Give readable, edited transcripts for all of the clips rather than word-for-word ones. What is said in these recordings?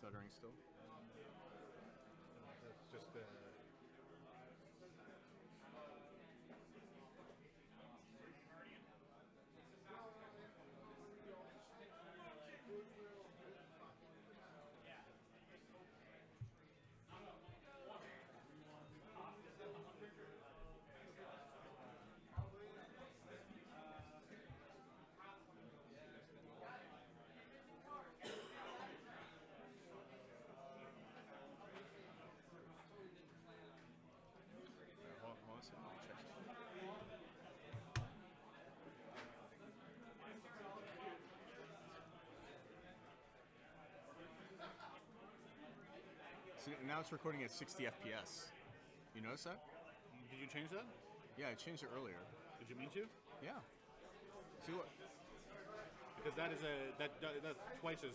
stuttering still? That's just Hold on a second. Let me check something. So now it's recording at 60 FPS. You notice that? Did you change that? Yeah, I changed it earlier. Did you mean to? Yeah. See what? Because that is that's twice as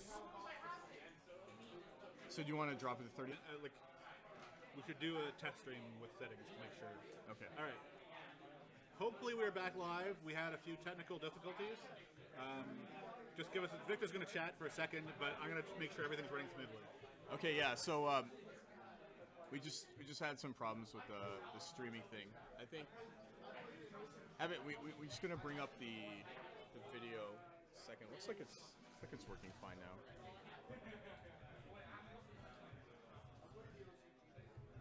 So do you want to drop it to 30? like. We should do a test stream with settings to make sure. Okay. All right. Hopefully we're back live. We had a few technical difficulties. Just give us. Victor's going to chat for a second, but I'm going to make sure everything's running smoothly. Okay, yeah. So we just had some problems with the streaming thing. I think we're just gonna bring up the video a second. Looks like it's working fine now.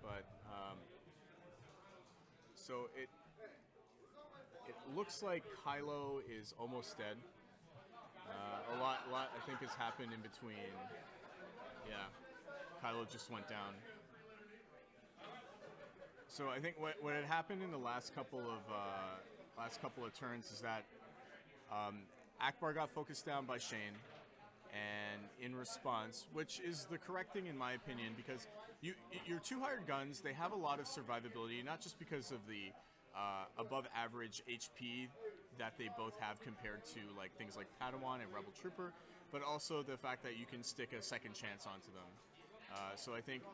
But so it looks like Kylo is almost dead. A lot I think has happened in between. Yeah, Kylo just went down. So I think what had happened in the last couple of turns is that Akbar got focused down by Shane, and in response, which is the correct thing in my opinion, because your two hired guns, they have a lot of survivability, not just because of the above average HP that they both have compared to like things like Padawan and Rebel Trooper, but also the fact that you can stick a second chance onto them. So I think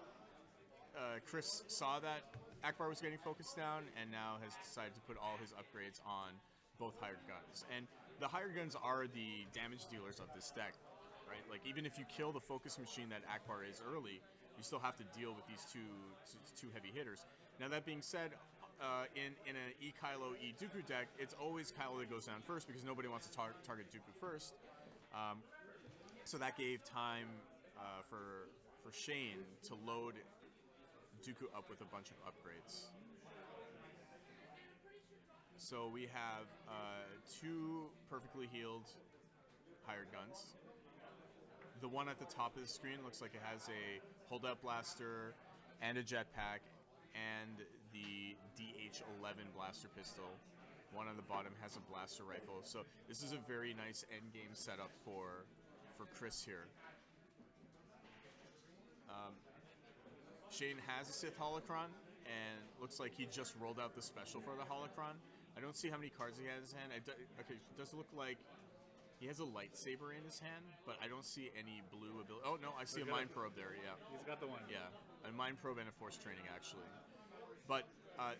Chris saw that Akbar was getting focused down and now has decided to put all his upgrades on both hired guns. And the hired guns are the damage dealers of this deck, right? Like even if you kill the focus machine that Akbar is early, you still have to deal with these two heavy hitters. Now that being said, in an E-Kylo, E-Dooku deck, it's always Kylo that goes down first because nobody wants to target Dooku first. So that gave time for Shane to load Dooku up with a bunch of upgrades. So we have two perfectly healed hired guns. The one at the top of the screen looks like it has a holdout blaster and a jetpack and the DH-11 blaster pistol. One on the bottom has a blaster rifle. So this is a very nice endgame setup for Chris here. Shane has a Sith Holocron, and looks like he just rolled out the special for the Holocron. I don't see how many cards he has in his hand. It does look like he has a lightsaber in his hand, but I don't see any blue ability. Oh, no, I see a Mind Probe there, yeah. He's got the one. Yeah, a Mind Probe and a Force Training, actually. But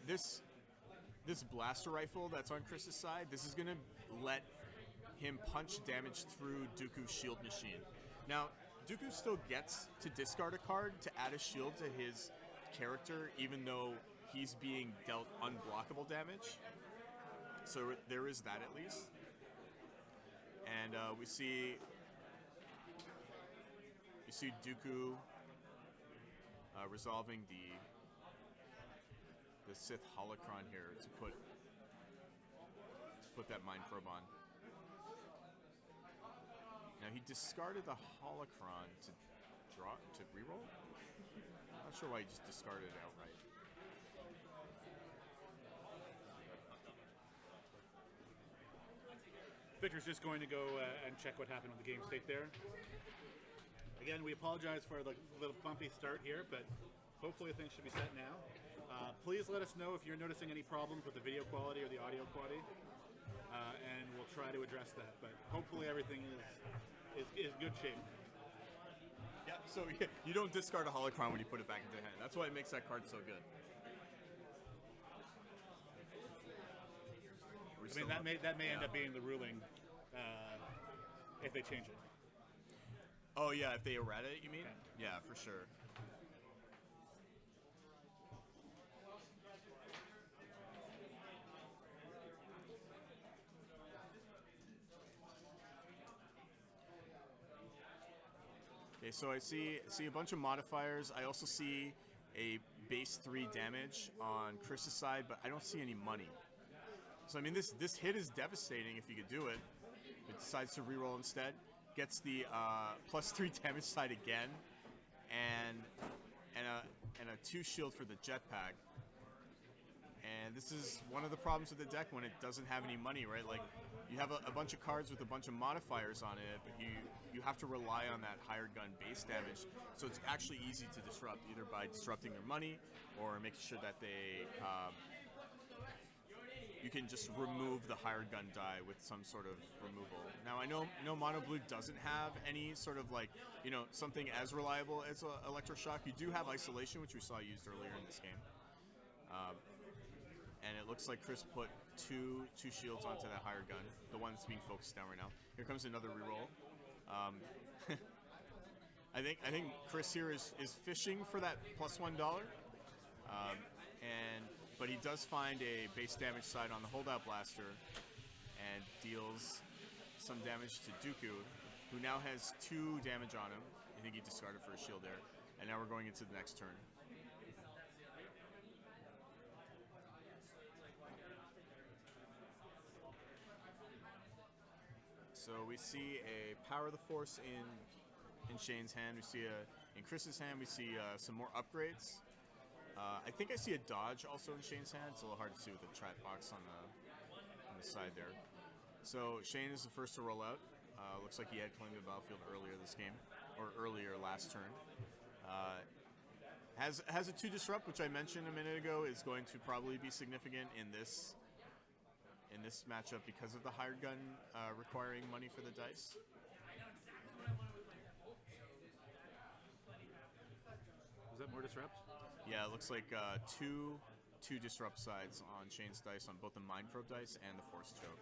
this blaster rifle that's on Chris's side, this is going to let him punch damage through Dooku's shield machine. Now, Dooku still gets to discard a card to add a shield to his character, even though he's being dealt unblockable damage. So there is that at least. And we see Dooku resolving the Sith Holocron here to put that Mind Probe on. Now he discarded the Holocron to reroll. I'm not sure why he just discarded it outright. Victor's just going to go and check what happened with the game state there. Again, we apologize for the little bumpy start here, but hopefully things should be set now. Please let us know if you're noticing any problems with the video quality or the audio quality, and we'll try to address that. But hopefully everything is good shape. Yeah, so you don't discard a Holocron when you put it back into the hand. That's why it makes that card so good. I mean, that may end up being the ruling if they change it. Oh yeah, if they errata it, you mean? Okay. Yeah, for sure. Okay, so I see a bunch of modifiers. I also see a base 3 damage on Chris's side, but I don't see any money. So I mean, this hit is devastating if you could do it. It decides to reroll instead. Gets the +3 damage side again, and and a 2 shield for the jetpack. And this is one of the problems with the deck when it doesn't have any money, right? Like, you have a bunch of cards with a bunch of modifiers on it, but you have to rely on that hired gun base damage. So it's actually easy to disrupt, either by disrupting their money or making sure that they you can just remove the hired gun die with some sort of removal. Now I know Mono Blue doesn't have any sort of like, something as reliable as Electroshock. You do have Isolation, which we saw used earlier in this game. And it looks like Chris put two shields onto that hired gun, the one that's being focused down right now. Here comes another reroll. I think Chris here is fishing for that +$1. But he does find a base damage side on the holdout blaster and deals some damage to Dooku, who now has 2 damage on him. I think he discarded for a shield there. And now we're going into the next turn. So we see a Power of the Force in Shane's hand. We see in Chris's hand, we see some more upgrades. I think I see a dodge also in Shane's hand. It's a little hard to see with the chat box on the side there. So Shane is the first to roll out. Looks like he had claimed the battlefield earlier this game, or earlier last turn. Has a 2 disrupt, which I mentioned a minute ago, is going to probably be significant in this matchup because of the hired gun requiring money for the dice. Was that more disrupt? Yeah, it looks like two disrupt sides on Shane's dice on both the Mind Probe dice and the Force Choke.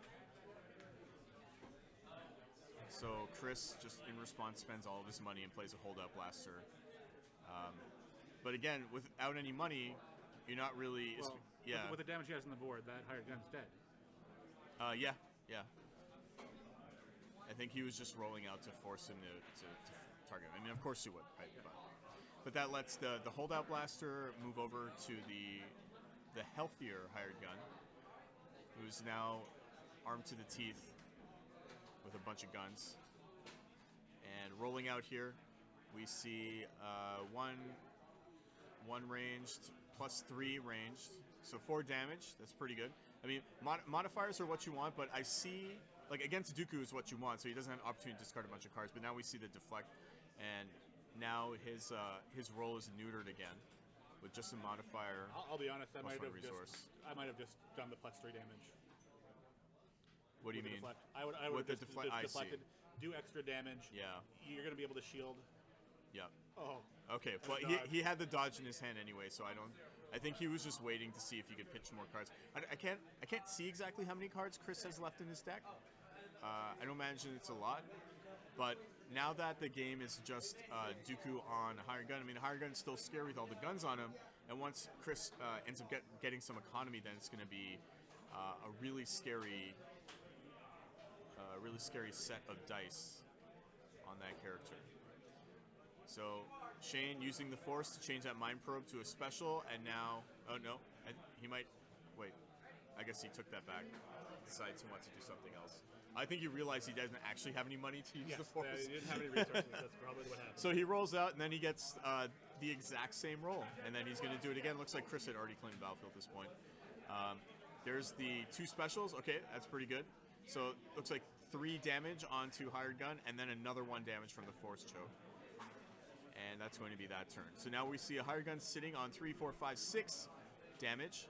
So Chris, just in response, spends all of his money and plays a holdout blaster. But again, without any money, you're not really... Well, yeah. With the damage he has on the board, that hired gun's dead. Yeah. I think he was just rolling out to force him to target. I mean, of course he would, right? But that lets the holdout blaster move over to the healthier hired gun, who's now armed to the teeth with a bunch of guns. And rolling out here, we see one ranged +3 ranged, so 4 damage. That's pretty good. I mean, modifiers are what you want, but I see, like, against Dooku is what you want, so he doesn't have an opportunity to discard a bunch of cards. But now we see the deflect, and now his roll is neutered again with just a modifier. I'll be honest, I might have resource. just done the +3 damage. What do you mean? Deflect. I would have just deflected, do extra damage. Yeah. You're going to be able to shield. Yeah. Oh. Okay, but he had the dodge in his hand anyway, so I think he was just waiting to see if he could pitch more cards. I can't see exactly how many cards Chris has left in his deck. I don't imagine it's a lot, but now that the game is just Dooku on a hired gun, I mean, the hired gun's still scary with all the guns on him, and once Chris ends up getting some economy, then it's going to be a really scary set of dice on that character. So Shane using the Force to change that Mind Probe to a special, and now, oh no, he might, wait, I guess he took that back, decides he wants to do something else. I think he realized he doesn't actually have any money to use the Force. He didn't have any resources, that's probably what happened. So he rolls out, and then he gets the exact same roll, and then he's going to do it again. Looks like Chris had already claimed battlefield at this point. There's the 2 specials. Okay, that's pretty good. So it looks like 3 damage onto hired gun, and then another 1 damage from the Force Choke. And that's going to be that turn. So now we see a hired gun sitting on 3, 4, 5, 6 damage.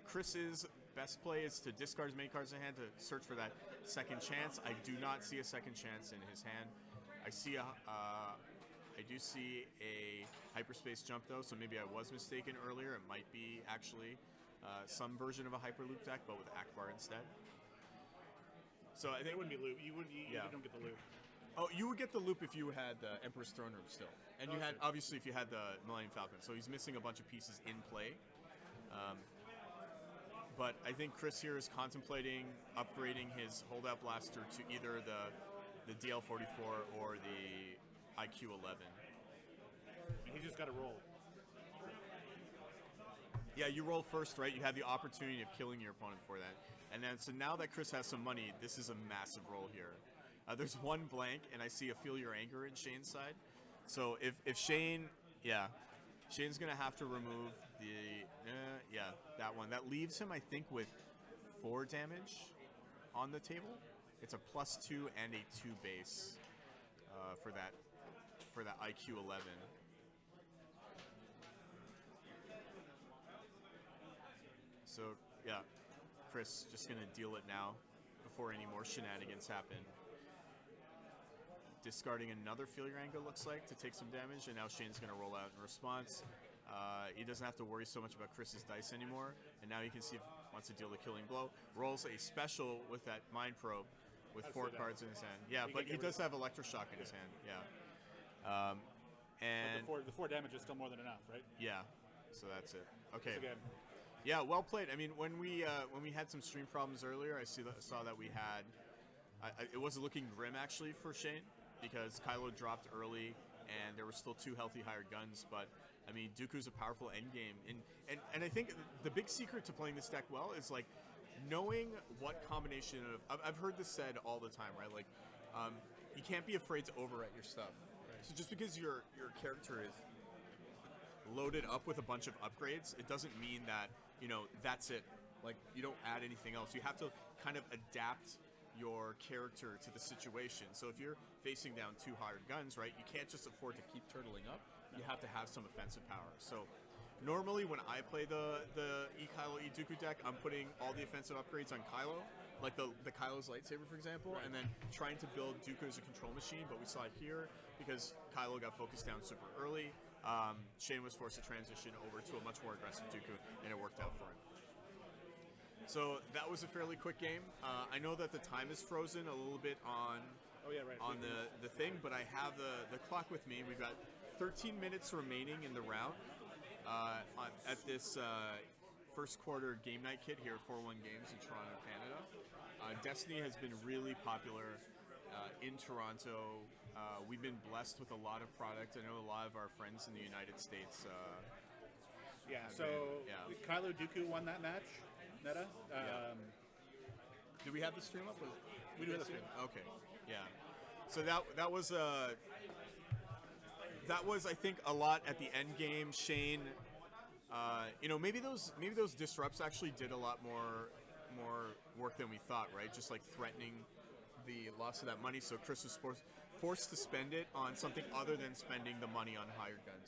Chris's best play is to discard as many cards in hand to search for that second chance. I do not see a second chance in his hand. I do see a hyperspace jump though, so maybe I was mistaken earlier. It might be actually some version of a hyperloop deck, but with Akbar instead. So I think it wouldn't be loop. You don't get the loop. Oh, you would get the loop if you had the Emperor's Throne Room still, and you had obviously if you had the Millennium Falcon. So he's missing a bunch of pieces in play. But I think Chris here is contemplating upgrading his holdout blaster to either the DL44 or the IQ11. He just got to roll. Yeah, you roll first, right? You have the opportunity of killing your opponent for that. And then, so now that Chris has some money, this is a massive roll here. There's one blank, and I see a Feel Your Anger in Shane's side. So if Shane, Shane's going to have to remove that one. That leaves him, I think, with 4 damage on the table. It's a +2 and a 2 base for that IQ11. So, yeah, Chris just going to deal it now before any more shenanigans happen. Discarding another Feel Your Anger, looks like, to take some damage, and now Shane's going to roll out in response. He doesn't have to worry so much about Chris's dice anymore, and now you can see if he wants to deal the killing blow. Rolls a special with that Mind Probe with 4 cards in his hand. Yeah, but he does have Electroshock in his hand, yeah. And but the 4 damage is still more than enough, right? Yeah, so that's it. Okay. Yeah, well played. I mean, when we had some stream problems earlier, I saw that we had. It wasn't looking grim actually for Shane because Kylo dropped early, and there were still 2 healthy hired guns. But I mean, Dooku's a powerful endgame, and I think the big secret to playing this deck well is like knowing what combination of. I've heard this said all the time, right? Like, you can't be afraid to overwrite your stuff. Right. So just because your character is loaded up with a bunch of upgrades, it doesn't mean that, that's it. Like, you don't add anything else. You have to kind of adapt your character to the situation. So if you're facing down 2 hired guns, right, you can't just afford to keep turtling up. You have to have some offensive power. So normally when I play the Kylo Dooku deck, I'm putting all the offensive upgrades on Kylo, like the Kylo's lightsaber, for example, and then trying to build Dooku as a control machine. But we saw it here because Kylo got focused down super early. Shane was forced to transition over to a much more aggressive Dooku, and it worked out for him. So that was a fairly quick game. I know that the time is frozen a little bit on the thing, but I have the clock with me. We've got 13 minutes remaining in the round at this first quarter game night kit here at 4-1 Games in Toronto, Canada. Destiny has been really popular in Toronto. We've been blessed with a lot of product. I know a lot of our friends in the United States. Kylo Dooku won that match. Netta. Do we have the stream up? We do have the stream. Okay. Yeah. So that was I think a lot at the end game. Shane, maybe those disrupts actually did a lot more work than we thought, right? Just like threatening the loss of that money. So Chris was forced to spend it on something other than spending the money on hired gun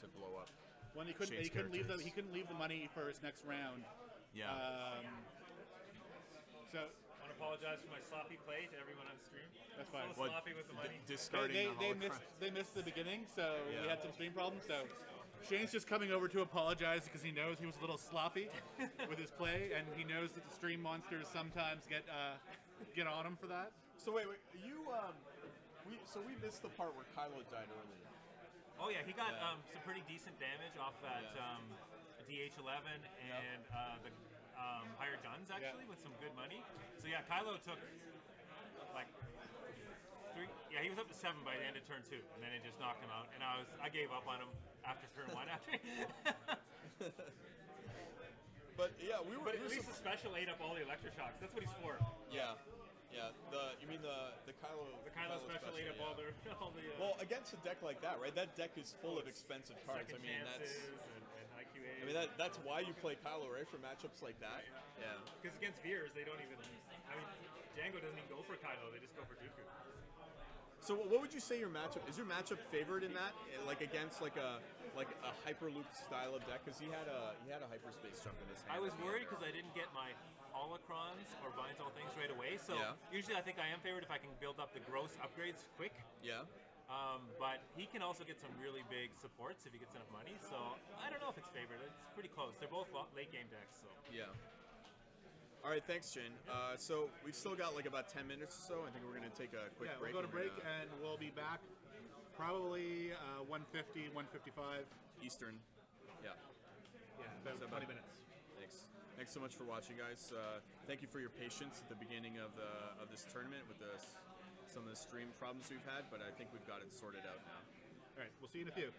to blow up. Well, he couldn't leave the money for his next round. Yeah. So I want to apologize for my sloppy play to everyone on stream. That's fine. So sloppy with the money. Discarding they missed the beginning, so we had some stream problems. So Shane's just coming over to apologize because he knows he was a little sloppy with his play, and he knows that the stream monsters sometimes get on him for that. So wait, you we missed the part where Kylo died early. Oh yeah, he got some pretty decent damage off that DH11 and the hired guns actually with some good money. So yeah, Kylo took like 3. Yeah, he was up to 7 by the end of turn 2, and then it just knocked him out. And I gave up on him after turn 1. But yeah, But at least the special ate up all the electroshocks. That's what he's for. Yeah. Yeah, you mean the Kylo? The Kylo special ate up all the. Well, against a deck like that, right? That deck is full of expensive cards. I mean, that's. And IQA. I mean, that's why you play Kylo, right? For matchups like that. Yeah. Because against Veers, they don't even. I mean, Django doesn't even go for Kylo; they just go for Dooku. So, what would you say your matchup is? Your matchup favored in that, like against like a hyperloop style of deck? Because he had a hyperspace jump in his hand. I was worried because I didn't get my holocrons or binds all things right away. So usually I think I am favored if I can build up the gross upgrades quick. Yeah. But he can also get some really big supports if he gets enough money. So I don't know if it's favored. It's pretty close. They're both late game decks. So yeah. All right, thanks, Shane. So we've still got like about 10 minutes or so. I think we're going to take a quick Yeah, break. we'll go to and we're break gonna- and we'll be back probably 1:50, 1:55. Eastern. Yeah. Yeah, about So 20 minutes. Thanks. Thanks so much for watching, guys. Thank you for your patience at the beginning of this tournament with some of the stream problems we've had, but I think we've got it sorted out now. All right, we'll see you in a few.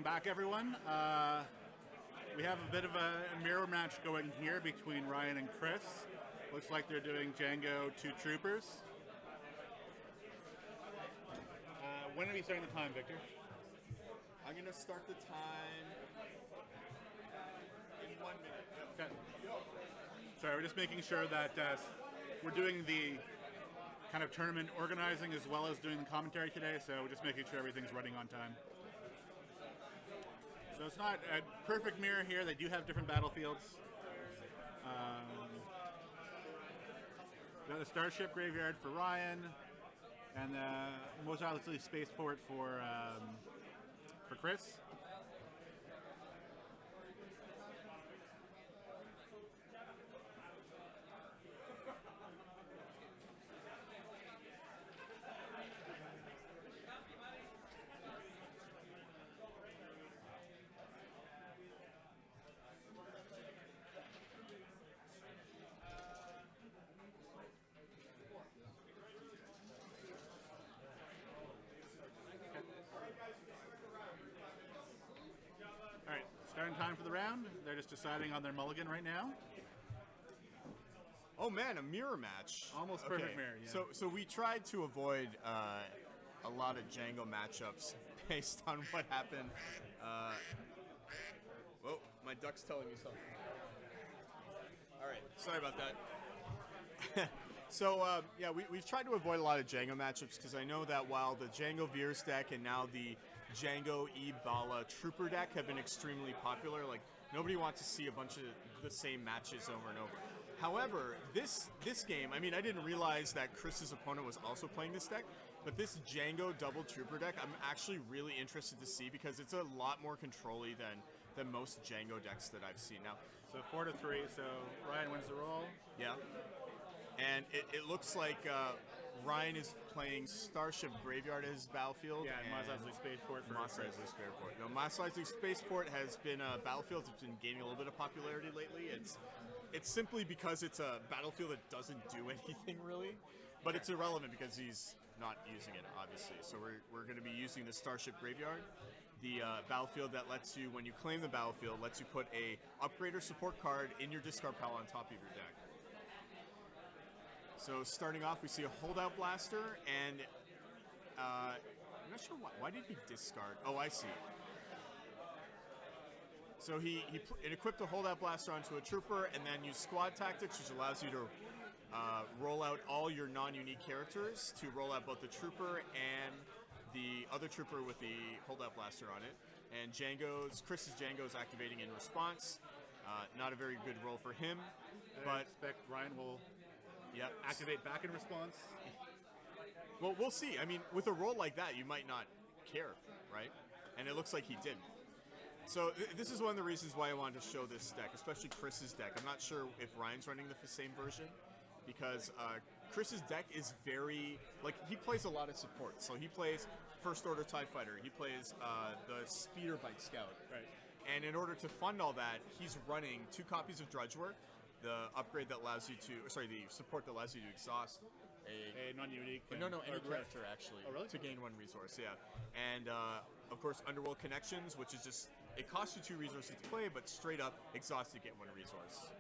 welcome back, everyone. We have a bit of a mirror match going here between Ryan and Chris. Looks like they're doing Django 2 Troopers. When are we starting the time, Victor? I'm gonna start the time in 1 minute. Okay. Sorry, we're just making sure that we're doing the kind of tournament organizing as well as doing the commentary today, so we're just making sure everything's running on time. So it's not a perfect mirror here. They do have different battlefields. Got the Starship Graveyard for Ryan, and most obviously Spaceport for Chris. Alright, starting time for the round. They're just deciding on their mulligan right now. Oh man, a mirror match. Almost perfect mirror, yeah. So we tried to avoid a lot of Django matchups based on what happened. Whoa, my duck's telling me something. All right, sorry about that. So yeah, we've tried to avoid a lot of Django matchups because I know that while the Django Veers deck and now the Django Ibala Trooper deck have been extremely popular, like nobody wants to see a bunch of the same matches over and over. However, this game, I mean, I didn't realize that Chris's opponent was also playing this deck, but this Django double Trooper deck, I'm actually really interested to see because it's a lot more control-y than most Django decks that I've seen. Now, So 4-3, so Ryan wins the roll. yeah. And it looks like Ryan is playing Starship Graveyard as his battlefield. Yeah, and Mos Eisley Spaceport for Mos Chris. Eisley Spaceport. No, Mos Eisley Spaceport has been a battlefield that's been gaining a little bit of popularity lately. It's simply because it's a battlefield that doesn't do anything really, but it's irrelevant because he's not using it, obviously. So we're going to be using the Starship Graveyard, the battlefield that lets you, when you claim the battlefield, lets you put a upgrade or support card in your discard pile on top of your deck. So starting off, we see a Holdout Blaster, and I'm not sure why did he discard? Oh, I see. So he equipped a Holdout Blaster onto a Trooper, and then used Squad Tactics, which allows you to roll out all your non-unique characters to roll out both the Trooper and the other Trooper with the Holdout Blaster on it. And Chris's Django is activating in response. Not a very good roll for him, I but expect Ryan will yeah, activate back in response. well, we'll see. I mean, with a roll like that, you might not care, right? And it looks like he didn't. So this is one of the reasons why I wanted to show this deck, especially Chris's deck. I'm not sure if Ryan's running the same version, because Chris's deck is very, like, he plays a lot of support. So he plays First Order TIE Fighter. He plays the Speeder Bike Scout. Right. And in order to fund all that, he's running 2 copies of Drudge Work, the upgrade that allows you to, the support that allows you to exhaust A non-unique. no, any or- character actually. Oh, really? To gain 1 resource, yeah. And of course, Underworld Connections, which is just, it costs you 2 resources to play, but straight up exhaust to get 1 resource.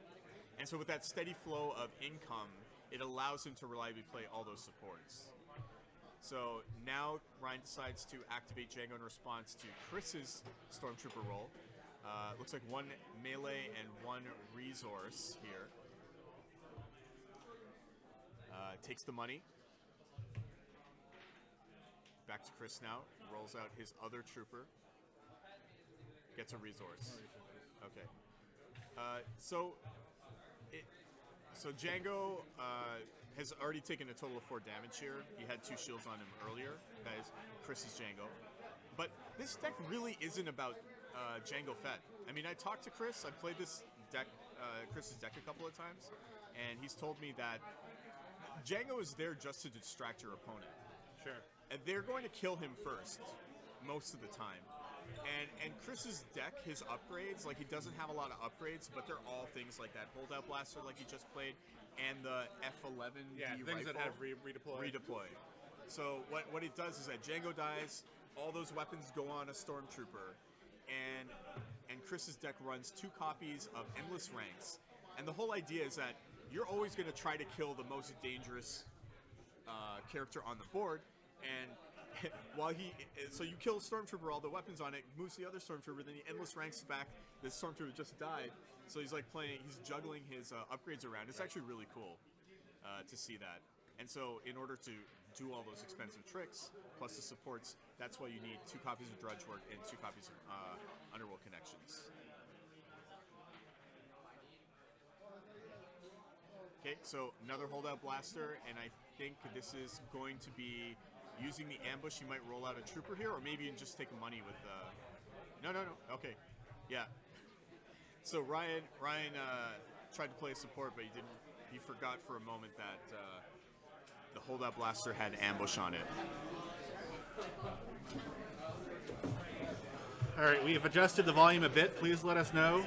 And so with that steady flow of income, it allows him to reliably play all those supports. So now Ryan decides to activate Django in response to Chris's Stormtrooper roll. Looks like 1 melee and 1 resource here. Takes the money. Back to Chris now. Rolls out his other trooper. Gets a resource. Okay. So Django has already taken a total of 4 damage here. He had 2 shields on him earlier. That is Chris's Django. But this deck really isn't about Django Fett. I mean, I talked to Chris. I played this deck, Chris's deck a couple of times, and he's told me that Django is there just to distract your opponent. Sure. And they're going to kill him first, most of the time. And Chris's deck, his upgrades, like, he doesn't have a lot of upgrades, but they're all things like that Holdout Blaster, like he just played, and the F11D Yeah, things rifle. that have redeploy. So what it does is that Django dies, all those weapons go on a Stormtrooper, and Chris's deck runs 2 copies of Endless Ranks, and the whole idea is that you're always going to try to kill the most dangerous character on the board, and so you kill Stormtrooper, all the weapons on it, moves the other Stormtrooper, then he Endless Ranks back. This Stormtrooper just died, so he's like he's juggling his upgrades around. It's actually really cool to see that. And so in order to do all those expensive tricks, plus the supports, that's why you need 2 copies of Drudge Work and 2 copies of Underworld Connections. Okay, so another holdout blaster, and I think this is going to be using the ambush. You might roll out a trooper here, or maybe you can just take money with No. Okay, yeah. So Ryan tried to play support, but he didn't. He forgot for a moment that the holdout blaster had ambush on it. All right, we have adjusted the volume a bit. Please let us know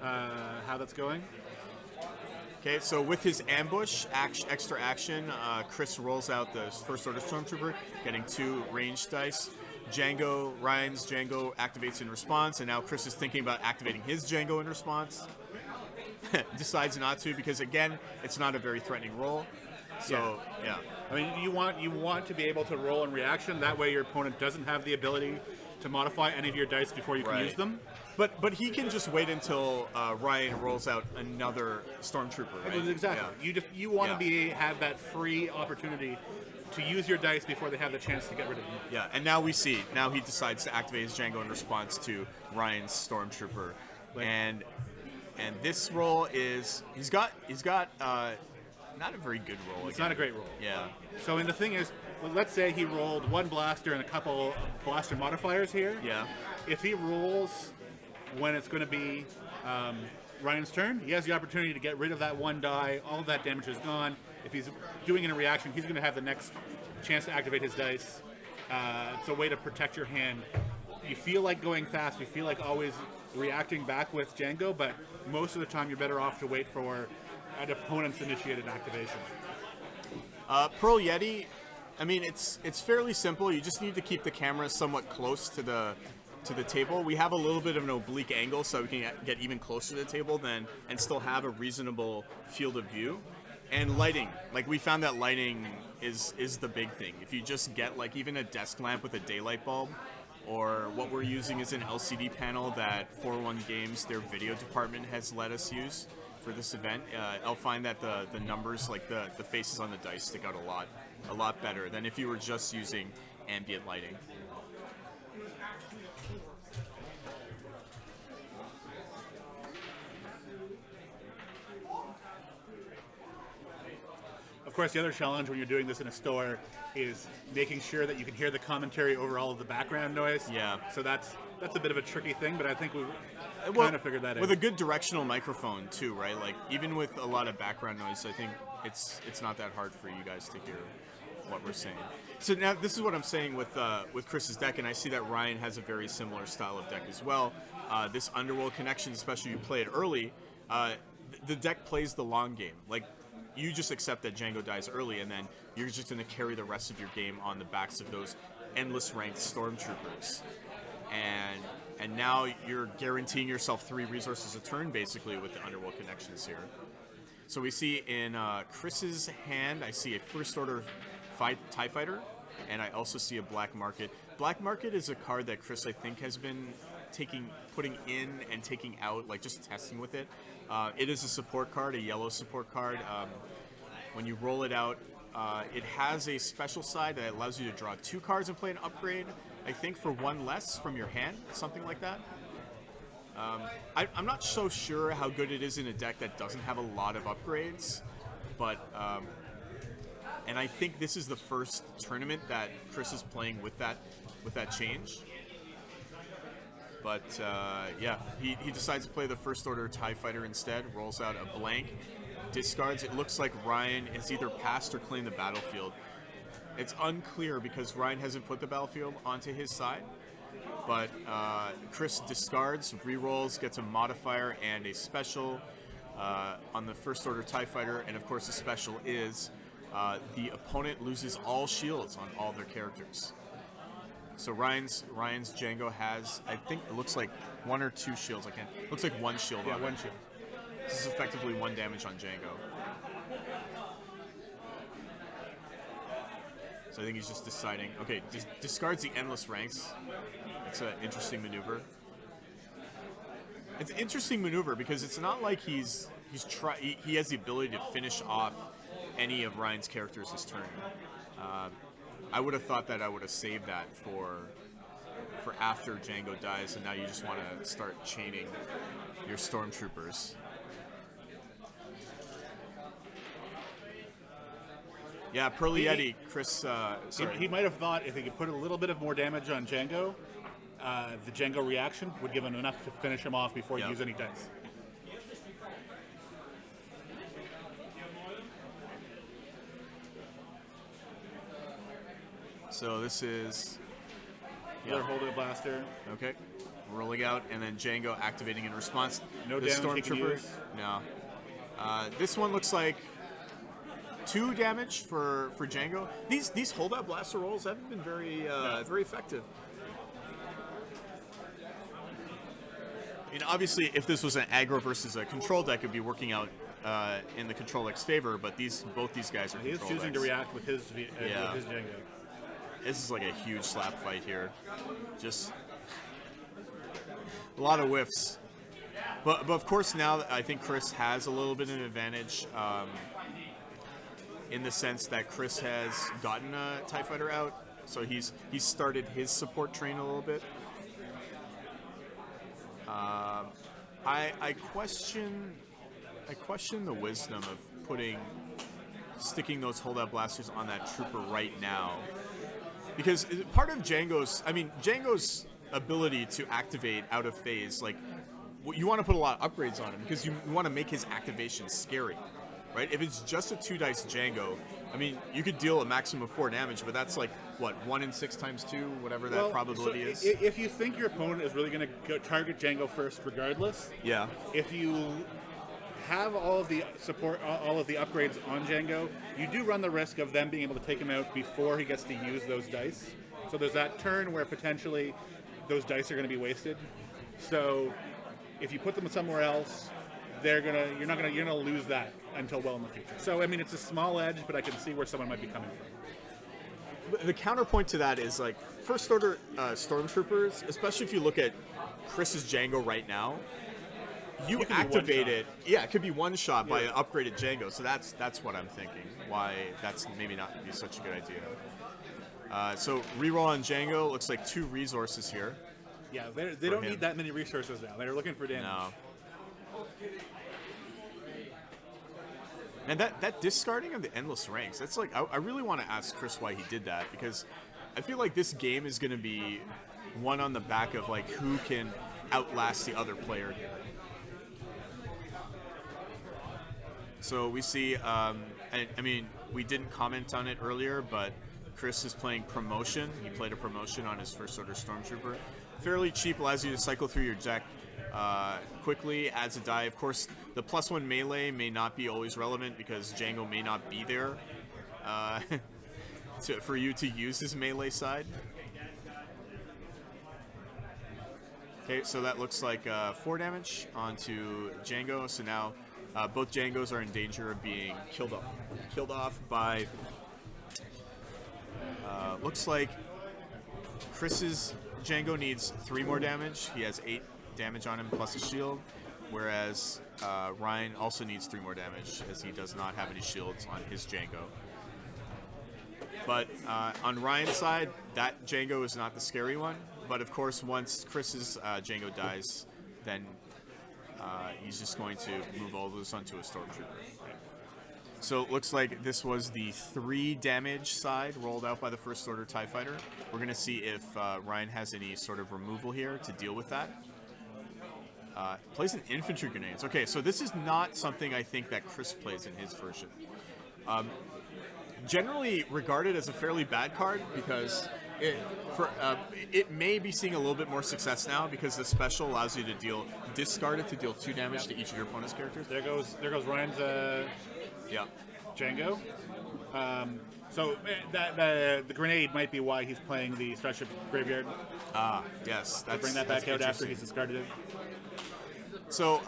how that's going. Okay, so with his ambush, extra action, Chris rolls out the First Order Stormtrooper, getting 2 ranged dice. Ryan's Django activates in response, and now Chris is thinking about activating his Django in response. Decides not to because, again, it's not a very threatening roll. So, yeah. I mean, you want to be able to roll in reaction. That way your opponent doesn't have the ability to modify any of your dice before you can use them. But he can just wait until Ryan rolls out another Stormtrooper, right? Exactly. Yeah. You want to have that free opportunity to use your dice before they have the chance to get rid of them. Yeah, and now we see. Now he decides to activate his Django in response to Ryan's Stormtrooper. And this roll is he's got not a very good roll. It's not a great roll. Yeah. So, and the thing is, let's say he rolled 1 blaster and a couple blaster modifiers here. Yeah. If he rolls when it's going to be Ryan's turn, he has the opportunity to get rid of that 1 die. All of that damage is gone. If he's doing it in a reaction, he's going to have the next chance to activate his dice. It's a way to protect your hand. You feel like going fast. You feel like always reacting back with Django, but most of the time you're better off to wait for an opponent's initiated activation. Pearl Yeti, I mean, it's fairly simple. You just need to keep the camera somewhat close to the table. We have a little bit of an oblique angle, so we can get even closer to the table and still have a reasonable field of view. And lighting, like we found that lighting is the big thing. If you just get like even a desk lamp with a daylight bulb, or what we're using is an LCD panel that 401 Games, their video department, has let us use for this event, I'll find that the numbers, like the faces on the dice, stick out a lot better than if you were just using ambient lighting. Of course, the other challenge when you're doing this in a store is making sure that you can hear the commentary over all of the background noise. Yeah. So that's a bit of a tricky thing, but I think we kind of figured that out. With a good directional microphone too, right? Like even with a lot of background noise, I think it's not that hard for you guys to hear what we're saying. So now this is what I'm saying with Chris's deck, and I see that Ryan has a very similar style of deck as well. This Underworld Connection, especially you play it early, the deck plays the long game. Like you just accept that Django dies early, and then you're just going to carry the rest of your game on the backs of those endless ranked Stormtroopers. And now you're guaranteeing yourself 3 resources a turn, basically, with the Underworld Connections here. So we see in Chris's hand, I see a First Order TIE Fighter, and I also see a Black Market. Black Market is a card that Chris, I think, has been putting in and taking out, like just testing with it. It is a support card, a yellow support card. When you roll it out, it has a special side that allows you to draw 2 cards and play an upgrade, I think for 1 less from your hand, something like that. I'm not so sure how good it is in a deck that doesn't have a lot of upgrades, but and I think this is the first tournament that Chris is playing with that change. But yeah, he decides to play the First Order TIE Fighter instead, rolls out a blank, discards. It looks like Ryan has either passed or claimed the battlefield. It's unclear because Ryan hasn't put the battlefield onto his side. But Chris discards, rerolls, gets a modifier and a special on the First Order TIE Fighter. And of course the special is the opponent loses all shields on all their characters. So Ryan's Django has, I think it looks like 1 or 2 shields. Looks like 1 shield. Yeah, on one it. shield. This is effectively 1 damage on Django. So I think he's just deciding. Okay, discards the endless ranks. It's an interesting maneuver. It's an interesting maneuver because it's not like he has the ability to finish off any of Ryan's characters this turn. I would have thought that I would have saved that for after Django dies, and now you just want to start chaining your stormtroopers. Yeah, Pearly Yeti, Chris. He might have thought if he could put a little bit of more damage on Django, the Django reaction would give him enough to finish him off before he used any dice. So this is Another holdout blaster. Okay, rolling out, and then Django activating in response. No the damage he can Stormtrooper. use. No. This one looks like 2 damage for Django. These holdout blaster rolls haven't been very effective. Obviously, if this was an aggro versus a control deck, it'd be working out in the control deck's favor. But both these guys are. He is control choosing decks. to react with his Django. This is like a huge slap fight here. Just a lot of whiffs. But of course now I think Chris has a little bit of an advantage in the sense that Chris has gotten a TIE Fighter out. So he's started his support train a little bit. I question the wisdom of sticking those holdout blasters on that trooper right now, because part of Django's ability to activate out of phase, like you want to put a lot of upgrades on him because you want to make his activation scary, right? If it's just a 2 dice Django, you could deal a maximum of 4 damage, but that's like what, 1 in 6 times 2, whatever that probability is. If you think your opponent is really going to target Django first, regardless, Yeah. if you have all of the support, all of the upgrades on Django, you do run the risk of them being able to take him out before he gets to use those dice. So there's that turn where potentially those dice are going to be wasted. So if you put them somewhere else, you're gonna lose that until well in the future. So it's a small edge, but I can see where someone might be coming from. The counterpoint to that is like first order stormtroopers, especially if you look at Chris's Django right now. You activate it. Yeah, it could be one shot by an upgraded Django. So that's what I'm thinking. Why that's maybe not be such a good idea. So reroll on Django. Looks like 2 resources here. Yeah, they don't need that many resources now. They're looking for damage. No. And that discarding of the endless ranks, that's like, I really want to ask Chris why he did that, because I feel like this game is going to be one on the back of like who can outlast the other player here. So we see, we didn't comment on it earlier, but Chris is playing Promotion. He played a Promotion on his First Order Stormtrooper. Fairly cheap, allows you to cycle through your deck quickly, adds a die. Of course, the +1 melee may not be always relevant because Django may not be there for you to use his melee side. Okay, so that looks like 4 damage onto Django. So now both Djangos are in danger of being killed off by. Looks like Chris's Django needs 3 more damage. He has 8 damage on him plus a shield, whereas Ryan also needs 3 more damage as he does not have any shields on his Django. But on Ryan's side, that Django is not the scary one. But of course, once Chris's Django dies, then he's just going to move all those onto a Stormtrooper. So it looks like this was the 3 damage side rolled out by the First Order TIE Fighter. We're going to see if Ryan has any sort of removal here to deal with that. Plays an infantry grenades. Okay, so this is not something I think that Chris plays in his version. Generally regarded as a fairly bad card because it may be seeing a little bit more success now because the special allows you to discard it to deal 2 damage to each of your opponent's characters. There goes Ryan's Django. So the grenade might be why he's playing the Starship Graveyard. Yes, Bring that back out after he's discarded it. So,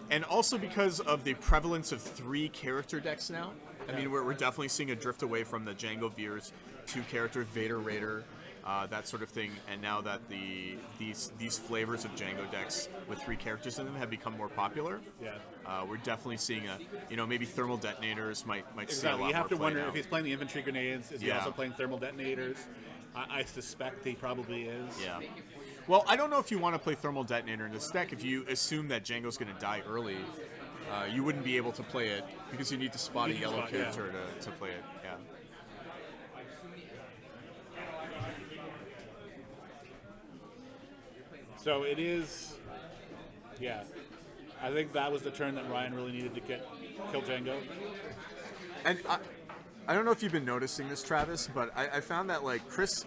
and also because of the prevalence of 3 character decks now. I mean, we're definitely seeing a drift away from the Django Veers, 2 character Vader Raider, that sort of thing. And now that these flavors of Django decks with 3 characters in them have become more popular, we're definitely seeing maybe thermal detonators might see a lot more. You have to wonder now. if he's playing the infantry grenades. Is he also playing thermal detonators? I suspect he probably is. Yeah. Well, I don't know if you want to play thermal detonator in this deck. If you assume that Django's going to die early, you wouldn't be able to play it because you need to spot a yellow character to play it. Yeah. So it is. Yeah. I think that was the turn that Ryan really needed to kill Django. And I don't know if you've been noticing this, Travis, but I found that like Chris,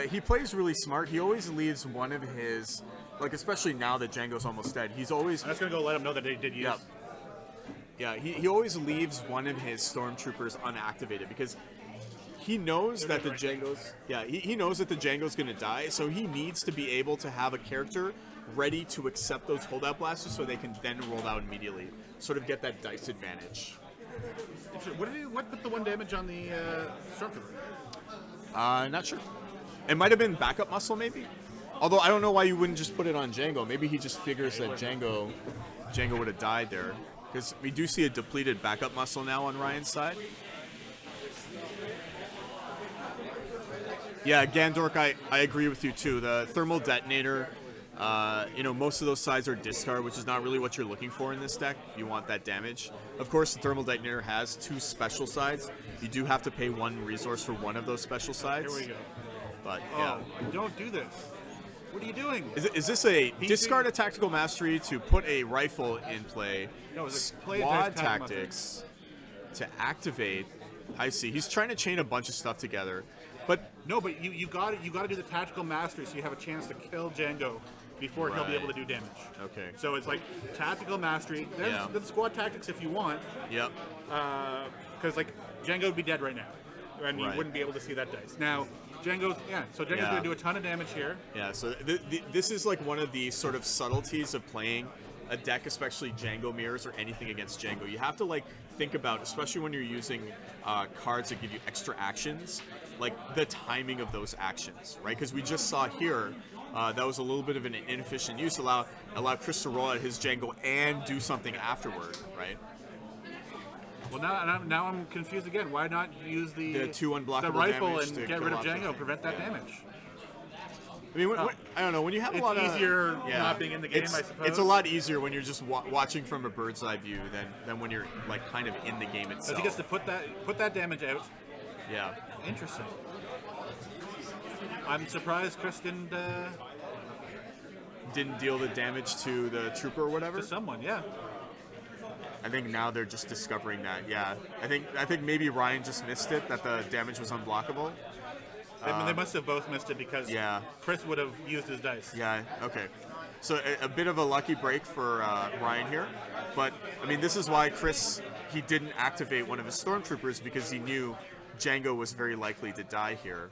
he plays really smart. He always leaves one of his, like especially now that Django's almost dead, he's always. I'm just gonna go let him know that they did use. Yeah. Yeah, he always leaves one of his stormtroopers unactivated because he knows that the Django's. Yeah, he knows that the Django's gonna die, so he needs to be able to have a character ready to accept those holdout blasters so they can then roll out immediately, sort of get that dice advantage. What put the 1 damage on the Stormtrooper? Not sure. It might have been backup muscle, maybe. Although I don't know why you wouldn't just put it on Django. Maybe he just figures that Django would have died there, because we do see a depleted backup muscle now on Ryan's side. Yeah, Gandork, I agree with you too. The thermal detonator, most of those sides are discard, which is not really what you're looking for in this deck. You want that damage. Of course, the thermal detonator has 2 special sides. You do have to pay 1 resource for one of those special sides. Here we go. But yeah, don't do this. What are you doing? Is this a discard a tactical mastery to put a rifle in play? No, it's a play squad tactics to activate. I see. He's trying to chain a bunch of stuff together, but no, but you got to do the tactical mastery so you have a chance to kill Django before he'll be able to do damage. Okay. So it's like tactical mastery, then the squad tactics if you want. Yep. Because like Django would be dead right now, and you wouldn't be able to see that dice. Now Django's going to do a ton of damage here. Yeah. So this is like one of the sort of subtleties of playing a deck, especially Django mirrors or anything against Django. You have to like think about, especially when you're using cards that give you extra actions, like the timing of those actions, right? Because we just saw here. That was a little bit of an inefficient use. Allow Chris to roll out his Django and do something afterward, right? Well, now I'm confused again. Why not use the 2 unblockable the rifle damage and get rid of Django, prevent that damage? I mean, I don't know. When you have a lot of... It's easier not being in the game, I suppose. It's a lot easier when you're just watching from a bird's eye view than when you're like kind of in the game itself. So he gets to put that damage out. Yeah. Interesting. I'm surprised Chris didn't deal the damage to the trooper or whatever. To someone, yeah. I think now they're just discovering that. Yeah, I think maybe Ryan just missed it, that the damage was unblockable. They must have both missed it because Chris would have used his dice. Yeah. Okay. So a bit of a lucky break for Ryan here, but I mean this is why Chris he didn't activate one of his stormtroopers because he knew Django was very likely to die here.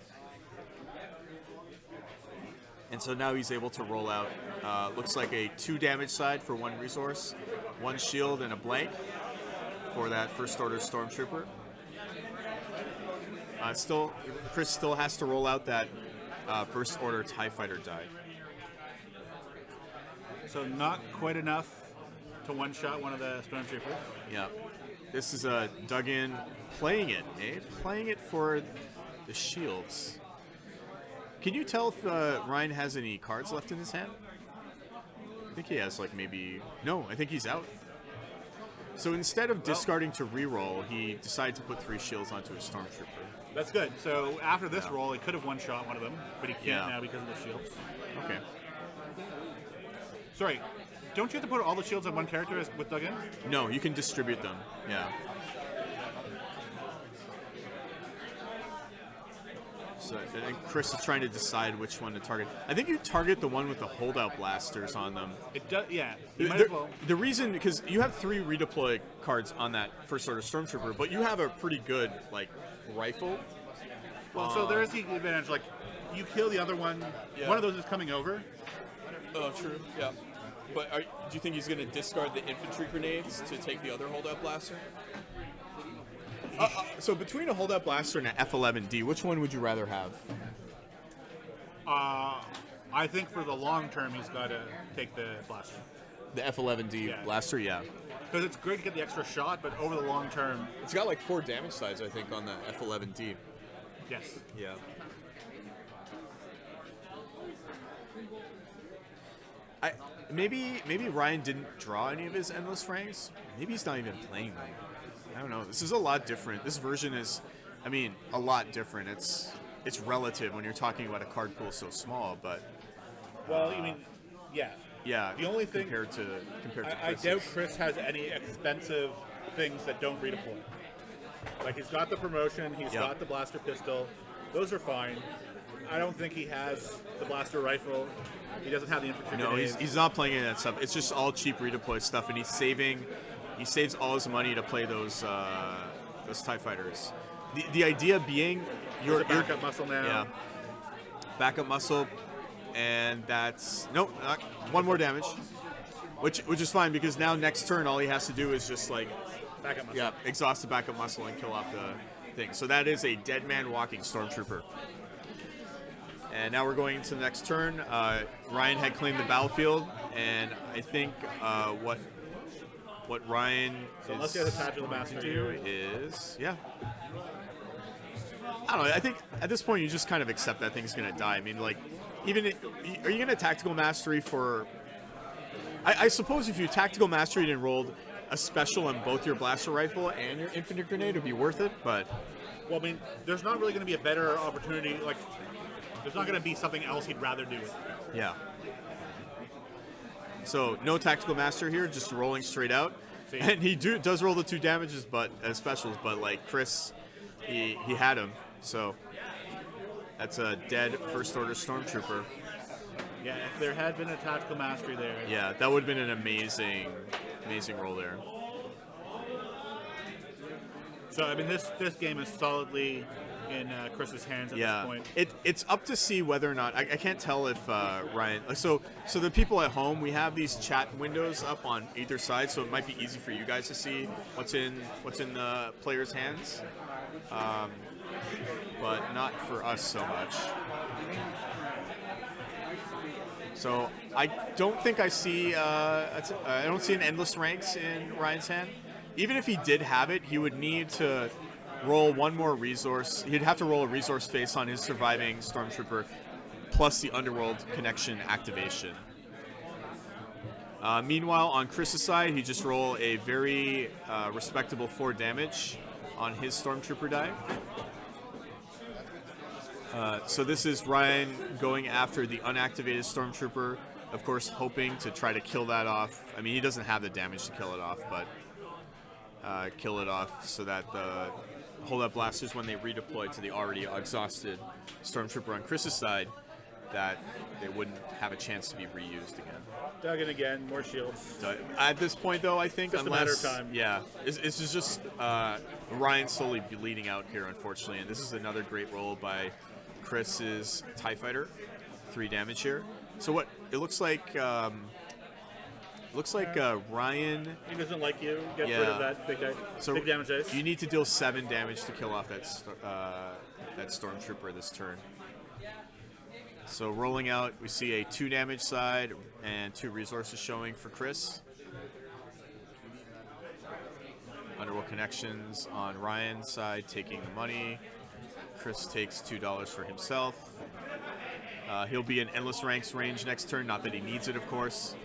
And so now he's able to roll out, looks like a 2 damage side for 1 resource, 1 shield and a blank for that first order stormtrooper. Chris still has to roll out that first order TIE fighter die. So not quite enough to one-shot one of the stormtroopers. Yeah. This is dug in, playing it, eh? Playing it for the shields. Can you tell if Ryan has any cards left in his hand? I think he has like maybe... No, I think he's out. So instead of discarding to reroll, he decided to put 3 shields onto his stormtrooper. That's good. So after this roll, he could have one-shot one of them, but he can't now because of the shields. Okay. Sorry, don't you have to put all the shields on one character with dug in? No, you can distribute them. Yeah. So and Chris is trying to decide which one to target. I think you target the one with the holdout blasters on them. It does, yeah. You might as well. The reason, because you have 3 redeploy cards on that first order stormtrooper, but you have a pretty good like rifle. Well, so there is the advantage. Like, you kill the other one. Yeah. One of those is coming over. Oh, true. Yeah. But do you think he's going to discard the infantry grenades to take the other holdout blaster? So between a holdout blaster and an F11D, which one would you rather have? I think for the long term, he's got to take the blaster. The F11D Yeah. blaster, yeah. Because it's great to get the extra shot, but over the long term, It's got like 4 damage sides, I think, on the F11D. yes. Yeah. Maybe Ryan didn't draw any of his endless ranks. Maybe he's not even playing them. I don't know. This is a lot different. This version is, a lot different. It's relative when you're talking about a card pool so small, but Well, you mean, yeah. yeah. The only thing compared to I Chris's. doubt Chris has any expensive things that don't redeploy. Like, he's got the promotion, he's Yeah. got the blaster pistol. Those are fine. I don't think he has the blaster rifle. He doesn't have the infantry No, grenades. he's not playing any of that stuff. It's just all cheap redeploy stuff, and he saves all his money to play those TIE fighters. The idea being He's a backup muscle now. Yeah. Backup muscle, and that's one more damage, which is fine because now next turn all he has to do is just like Backup muscle. exhaust the backup muscle and kill off the thing. So that is a dead man walking stormtrooper. And now we're going to the next turn. Ryan had claimed the battlefield, and I think what Ryan Unless he is has a tactical master do is I don't know. I think at this point you just kind of accept that thing's gonna die. Are you gonna tactical mastery for? I suppose if you tactical mastery and rolled a special on both your blaster rifle and your infantry grenade, it'd be worth it. But Well, there's not really going to be a better opportunity. Like, there's not going to be something else he'd rather do. yeah. So no tactical master here, just rolling straight out, See. and he does roll the 2 damages, but as specials. But like Chris, he had him, so that's a dead first order stormtrooper. Yeah, if there had been a tactical mastery there. Yeah, that would have been an amazing roll there. So, this game is solidly in Chris's hands at Yeah, this point. it's up to see whether or not I can't tell if Ryan. So the people at home, we have these chat windows up on either side, so it might be easy for you guys to see what's in the players' hands, but not for us so much. So I don't think I see. I don't see an endless ranks in Ryan's hand. Even if he did have it, he would need to roll one more resource. He'd have to roll a resource face on his surviving stormtrooper, plus the underworld connection activation. Meanwhile, on Chris's side, he just roll a very respectable 4 damage on his stormtrooper die. So this is Ryan going after the unactivated stormtrooper, of course, hoping to try to kill that off. He doesn't have the damage to kill it off, but kill it off so that the hold-up blasters, when they redeploy to the already exhausted stormtrooper on Chris's side, that they wouldn't have a chance to be reused again. Dug in again, more shields. So at this point, though, I think Just a matter of time. Yeah, it's just Ryan slowly bleeding out here, unfortunately, and this is another great roll by Chris's TIE Fighter, 3 damage here. So what it looks like Ryan. He doesn't like you. Get Yeah. rid of that big damage dice. You need to deal 7 damage to kill off that stormtrooper this turn. So rolling out, we see a 2 damage side and 2 resources showing for Chris. Underworld connections on Ryan's side, taking the money. Chris takes $2 for himself. He'll be in Endless Ranks range next turn, not that he needs it, of course.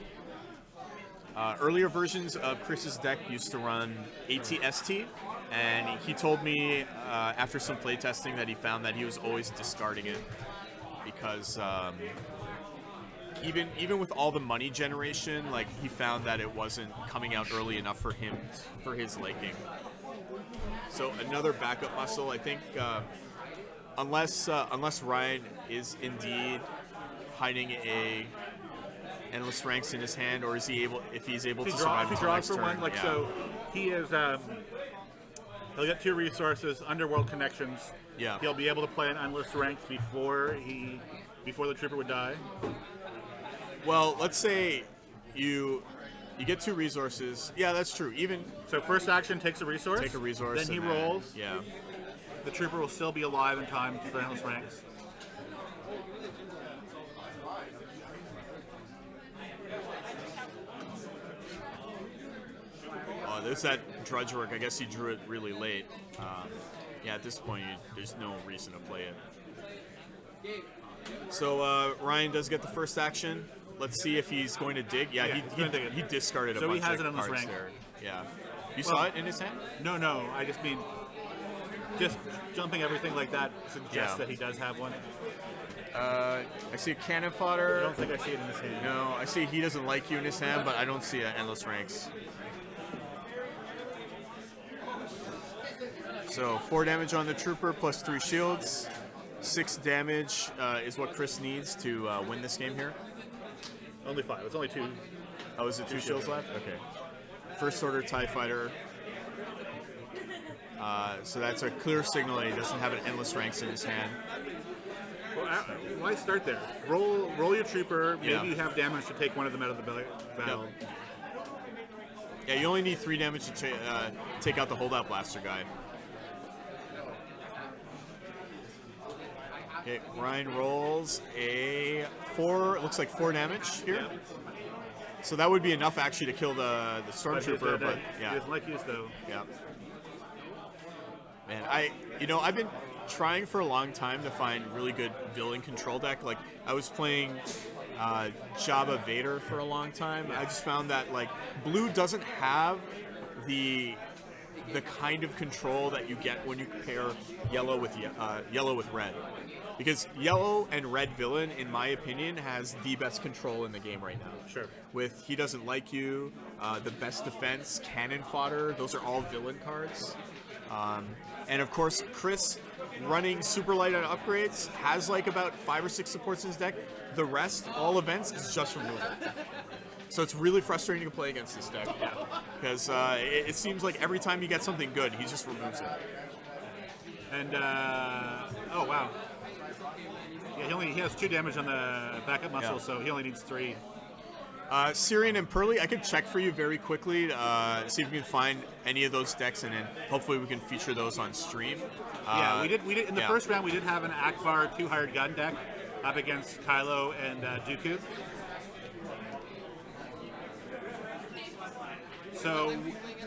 Earlier versions of Chris's deck used to run ATST, and he told me after some playtesting that he found that he was always discarding it because even with all the money generation, like he found that it wasn't coming out early enough for him, for his liking. So another backup muscle, I think. unless Ryan is indeed hiding a endless ranks in his hand, or is he able? If he's able to survive If he until draws next for turn, one, like yeah. so, he is. He'll get 2 resources, underworld connections. Yeah. He'll be able to play an endless ranks before the trooper would die. Well, let's say you get 2 resources. Yeah, that's true. Even So first action takes a resource. take a resource. Then he and rolls. Yeah. The trooper will still be alive in time for endless ranks. Oh, there's that drudge work. I guess he drew it really late. Yeah, at this point, there's no reason to play it. So Ryan does get the first action. Let's see if he's going to dig. Yeah, Yeah, he's gonna dig it. he discarded a So he bunch has of it on his cards rank. there. Yeah. You saw it in his hand? No. I just mean, just jumping everything like that suggests Yeah. that he does have one. I see a cannon I fodder. don't think I see it in his hand. No, I see he doesn't like you in his hand, but I don't see endless ranks. So 4 damage on the trooper plus 3 shields. 6 damage is what Chris needs to win this game here. Only 5. It's only 2. Oh, is it 2 shields left? Okay. First order TIE fighter. So that's a clear signal that he doesn't have an endless ranks in his hand. Well, why start there? Roll your trooper. Maybe Yeah. you have damage to take one of them out of the battle. Yeah, you only need 3 damage to take out the holdout blaster guy. Okay, Ryan rolls a 4, looks like 4 damage here. Yeah. So that would be enough actually to kill the stormtrooper, but He yeah. doesn't like you, though. Yeah. Man, I've been trying for a long time to find really good villain control deck. Like I was playing Jabba Vader for a long time. I just found that like blue doesn't have the kind of control that you get when you pair yellow with red. Because yellow and red villain, in my opinion, has the best control in the game right now. Sure. With he doesn't like you, the best defense, cannon fodder, those are all villain cards. And of course, Chris, running super light on upgrades, has like about 5 or 6 supports in his deck. The rest, all events, is just removal. So it's really frustrating to play against this deck. Because it seems like every time you get something good, he just removes it. And oh wow. Yeah, he has 2 damage on the backup muscle, Yeah. so he only needs 3. Syrian and Pearly, I could check for you very quickly to see if we can find any of those decks, and then hopefully we can feature those on stream. Yeah, we did in the yeah. first round. We did have an Akbar 2 hired gun deck up against Kylo and Dooku. So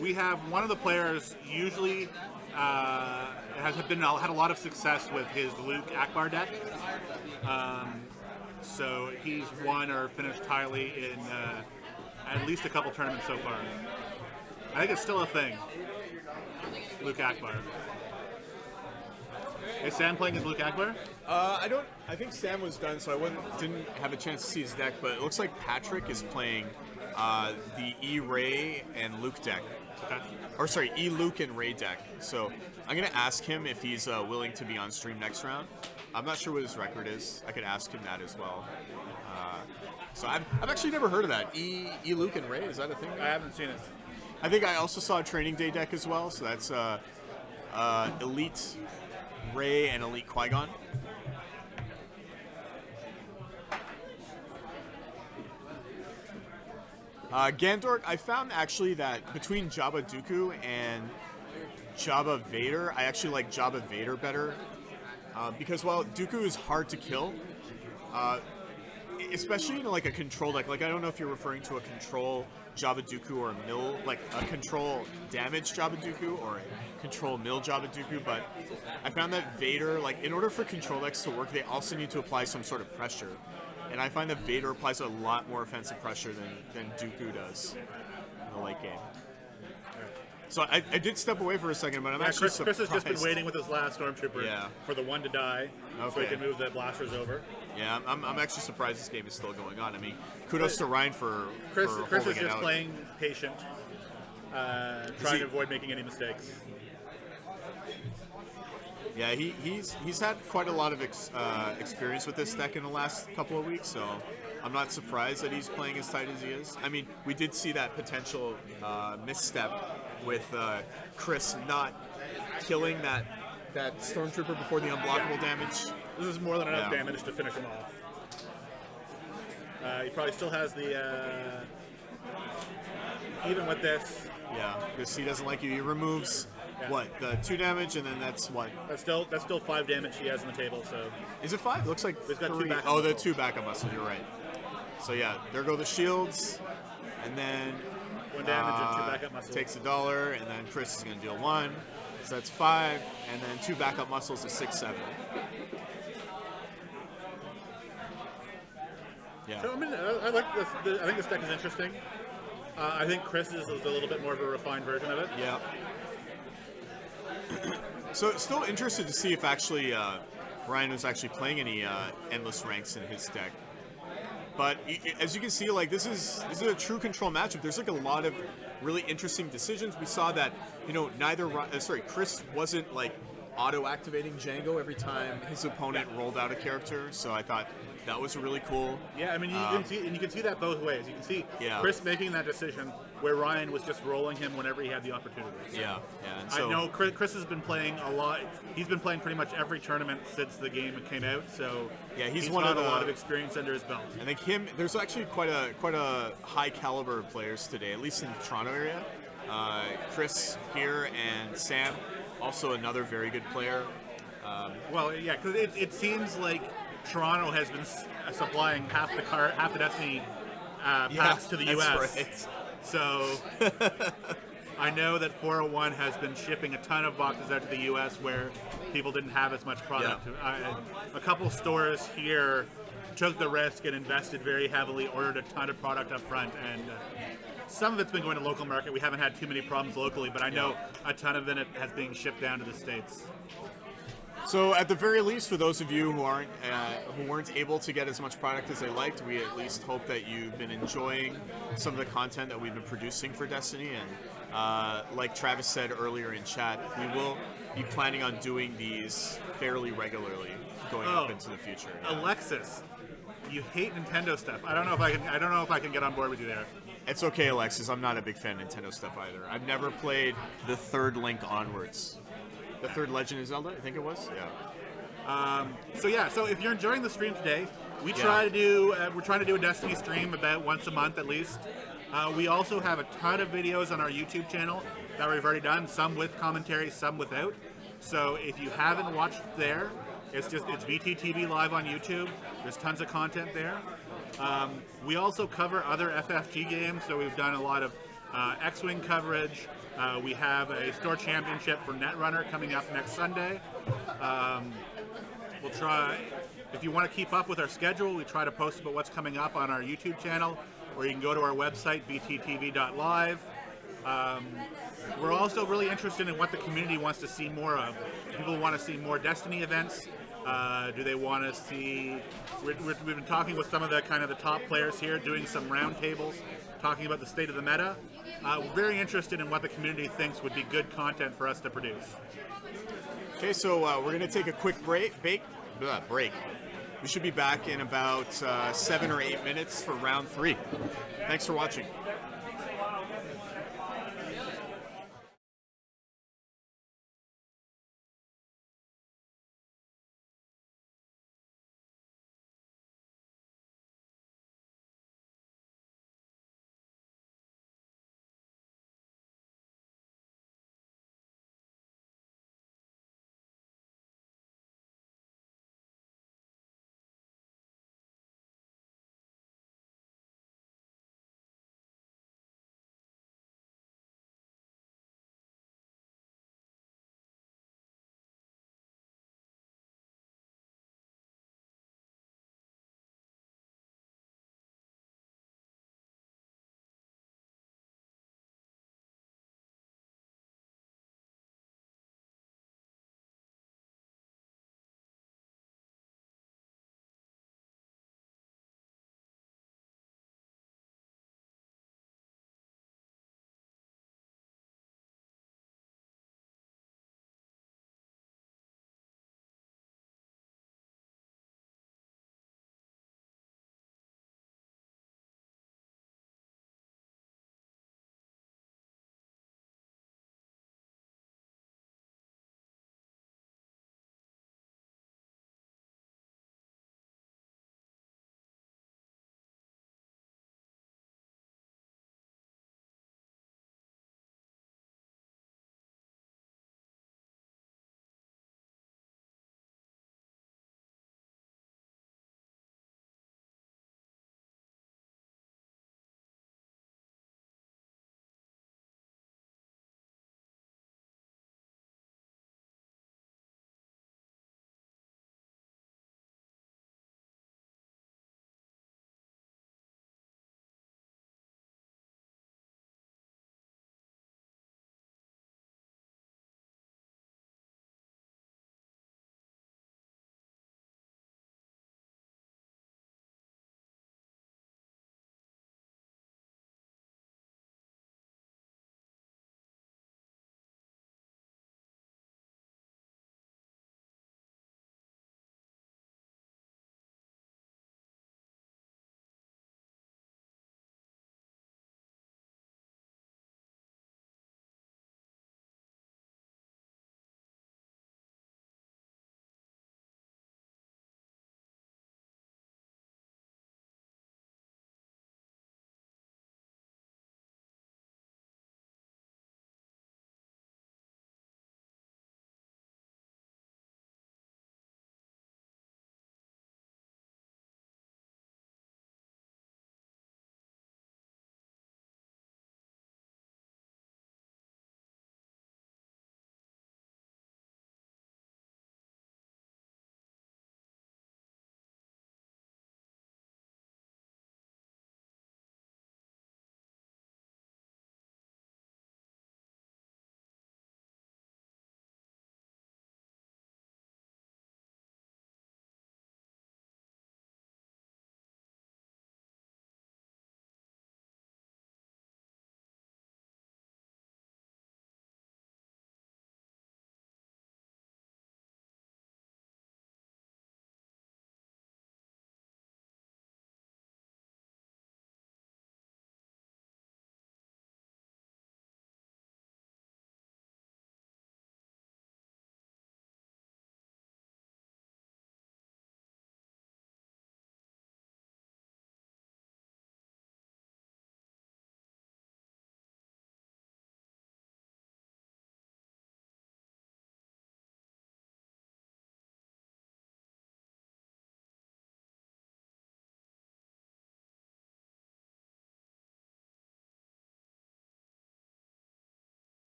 we have one of the players usually had a lot of success with his Luke Akbar deck. So he's won or finished highly in at least a couple tournaments so far. I think it's still a thing. Luke Akbar. Is Sam playing as Luke Akbar? I think Sam was done, so I didn't have a chance to see his deck. But it looks like Patrick is playing the E Ray and Luke deck. Okay. Or sorry, E Luke and Ray deck. So I'm gonna ask him if he's willing to be on stream next round. I'm not sure what his record is. I could ask him that as well. So I've actually never heard of that. E Luke and Ray, is that a thing? I haven't seen it. I think I also saw a Training Day deck as well. So that's Elite Ray and Elite Qui-Gon. Gandork, I found actually that between Jabba Dooku and Jabba Vader, I actually like Jabba Vader better. Because while Dooku is hard to kill, especially in like a control deck, like I don't know if you're referring to a control Jabba Dooku or a mill, like a control damage Jabba Dooku or a control mill Jabba Dooku, but I found that Vader, like in order for control decks to work, they also need to apply some sort of pressure. And I find that Vader applies a lot more offensive pressure than Dooku does in the late game. So I did step away for a second, but I'm actually Chris surprised. has just been waiting with his last Stormtrooper Yeah. for the one to die, so he Okay. can move the blasters over. Yeah, I'm actually surprised this game is still going on. I mean, kudos to Ryan for Chris holding is it just out. playing patient, trying to avoid making any mistakes. Yeah, he's had quite a lot of experience with this deck in the last couple of weeks, so I'm not surprised that he's playing as tight as he is. I mean, we did see that potential misstep with Chris not killing that Stormtrooper before the unblockable damage. This is more than enough damage to finish him off. He probably still has the even with this. Yeah, because he doesn't like you. He removes what, the 2 damage, and then that's what? That's still 5 damage he has on the table. So is it 5? It looks like he's got 3. 2 backup oh, the muscles. 2 backup muscles. You're right. So yeah, there go the shields, and then 1 damage and 2 backup muscles. Takes $1, and then Chris is going to deal 1. So that's 5, and then 2 backup muscles is 6, 7. Yeah. So I mean, I like this. I think this deck is interesting. I think Chris's is a little bit more of a refined version of it. Yeah. So still interested to see if actually Ryan was actually playing any endless ranks in his deck. But as you can see, like this is a true control matchup. There's like a lot of really interesting decisions. We saw that Chris wasn't like auto-activating Django every time his opponent rolled out a character. So I thought that was really cool. Yeah, I mean you can see that both ways. You can see Yeah. Chris making that decision where Ryan was just rolling him whenever he had the opportunity. Yeah. And so, I know Chris has been playing a lot. He's been playing pretty much every tournament since the game came out. So yeah, he's got a lot of experience under his belt. I think there's actually quite a high caliber of players today, at least in the Toronto area. Chris here and Sam, also another very good player. Well, yeah, because it seems like Toronto has been supplying half the Destiny packs to the that's U.S. right. So I know that 401 has been shipping a ton of boxes out to the U.S. where people didn't have as much product. A couple stores here took the risk and invested very heavily, ordered a ton of product up front, and some of it's been going to local market. We haven't had too many problems locally, but I know a ton of it has been shipped down to the States. So at the very least, for those of you who weren't able to get as much product as they liked, we at least hope that you've been enjoying some of the content that we've been producing for Destiny. And like Travis said earlier in chat, we will be planning on doing these fairly regularly going up into the future. Yeah. Alexis, you hate Nintendo stuff. I don't know if I can get on board with you there. It's okay, Alexis. I'm not a big fan of Nintendo stuff either. I've never played the third Link onwards. The third Legend of Zelda, I think it was. Yeah. So if you're enjoying the stream today, we're trying to do a Destiny stream about once a month at least. We also have a ton of videos on our YouTube channel that we've already done, some with commentary, some without. So if you haven't watched there, it's VTTV live on YouTube. There's tons of content there. We also cover other FFG games, so we've done a lot of X-Wing coverage. We have a store championship for Netrunner coming up next Sunday. We'll try, if you want to keep up with our schedule, we try to post about what's coming up on our YouTube channel, or you can go to our website, vttv.live. We're also really interested in what the community wants to see more of. People want to see more Destiny events. Do they want to see? We've been talking with some of the top players here, doing some roundtables, talking about the state of the meta. We're very interested in what the community thinks would be good content for us to produce. Okay, so we're going to take a quick break. We should be back in about 7 or 8 minutes for round 3. Thanks for watching.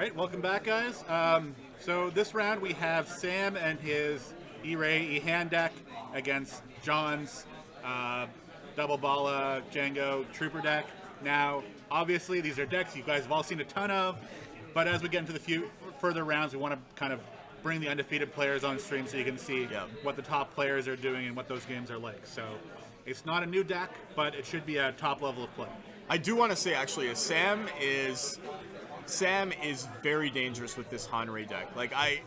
right, welcome back, guys. So this round we have Sam and his E-Ray E-Hand deck against John's Double Bala Django Trooper deck. Now, obviously, these are decks you guys have all seen a ton of, but as we get into the further rounds, we want to kind of bring the undefeated players on stream so you can see what the top players are doing and what those games are like. So it's not a new deck, but it should be a top level of play. I do want to say, actually, Sam is very dangerous with this Han Ray deck. Like, I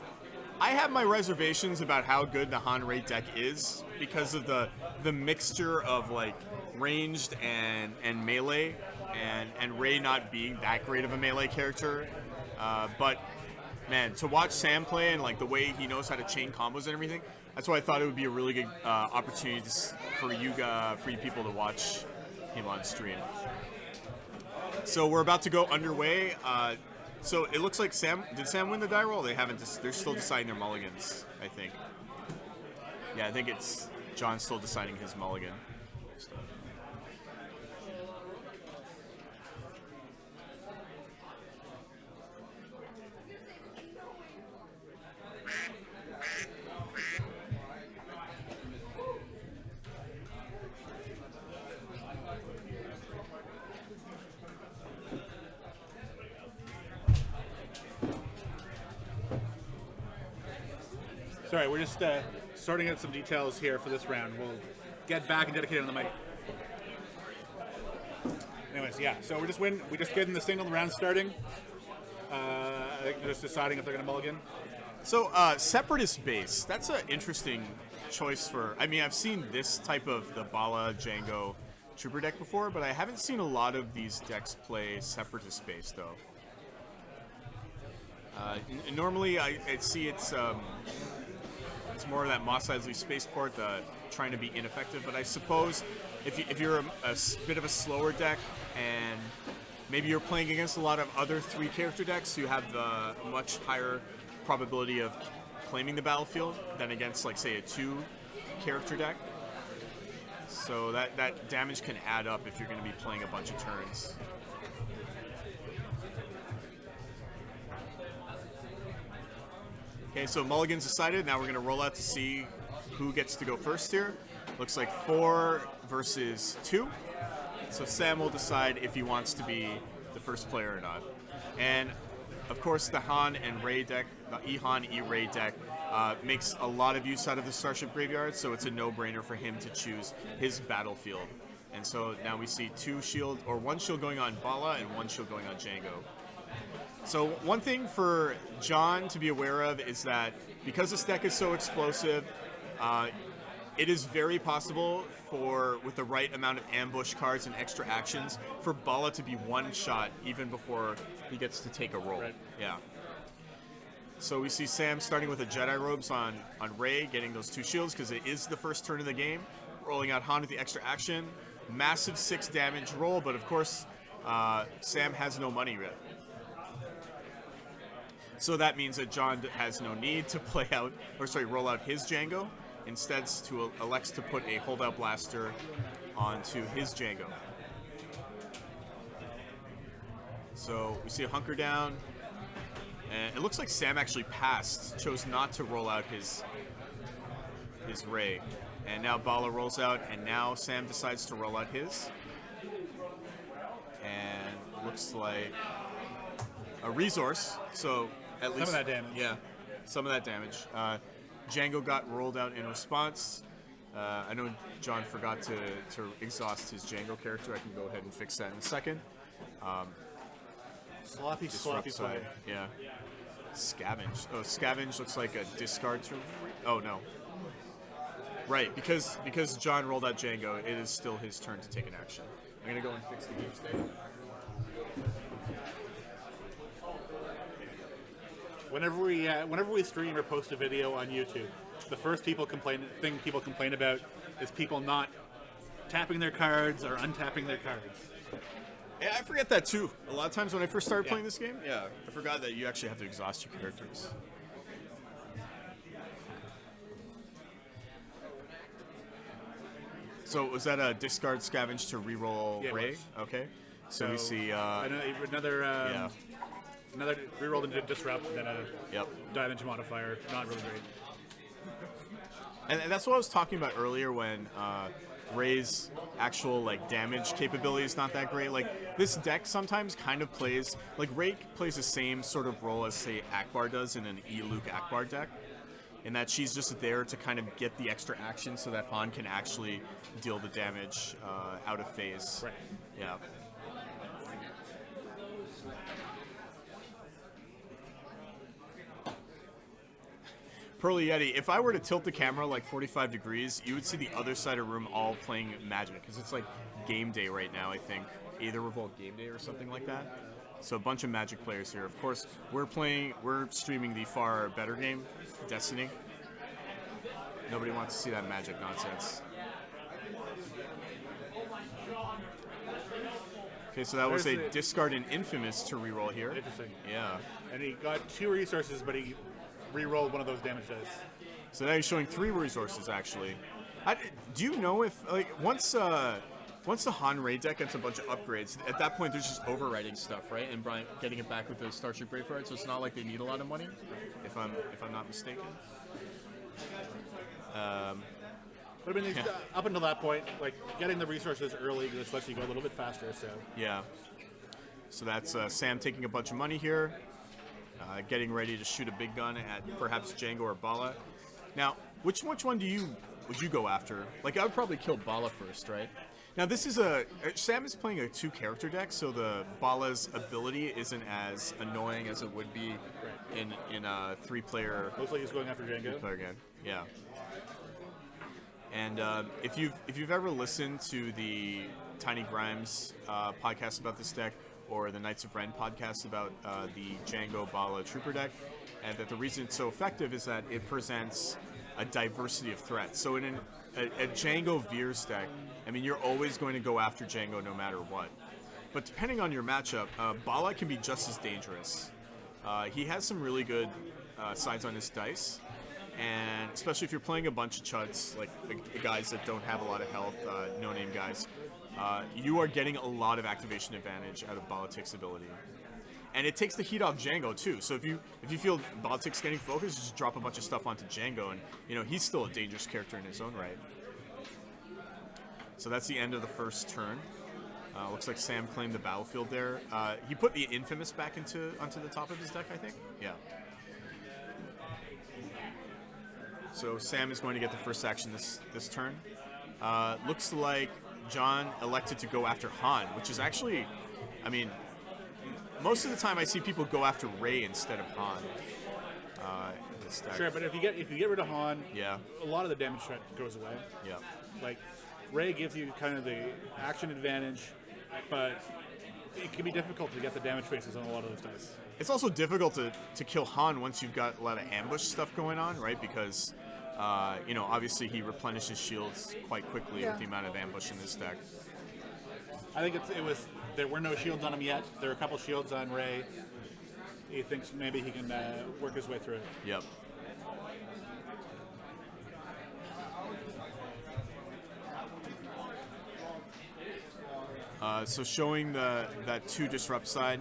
have my reservations about how good the Han Ray deck is because of the mixture of, like, ranged and melee, and Ray not being that great of a melee character. But, man, to watch Sam play and, like, the way he knows how to chain combos and everything, that's why I thought it would be a really good opportunity for you people to watch him on stream. So we're about to go underway. So it looks like did Sam win the die roll? They haven't. They're still deciding their mulligans, I think. Yeah, I think it's John still deciding his mulligan. Sorry, we're just sorting out some details here for this round. We'll get back and dedicate on the mic. Anyways, yeah. So we just getting the signal. The round starting. I think they're just deciding if they're going to mulligan. So Separatist base. That's an interesting choice for. I mean, I've seen this type of the Bala Django Trooper deck before, but I haven't seen a lot of these decks play Separatist base though. Normally, I see it's more of that Mos Eisley spaceport, trying to be ineffective. But I suppose if you're a bit of a slower deck and maybe you're playing against a lot of other 3-character decks, you have the much higher probability of claiming the battlefield than against, like, say, a 2-character deck. So that damage can add up if you're going to be playing a bunch of turns. Okay, so mulligan's decided. Now we're going to roll out to see who gets to go first here. Looks like 4 versus 2. So Sam will decide if he wants to be the first player or not. And, of course, the Han and Ray deck, the E-Han, E-Ray deck, makes a lot of use out of the Starship Graveyard, so it's a no-brainer for him to choose his battlefield. And so now we see 1 shield going on Bala and 1 shield going on Django. So one thing for John to be aware of is that because this deck is so explosive, it is very possible with the right amount of ambush cards and extra actions, for Bala to be one-shot even before he gets to take a roll. Right. Yeah. So we see Sam starting with a Jedi Robes on Ray, getting those 2 shields because it is the first turn of the game. Rolling out Han with the extra action. Massive 6 damage roll, but of course, Sam has no money yet. So that means that John has no need to roll out his Django. Instead, elects to put a holdout blaster onto his Django. So we see a hunker down, and it looks like Sam actually chose not to roll out his Ray. And now Bala rolls out, and now Sam decides to roll out his. And looks like a resource, so at least some of that damage. Yeah, some of that damage. Django got rolled out in response. I know John forgot to exhaust his Django character. I can go ahead and fix that in a second. Sloppy Disrupt play. side, yeah. Scavenge. Oh, Scavenge looks like a discard to. Oh no. Right, because John rolled out Django, it is still his turn to take an action. I'm gonna go and fix the game state. Whenever we stream or post a video on YouTube, the first thing people complain about is people not tapping their cards or untapping their cards. Yeah, I forget that too. A lot of times when I first started playing this game, I forgot that you actually have to exhaust your characters. So was that a discard scavenge to reroll Ray? It was. Okay. So we see another Another rerolled into disrupt, and then a Yep. damage modifier. Not really great. And that's what I was talking about earlier when Ray's actual like damage capability is not that great. Like this deck sometimes kind of plays like Ray plays the same sort of role as say Akbar does in an E-Luke Akbar deck, in that she's just there to kind of get the extra action so that Han can actually deal the damage out of phase. Right. Yeah. Pearly Yeti, if I were to tilt the camera like 45 degrees, you would see the other side of the room all playing Magic, because it's like game day right now, I think. Either Revolt Game Day or something like that. So a bunch of Magic players here. Of course, we're streaming the far better game, Destiny. Nobody wants to see that Magic nonsense. Okay, so that was a discard an Infamous to reroll here. Interesting. Yeah. And he got 2 resources, but he re-rolled one of those damage dice. So now he's showing 3 resources, actually. Do you know if, like, once the Han Ray deck gets a bunch of upgrades, at that point there's just overwriting stuff, right? And Brian getting it back with the Starship Braveheart, so it's not like they need a lot of money, if I'm not mistaken. But I mean, up until that point, like getting the resources early just lets you go a little bit faster. So Yeah. So that's Sam taking a bunch of money here, getting ready to shoot a big gun at perhaps Django or Bala. Now, which one would you go after? Like, I would probably kill Bala first, right? Now, this is Sam is playing a 2-character deck, so the Bala's ability isn't as annoying as it would be in a 3-player. looks like he's going after Django. Player again, yeah. And if you've ever listened to the Tiny Grimes podcast about this deck, or the Knights of Ren podcast about the Django Bala Trooper deck, and that the reason it's so effective is that it presents a diversity of threats. So in a Django Veers deck, I mean, you're always going to go after Django no matter what. But depending on your matchup, Bala can be just as dangerous. He has some really good sides on his dice. And especially if you're playing a bunch of chuds, like guys that don't have a lot of health, no-name guys, you are getting a lot of activation advantage out of Balatik's ability. And it takes the heat off Django too. So if you feel Balatik's getting focused, just drop a bunch of stuff onto Django, and he's still a dangerous character in his own right. So that's the end of the first turn. Looks like Sam claimed the battlefield there. He put the Infamous back onto the top of his deck, I think. Yeah. So Sam is going to get the first action this turn. Looks like John elected to go after Han, which is actually, I mean, most of the time I see people go after Rey instead of Han. In this deck. Sure, but if you get rid of Han, Yeah. a lot of the damage threat goes away. Yeah. Like Rey gives you kind of the action advantage, but it can be difficult to get the damage faces on a lot of those dice. It's also difficult to kill Han once you've got a lot of ambush stuff going on, right? Because, obviously he replenishes shields quite quickly with the amount of ambush in this deck. I think there were no shields on him yet. There are a couple shields on Rey. He thinks maybe he can work his way through it. Yep. So showing that 2 disrupt side,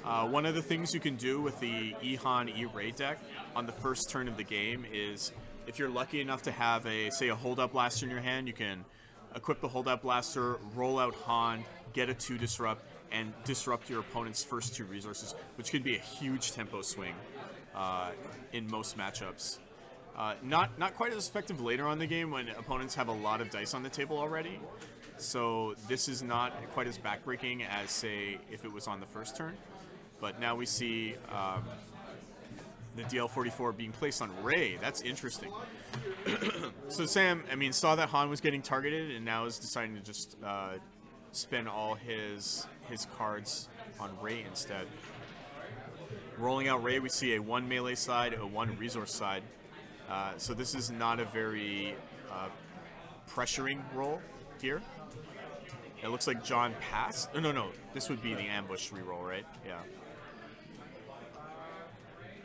one of the things you can do with the E-Han E-Ray deck on the first turn of the game is, if you're lucky enough to have a hold-up blaster in your hand, you can equip the hold-up blaster, roll out Han, get a 2 disrupt, and disrupt your opponent's first 2 resources, which could be a huge tempo swing in most matchups. Not quite as effective later on in the game when opponents have a lot of dice on the table already. So this is not quite as backbreaking as, say, if it was on the first turn. But now we see the DL-44 being placed on Rey. That's interesting. So Sam, saw that Han was getting targeted, and now is deciding to just spend all his cards on Rey instead. Rolling out Rey, we see a 1 melee side, a 1 resource side. So this is not a very pressuring roll here. It looks like John passed. No. This would be the ambush reroll, right? Yeah.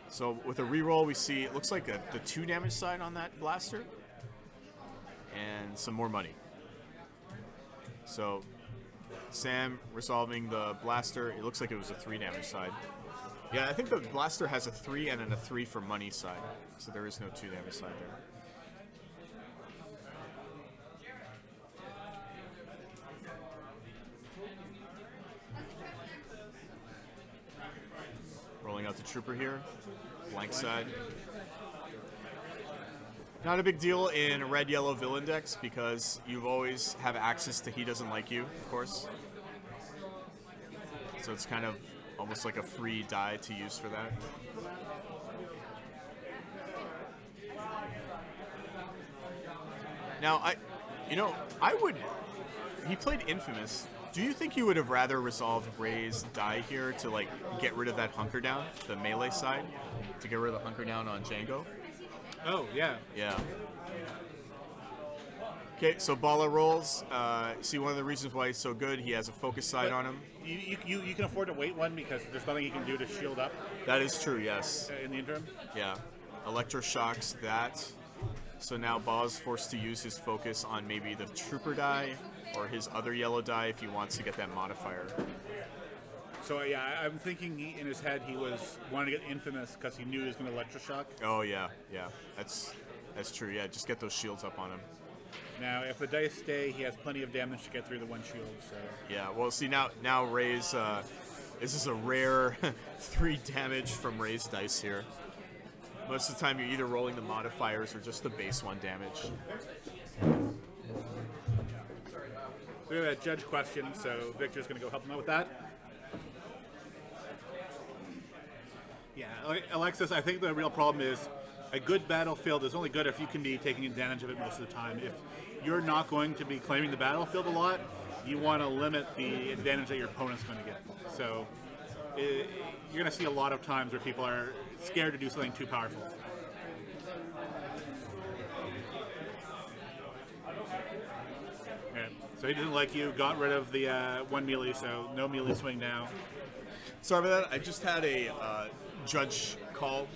So with a reroll, we see it looks like the 2 damage side on that blaster, and some more money. So Sam resolving the blaster. It looks like it was a 3 damage side. Yeah, I think the blaster has a 3 and then a 3 for money side, so there is no 2 damage side there. Rolling out the trooper here, blank side. Not a big deal in red yellow villain decks because you always have access to he doesn't like you, of course. So it's kind of almost like a free die to use for that. Now, he played Infamous. Do you think you would have rather resolved Ray's die here to like get rid of that hunker down, the melee side, to get rid of the hunker down on Django? Oh, yeah. Yeah. Okay, so Bala rolls. See, one of the reasons why he's so good, he has a focus side on him. You can afford to wait one because there's nothing you can do to shield up That is true, yes. in the interim. Yeah. Electroshocks that. So now Bala's forced to use his focus on maybe the trooper die or his other yellow die if he wants to get that modifier. So yeah, I'm thinking in his head he was wanting to get Infamous because he knew he was going to electroshock. Oh yeah, yeah. That's true. Yeah, just get those shields up on him. Now, if the dice stay, he has plenty of damage to get through the one shield. So Yeah. Well, see now Ray's. This is a rare 3 damage from Ray's dice here. Most of the time, you're either rolling the modifiers or just the base 1 damage. we have a judge question, so Victor's going to go help him out with that. Yeah, Alexis, I think the real problem is a good battlefield is only good if you can be taking advantage of it most of the time. If you're not going to be claiming the battlefield a lot, you want to limit the advantage that your opponent's going to get. So you're going to see a lot of times where people are scared to do something too powerful. Okay, so he didn't like you, got rid of the 1 melee, so no melee swing now. Sorry about that. I just had a judge call.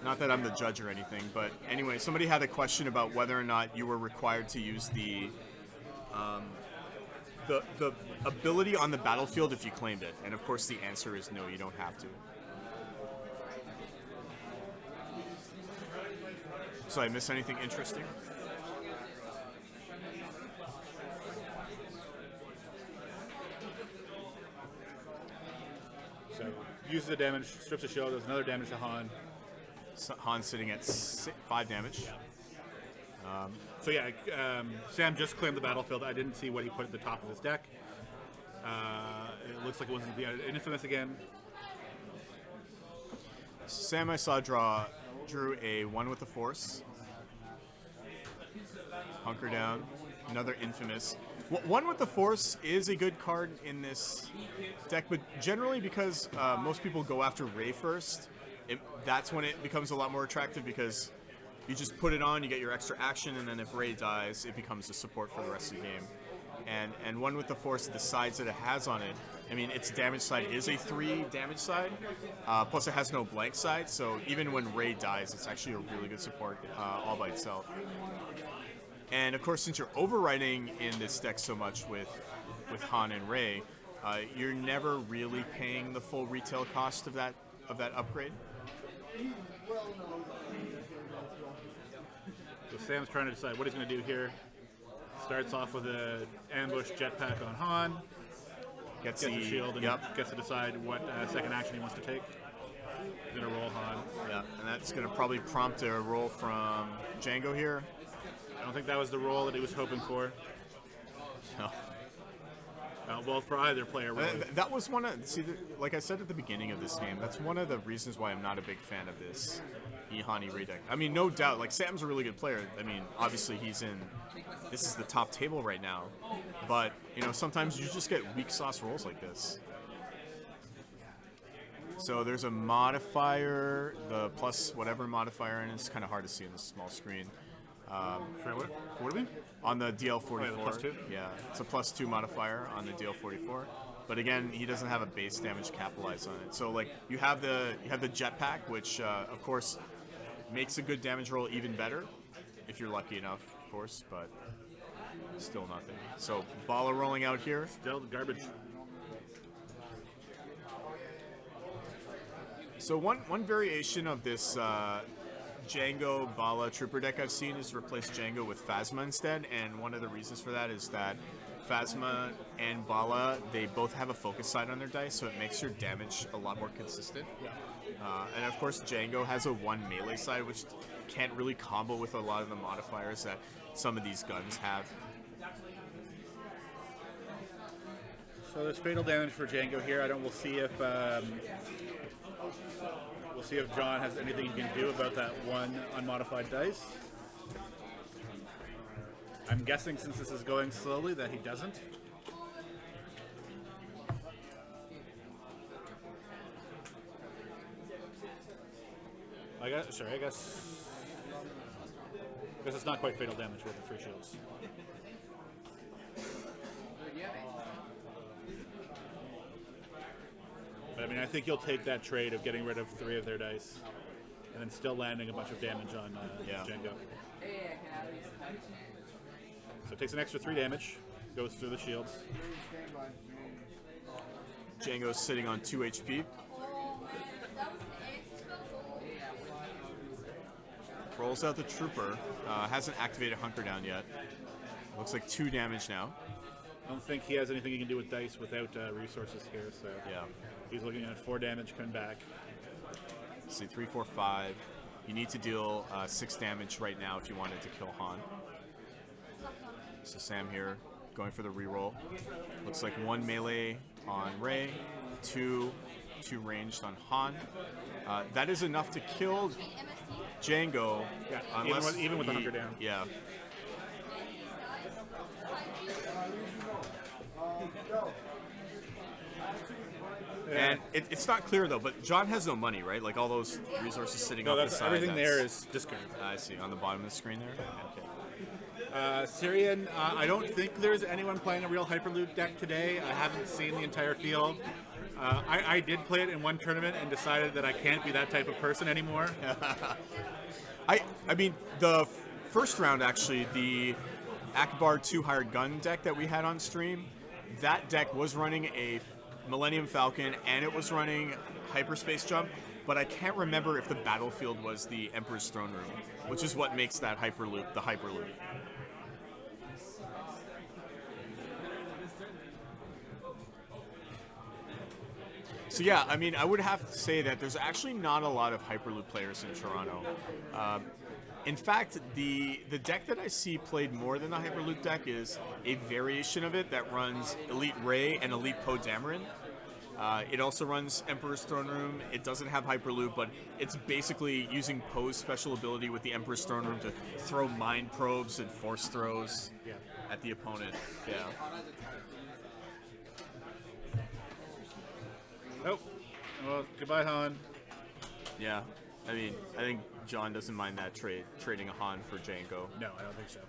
Not that I'm the judge or anything, but anyway, somebody had a question about whether or not you were required to use the ability on the battlefield if you claimed it, and of course the answer is no, you don't have to. So I miss anything interesting? So uses the damage, strips the shield, does another damage to Han. So Han's sitting at 5 damage. So yeah, Sam just claimed the battlefield. I didn't see what he put at the top of his deck. It looks like it wasn't Infamous again. Sam, I saw drew a 1 with the Force. Hunker down. Another Infamous. 1 with the Force is a good card in this deck, but generally because most people go after Ray first, that's when it becomes a lot more attractive because you just put it on, you get your extra action, and then if Ray dies, it becomes a support for the rest of the game. And 1 with the Force, the sides that it has on it, I mean, its damage side is a 3 damage side, plus it has no blank side, so even when Ray dies, it's actually a really good support all by itself. And of course, since you're overwriting in this deck so much with Han and Ray, you're never really paying the full retail cost of that upgrade. So Sam's trying to decide what he's going to do here. Starts off with an ambush jetpack on Han. Gets the shield and gets to decide what second action he wants to take. He's going to roll Han. Yeah, and that's going to probably prompt a roll from Django here. I don't think that was the roll that he was hoping for. No. Well, for either player, really. That was one of, like I said at the beginning of this game, that's one of the reasons why I'm not a big fan of this Ihani Ray deck. I mean, no doubt, like, Sam's a really good player. I mean, obviously this is the top table right now. But, sometimes you just get weak sauce rolls like this. So there's a modifier, the plus whatever modifier, and it's kind of hard to see on this small screen. Sorry, what do we? On the DL44. Oh, yeah, the +2? Yeah, it's a +2 modifier on the DL44. But again, he doesn't have a base damage capitalized on it. So like you have the jetpack, which of course makes a good damage roll even better if you're lucky enough, of course, but still nothing. So Bala rolling out here. Still garbage. So one variation of this Django Bala Trooper deck I've seen is replace Django with Phasma instead, and one of the reasons for that is that Phasma and Bala, they both have a focus side on their dice, so it makes your damage a lot more consistent. And of course, Django has a 1 melee side, which can't really combo with a lot of the modifiers that some of these guns have. So there's fatal damage for Django here. We'll see if John has anything he can do about that 1 unmodified dice. I'm guessing since this is going slowly that he doesn't. I guess it's not quite fatal damage with the 3 shields. But I mean, I think you'll take that trade of getting rid of 3 of their dice and then still landing a bunch of damage on Django. So it takes an extra 3 damage, goes through the shields. Django's sitting on 2 HP. Rolls out the Trooper. Hasn't activated Hunker Down yet. Looks like 2 damage now. I don't think he has anything he can do with dice without resources here, so Yeah. he's looking at 4 damage coming back. Let's see, 3, 4, 5. You need to deal 6 damage right now if you wanted to kill Han. So Sam here going for the reroll. Looks like 1 melee on Rey, 2 ranged on Han. That is enough to kill Django. Yeah, unless even with the Hunker Down. Yeah. And it's not clear though, but John has no money, right? Like all those resources sitting off the side. Everything there is discarded. I see, on the bottom of the screen there. Okay. Syrian, I don't think there's anyone playing a real Hyperloop deck today. I haven't seen the entire field. I did play it in one tournament and decided that I can't be that type of person anymore. I mean, the first round actually, the Akbar 2 hired gun deck that we had on stream, that deck was running a Millennium Falcon and it was running Hyperspace Jump, but I can't remember if the battlefield was the Emperor's Throne Room, which is what makes that Hyperloop the Hyperloop. So yeah, I mean, I would have to say that there's actually not a lot of Hyperloop players in Toronto. In fact, the deck that I see played more than the Hyperloop deck is a variation of it that runs Elite Rey and Elite Poe Dameron. It also runs Emperor's Throne Room. It doesn't have Hyperloop, but it's basically using Poe's special ability with the Emperor's Throne Room to throw mind probes and force throws at the opponent. Yeah. Oh, well, goodbye, Han. Yeah. I mean, I think John doesn't mind that trading a Han for Django. No, I don't think so.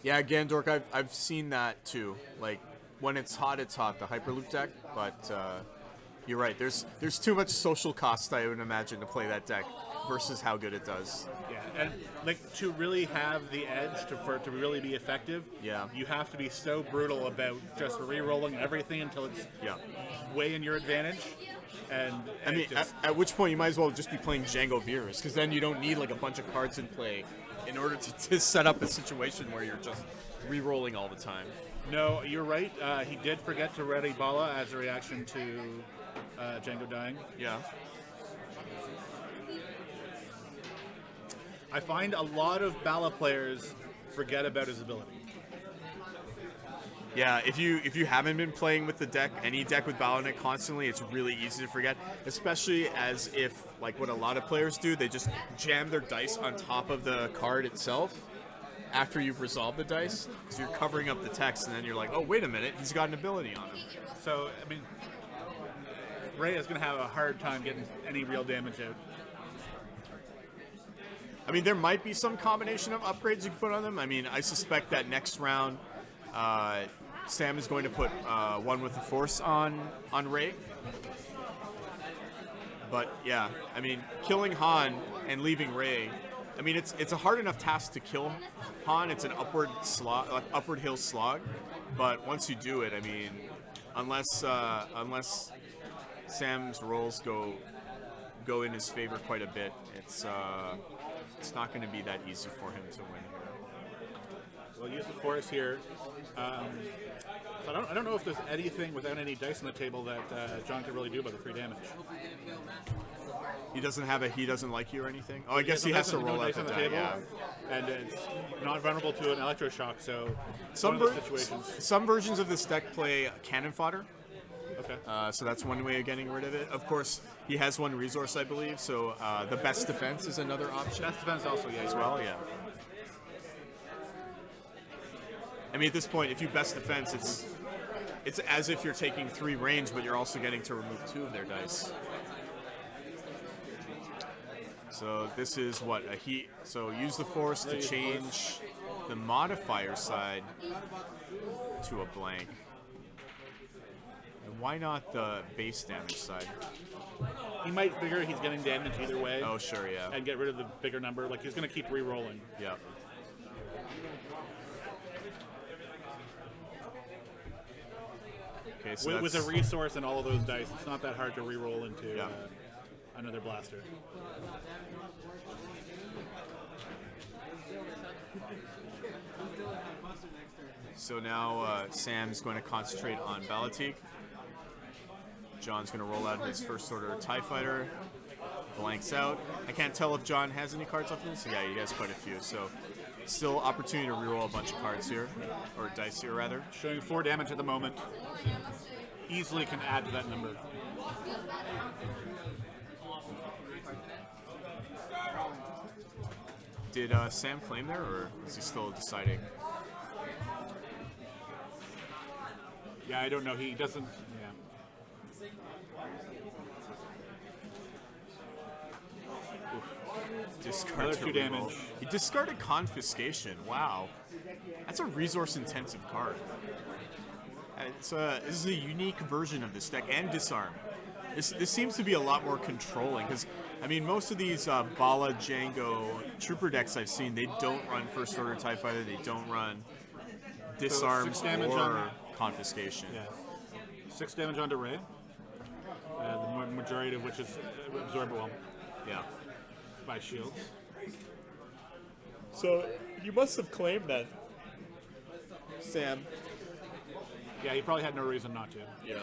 Yeah, Gandork, I've seen that too. Like, when it's hot, the Hyperloop deck. But you're right. There's too much social cost, I would imagine, to play that deck versus how good it does. Yeah, and like to really have the edge for it to really be effective, you have to be so brutal about just re-rolling everything until it's way in your advantage. And I mean, at which point you might as well just be playing Django Veers, because then you don't need like a bunch of cards in play in order to set up a situation where you're just re-rolling all the time. No, you're right. He did forget to ready Bala as a reaction to Django dying. Yeah. I find a lot of Bala players forget about his ability. Yeah, if you haven't been playing with the deck, any deck with Bala in it constantly, it's really easy to forget, especially as if, like what a lot of players do, they just jam their dice on top of the card itself after you've resolved the dice, so you're covering up the text, and then you're like, oh, wait a minute, he's got an ability on him. So, I mean, Rey is going to have a hard time getting any real damage out. I mean, there might be some combination of upgrades you can put on them. I mean, I suspect that next round, Sam is going to put one with the Force on Rey. But yeah, I mean, killing Han and leaving Rey I mean, it's a hard enough task to kill Han. It's an upward slog, like upward hill slog. But once you do it, I mean, unless Sam's rolls go in his favor quite a bit, it's not going to be that easy for him to win here. We'll use the force here. So I don't know if there's anything without any dice on the table that John could really do about the 3 damage. He doesn't like you or anything? Oh, I guess he has to roll out the die, yeah. And it's not vulnerable to an electroshock, so Some one of the situations. some versions of this deck play cannon fodder. Okay. So that's one way of getting rid of it. Of course, he has 1 resource, I believe, so the best defense is another option. Best defense also, yeah. As well, yeah. I mean, at this point, if you best defense, it's as if you're taking 3 range, but you're also getting to remove 2 of their dice. So this is what a heat. So use the force to change the modifier side to a blank. And why not the base damage side? He might figure he's getting damage either way. Oh, sure, yeah. And get rid of the bigger number. Like, he's going to keep re-rolling. Yeah. Okay, so With a resource and all of those dice, it's not that hard to re-roll into another blaster. So now Sam's going to concentrate on Balatik. John's going to roll out his first order TIE Fighter. Blanks out. I can't tell if John has any cards left in this. Yeah, he has quite a few. So still opportunity to reroll a bunch of cards here. Or dice here, rather. Showing 4 damage at the moment. Easily can add to that number. Did Sam claim there, or is he still deciding? Yeah, I don't know. He doesn't. Yeah. Discard Another to 2 reroll. damage. He discarded Confiscation. Wow. That's a resource-intensive card. This is a unique version of this deck, and Disarm. This seems to be a lot more controlling, because, I mean, most of these Bala, Django, Trooper decks I've seen, they don't run First Order TIE Fighter, they don't run Disarm 6 damage or on- Confiscation. Yeah. 6 damage onto Ray. The majority of which is absorbable Yeah. by shields. So, you must have claimed that, Sam. Yeah, he probably had no reason not to. Yeah.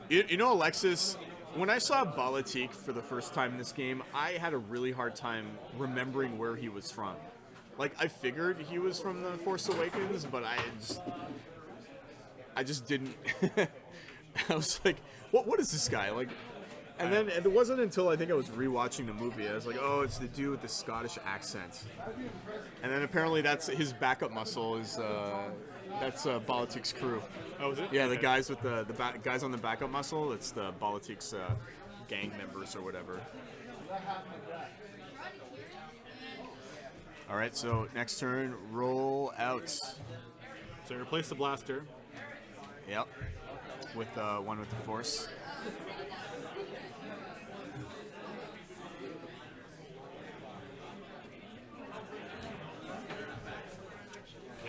You know, Alexis, when I saw Balatik for the first time in this game, I had a really hard time remembering where he was from. Like, I figured he was from The Force Awakens, but I just didn't. I was like, what is this guy? Like, and then it wasn't until I think I was rewatching the movie, I was like, oh, it's the dude with the Scottish accent. And then apparently that's his backup muscle is that's Balatik's crew. Oh, is it? Yeah, Okay. the guys with the guys on the backup muscle. It's the Balatik's gang members or whatever. All right, so next turn, roll out. So replace the blaster. Yep, with one with the force.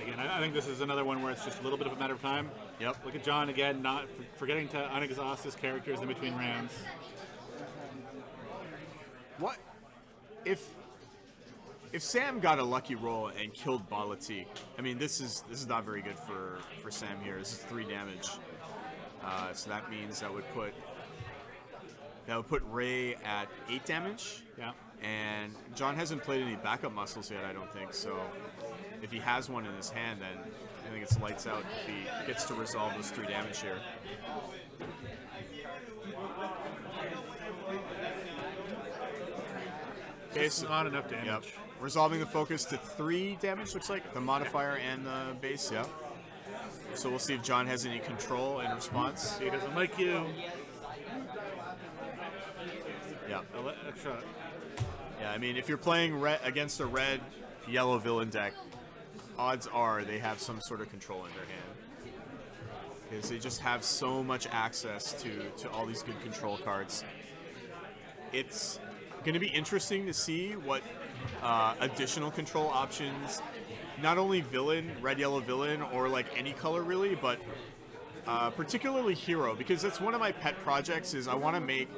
Again, I think this is another one where it's just a little bit of a matter of time. Yep. Look at John again, not forgetting to unexhaust his characters in between rounds. What if Sam got a lucky roll and killed Balatik? I mean, this is not very good for Sam here. This is 3 damage. So that means that would put Ray at 8 damage. Yeah. And John hasn't played any backup muscles yet, I don't think. So if he has one in his hand, then I think it's lights out if he gets to resolve those 3 damage here. Okay, It's not enough damage. Yep. Resolving the focus to 3 damage, looks like. The modifier and the base, yeah. So we'll see if John has any control in response. He doesn't like you. Yeah. Extra. Yeah, I mean, if you're playing against a red, yellow villain deck, odds are they have some sort of control in their hand. Because they just have so much access to all these good control cards. It's going to be interesting to see what additional control options, not only villain, red, yellow villain, or like any color really, but particularly hero, because that's one of my pet projects. Is I want to make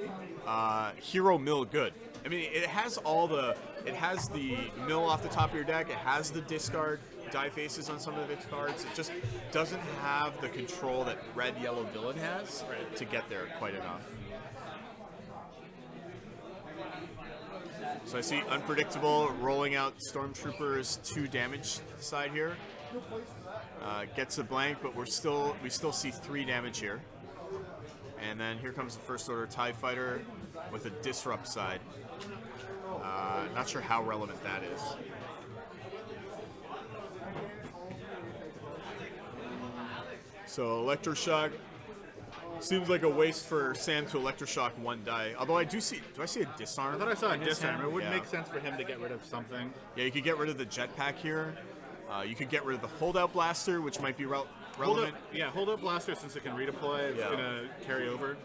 hero mill good. I mean, it has the mill off the top of your deck. It has the discard die faces on some of its cards. It just doesn't have the control that red, yellow villain has to get there quite enough. So I see Unpredictable rolling out Stormtrooper's 2 damage side here. Gets a blank, but we still see 3 damage here. And then here comes the First Order TIE Fighter with a Disrupt side. Not sure how relevant that is. So Electroshock seems like a waste for Sam to Electroshock 1 die. Although do I see a Disarm? I thought I saw a in his disarm. hand? It would Yeah. make sense for him to get rid of something. Yeah, you could get rid of the Jetpack here. You could get rid of the Holdout Blaster, which might be relevant. Hold up blaster, since it can redeploy. It's gonna carry over.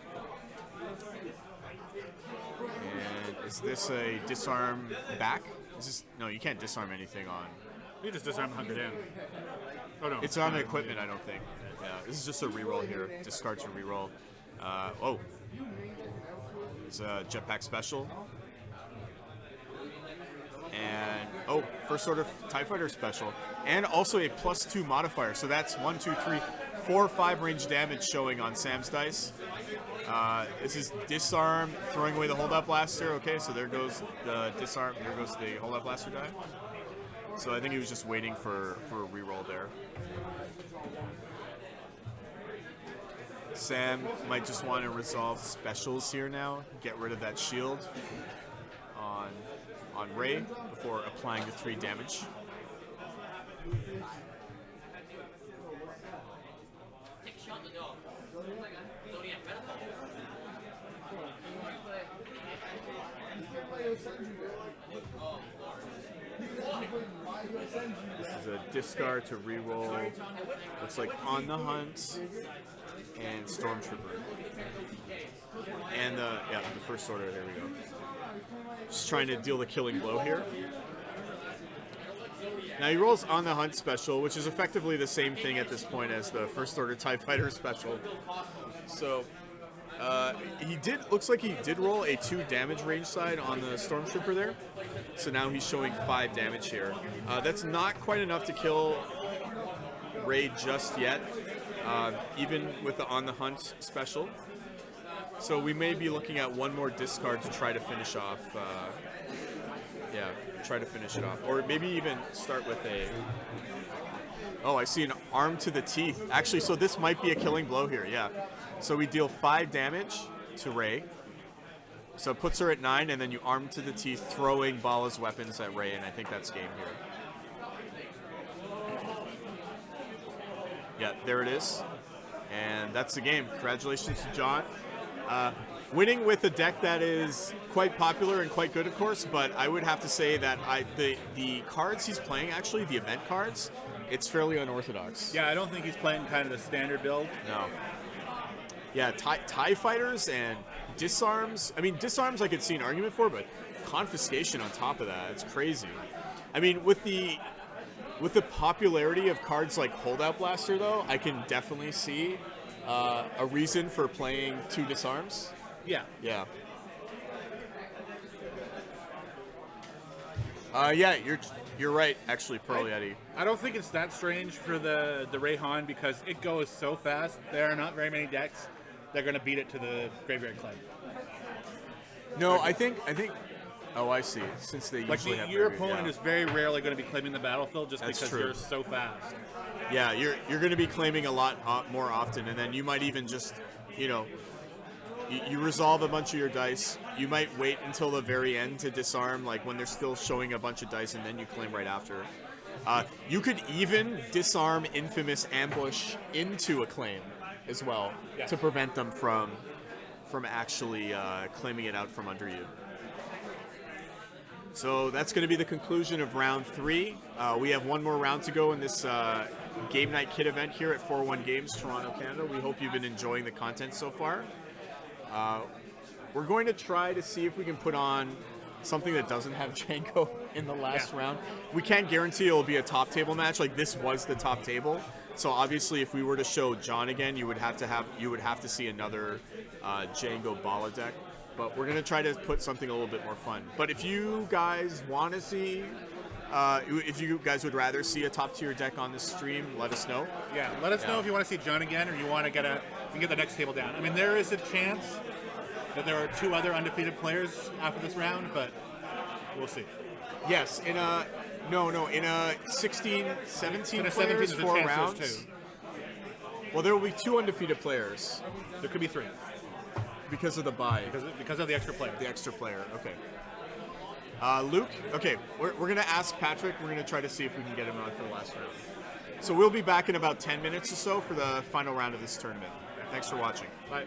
And is this a Disarm back? No, you can't disarm anything on. You just disarm Hunker down. Oh no. It's on equipment, I don't think. Yeah, this is just a reroll here. Discard to reroll. It's a Jetpack special. And First Order TIE Fighter special. And also a +2 modifier. So that's 1, 2, 3, 4, 5 range damage showing on Sam's dice. This is Disarm, throwing away the Holdout Blaster. Okay, so there goes the Disarm, there goes the Holdout Blaster die. So I think he was just waiting for a reroll there. Sam might just want to resolve specials here now. Get rid of that shield on Rey before applying the 3 damage. This is a discard to reroll. Looks like On the Hunt and Stormtrooper. And the First Order, there we go. Just trying to deal the killing blow here. Now he rolls On the Hunt special, which is effectively the same thing at this point as the First Order TIE Fighter special. So looks like he did roll a 2 damage range side on the Stormtrooper there. So now he's showing 5 damage here. That's not quite enough to kill Rey just yet, even with the On the Hunt special. So we may be looking at one more discard to try to finish off. Try to finish it off, or maybe even start with a. Oh, I see an arm to the teeth. Actually, so this might be a killing blow here. Yeah. So we deal 5 damage to Rey. So it puts her at 9, and then you arm to the teeth, throwing Bala's weapons at Rey, and I think that's game here. Yeah, there it is. And that's the game. Congratulations to John. Winning with a deck that is quite popular and quite good, of course, but I would have to say that the cards he's playing, actually, the event cards, it's fairly unorthodox. Yeah, I don't think he's playing kind of the standard build. No. Yeah, TIE Fighters and Disarms. I mean, Disarms I could see an argument for, but Confiscation on top of that, it's crazy. I mean, with the popularity of cards like Holdout Blaster, though, I can definitely see a reason for playing 2 Disarms. Yeah. Yeah. You're right, actually, Pearlietti. I don't think it's that strange for the Rey Han, because it goes so fast. There are not very many decks that are going to beat it to the Graveyard Claim. No, I think. Oh, I see. Since they usually have your opponent is very rarely going to be claiming the battlefield just That's because true. you're so fast. Yeah, you're going to be claiming a lot more often, and then you might even just, you resolve a bunch of your dice. You might wait until the very end to disarm, like when they're still showing a bunch of dice, and then you claim right after. You could even disarm Infamous Ambush into a claim as well, to prevent them from actually claiming it out from under you. So that's going to be the conclusion of round 3. We have one more round to go in this Game Night Kit event here at 4-1 Games, Toronto, Canada. We hope you've been enjoying the content so far. We're going to try to see if we can put on something that doesn't have Django in the last round. We can't guarantee it'll be a top table match. Like, this was the top table. So obviously, if we were to show John again, you would have to see another Django Bala deck. But we're gonna try to put something a little bit more fun. But if you guys want to see, if you guys would rather see a top tier deck on this stream, let us know. Yeah, let us know if you want to see John again, or you want to get the next table down. I mean, there is a chance that there are 2 other undefeated players after this round, but we'll see. Yes, in a 16, 17 In a 17, players, there's a 4 chance rounds. there's 2. Well, there will be 2 undefeated players There could be 3 because of the bye. because of the extra player. The extra player, okay. Luke, okay, we're going to ask Patrick. We're going to try to see if we can get him on for the last round. So we'll be back in about 10 minutes or so for the final round of this tournament. Thanks for watching. Bye.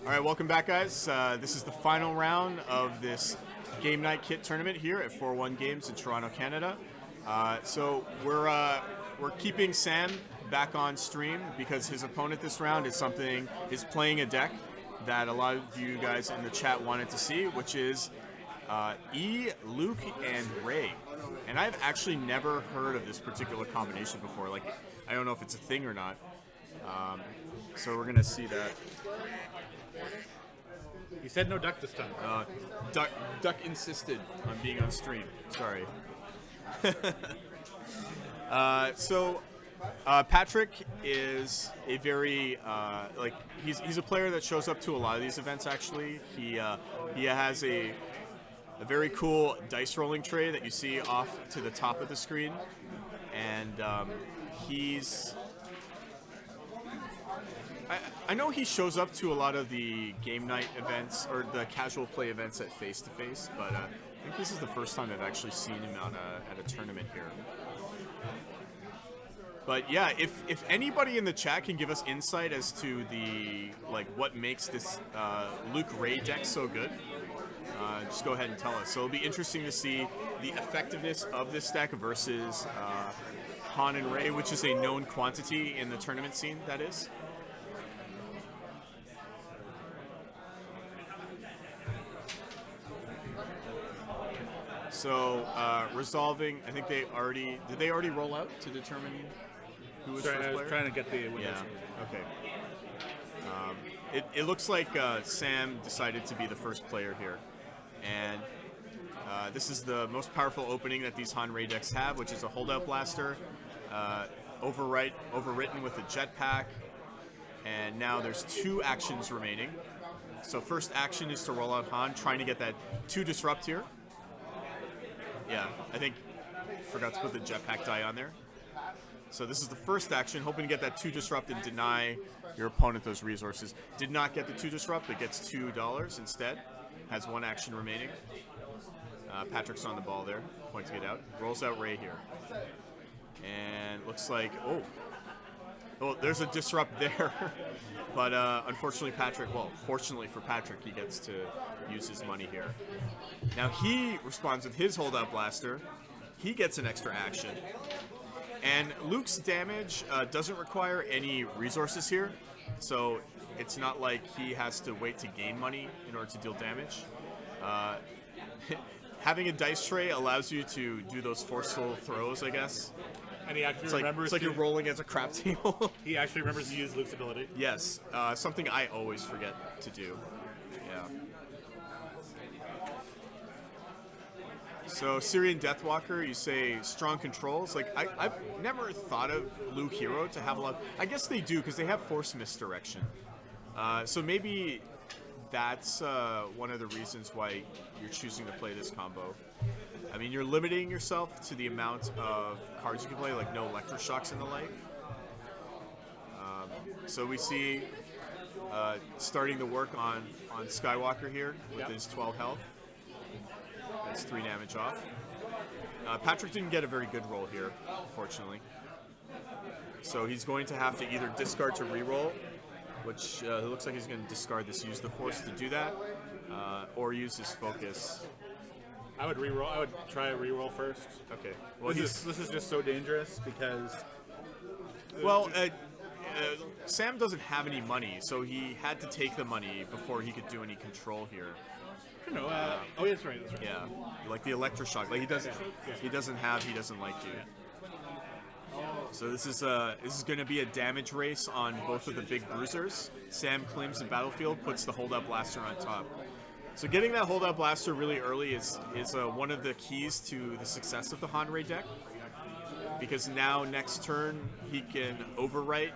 All right, welcome back, guys. This is the final round of this game night kit tournament here at 4-1 Games in Toronto, Canada. So we're keeping Sam back on stream because his opponent this round is playing a deck that a lot of you guys in the chat wanted to see, which is E, Luke, and Ray. And I've actually never heard of this particular combination before. Like, I don't know if it's a thing or not. So we're gonna see that. He said no duck this time. Duck insisted on being on stream. Sorry. Patrick is a very he's a player that shows up to a lot of these events. Actually, he has a very cool dice rolling tray that you see off to the top of the screen, and I know he shows up to a lot of the game night events or the casual play events at Face to Face, but I think this is the first time I've actually seen him at a tournament here. But yeah, if anybody in the chat can give us insight as to what makes this Luke Ray deck so good, just go ahead and tell us. So it'll be interesting to see the effectiveness of this deck versus Han and Ray, which is a known quantity in the tournament scene, that is. So resolving, I think did they already roll out to determine who was first player? I was trying to get the windows. Yeah. Okay. It looks like Sam decided to be the first player here, and this is the most powerful opening that these Han Ray decks have, which is a holdout blaster, overwritten with a jetpack, and now there's 2 actions remaining. So first action is to roll out Han, trying to get that 2 disrupt here. Yeah, I think forgot to put the jetpack die on there. So this is the first action, hoping to get that 2 disrupt and deny your opponent those resources. Did not get the 2 disrupt, but gets $2 instead. Has 1 action remaining. Patrick's on the ball there, pointing it out. Rolls out Ray here. And looks like, oh, there's a disrupt there. But unfortunately, fortunately for Patrick, he gets to use his money here. Now he responds with his holdout blaster. He gets an extra action. And Luke's damage doesn't require any resources here. So it's not like he has to wait to gain money in order to deal damage. Having a dice tray allows you to do those forceful throws, I guess. And he actually remembers. It's like you're rolling as a crap table. He actually remembers to use Luke's ability. Yes, something I always forget to do. Yeah. So Syrian Deathwalker, you say strong controls. Like I've never thought of Luke Hero to have a lot. I guess they do because they have force misdirection. So maybe that's one of the reasons why you're choosing to play this combo. I mean, you're limiting yourself to the amount of cards you can play, like no electroshocks and the like. So we see starting to work on Skywalker here with his 12 health. That's 3 damage off. Patrick didn't get a very good roll here, unfortunately. So he's going to have to either discard to reroll, which it looks like he's going to discard this, use the force to do that, or use his focus. I would reroll. I would try a reroll first. Okay. Well, this is just so dangerous because. Well, Sam doesn't have any money, so he had to take the money before he could do any control here. No. Oh, that's right. That's right. Yeah, like the electroshock. Like he doesn't like you. So this is going to be a damage race on both of the big bruisers. Sam claims the battlefield, puts the holdout blaster on top. So getting that holdout blaster really early is one of the keys to the success of the Han Ray deck, because now next turn he can overwrite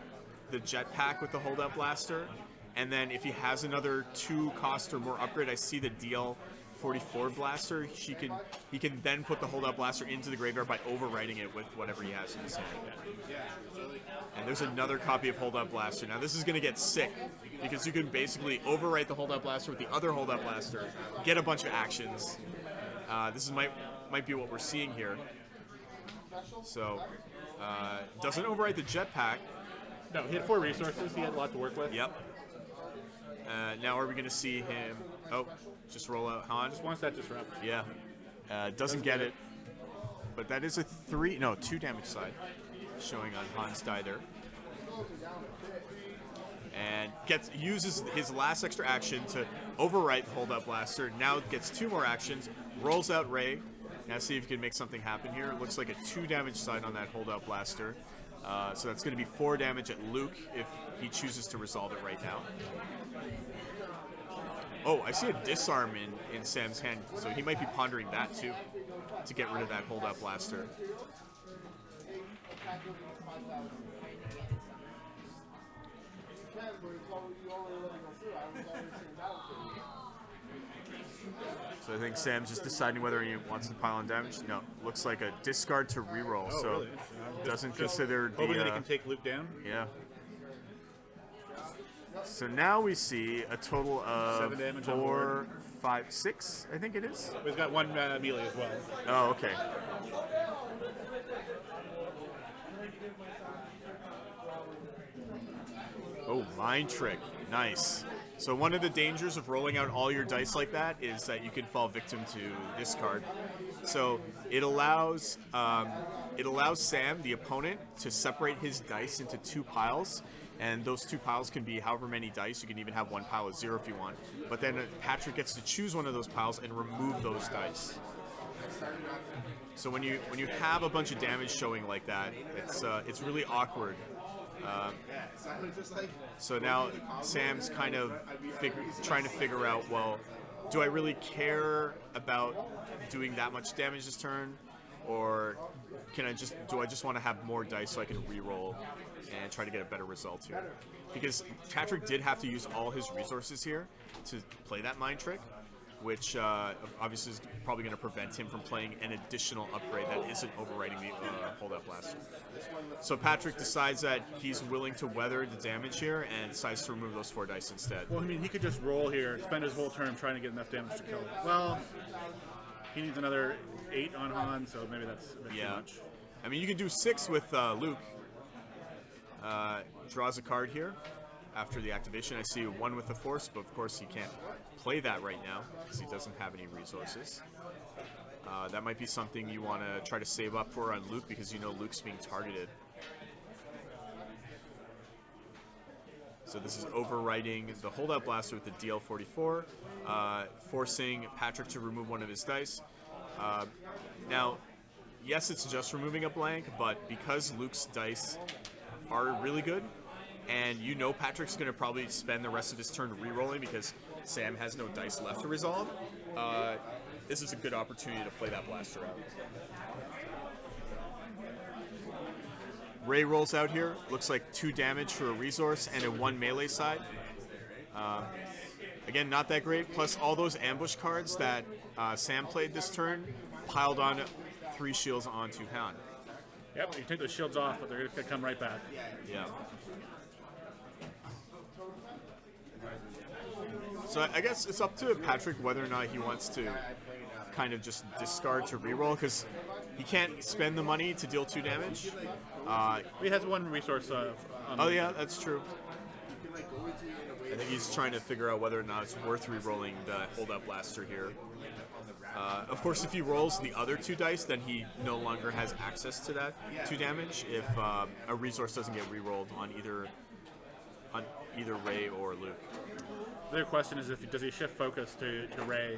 the jetpack with the holdout blaster, and then if he has another 2 cost or more upgrade, I see the DL44 blaster, he can then put the holdout blaster into the graveyard by overwriting it with whatever he has in his hand. And there's another copy of holdout blaster. Now this is going to get sick, because you can basically overwrite the holdout blaster with the other holdout blaster, get a bunch of actions. This might be what we're seeing here. So doesn't overwrite the jetpack. No, he had 4 resources. He had a lot to work with. Yep. Now are we going to see him? Oh, just roll out Han. Just wants that disrupt. Yeah. Doesn't get it. But that is a 2 damage side showing on Han's die there. And uses his last extra action to overwrite the Hold Up Blaster. Now gets 2 more actions, rolls out Ray. Now see if he can make something happen here. It looks like a 2 damage side on that Hold Up Blaster. So that's going to be 4 damage at Luke if he chooses to resolve it right now. Oh, I see a disarm in Sam's hand, so he might be pondering that too to get rid of that Hold Up Blaster. So I think Sam's just deciding whether he wants to pile on damage. No, looks like a discard to reroll. Oh, So really? doesn't consider the. Hoping that he can take Luke down. Yeah. So now we see a total of 7 damage on 4, board. 5, 6. I think it is. He's got 1 melee as well. Oh, okay. Oh, mind trick. Nice. So one of the dangers of rolling out all your dice like that is that you can fall victim to this card. So it allows Sam, the opponent, to separate his dice into 2 piles. And those 2 piles can be however many dice. You can even have 1 pile of 0 if you want. But then Patrick gets to choose one of those piles and remove those dice. So when you have a bunch of damage showing like that, it's really awkward. So now Sam's kind of trying to figure out, well, do I really care about doing that much damage this turn, or do I just want to have more dice so I can reroll and try to get a better result here? Because Patrick did have to use all his resources here to play that mind trick, which obviously is probably going to prevent him from playing an additional upgrade that isn't overriding the Hold Up Blaster. So Patrick decides that he's willing to weather the damage here and decides to remove those 4 dice instead. Well, I mean, he could just roll here, spend his whole turn trying to get enough damage to kill it. Well, he needs another 8 on Han, so maybe that's a bit too much. I mean, you can do 6 with Luke. Draws a card here after the activation. I see 1 with the Force, but of course he can't play that right now because he doesn't have any resources. That might be something you want to try to save up for on Luke because you know Luke's being targeted. So this is overwriting the Hold Up Blaster with the DL44, forcing Patrick to remove 1 of his dice. Now, yes, it's just removing a blank, but because Luke's dice are really good, and you know Patrick's going to probably spend the rest of his turn re-rolling because Sam has no dice left to resolve, this is a good opportunity to play that blaster out. Ray rolls out here. Looks like 2 damage for a resource and a 1 melee side. Again, not that great. Plus all those ambush cards that Sam played this turn piled on 3 shields onto Han. Yep, you take those shields off, but they're going to come right back. Yeah. So I guess it's up to Patrick whether or not he wants to kind of just discard to reroll, because he can't spend the money to deal 2 damage. He has 1 resource. Oh yeah, that's true. I think he's trying to figure out whether or not it's worth re-rolling the Hold Up Blaster here. Of course, if he rolls the other 2 dice, then he no longer has access to that 2 damage if a resource doesn't get re-rolled on either Ray or Luke. The other question is, does he shift focus to Ray?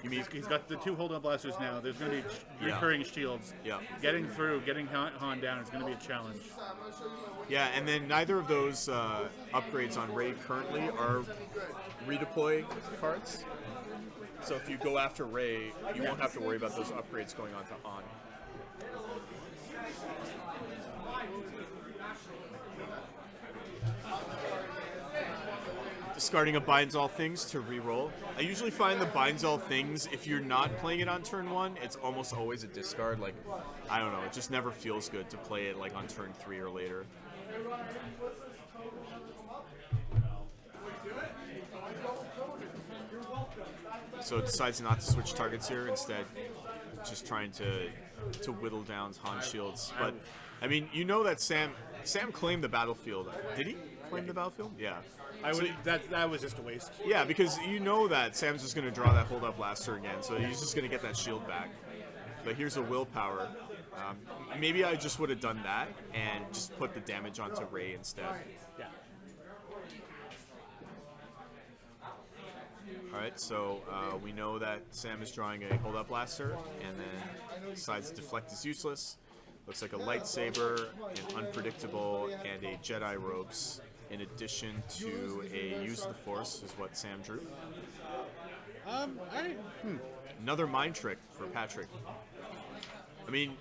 You mean he's got the 2 Hold Up Blasters now. There's going to be recurring shields. Yeah. Getting Han down is going to be a challenge. Yeah, and then neither of those upgrades on Ray currently are redeploy cards. So if you go after Ray, you won't have to worry about those upgrades going on to Han. Discarding a Binds All Things to re-roll. I usually find the Binds All Things, if you're not playing it on turn 1, it's almost always a discard. Like, I don't know, it just never feels good to play it like on turn 3 or later. So it decides not to switch targets here, instead just trying to whittle down Han's shields. But I mean, you know that Sam claimed the battlefield. Did he? playing the battlefield? Yeah. I So- would. That was just a waste. Yeah, because you know that Sam's just going to draw that hold up blaster again, so he's just going to get that shield back. But here's a willpower. Maybe I just would have done that and just put the damage onto Ray instead. Yeah. Alright, so we know that Sam is drawing a hold up blaster, and then decides deflect is useless. Looks like a lightsaber, an unpredictable, and a Jedi robes, in addition to a use of the Force, is what Sam drew. Another mind trick for Patrick. I mean,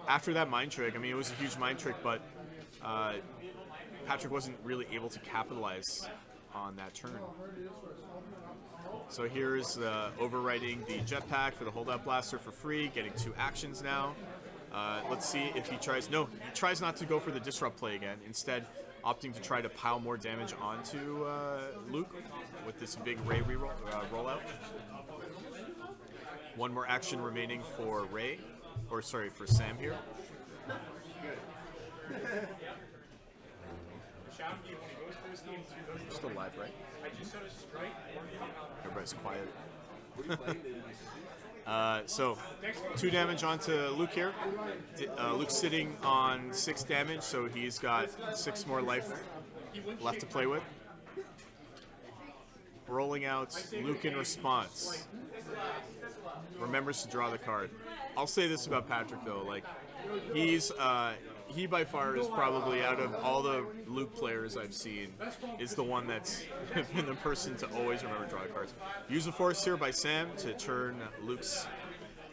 after that mind trick, I mean, it was a huge mind trick, but Patrick wasn't really able to capitalize on that turn. So here's overwriting the jetpack for the holdout blaster for free, getting 2 actions now. Let's see if he tries. No, he tries not to go for the disrupt play again. Instead, opting to try to pile more damage onto Luke with this big Ray reroll rollout. One more action remaining for Ray, or sorry, for Sam here. We're still live, right? Everybody's quiet. So, 2 damage onto Luke here. Luke's sitting on 6 damage, so he's got 6 more life left to play with. Rolling out Luke in response. Remembers to draw the card. I'll say this about Patrick though, like he by far is probably, out of all the Luke players I've seen, is the one that's been the person to always remember to draw the cards. Use the Force here by Sam to turn Luke's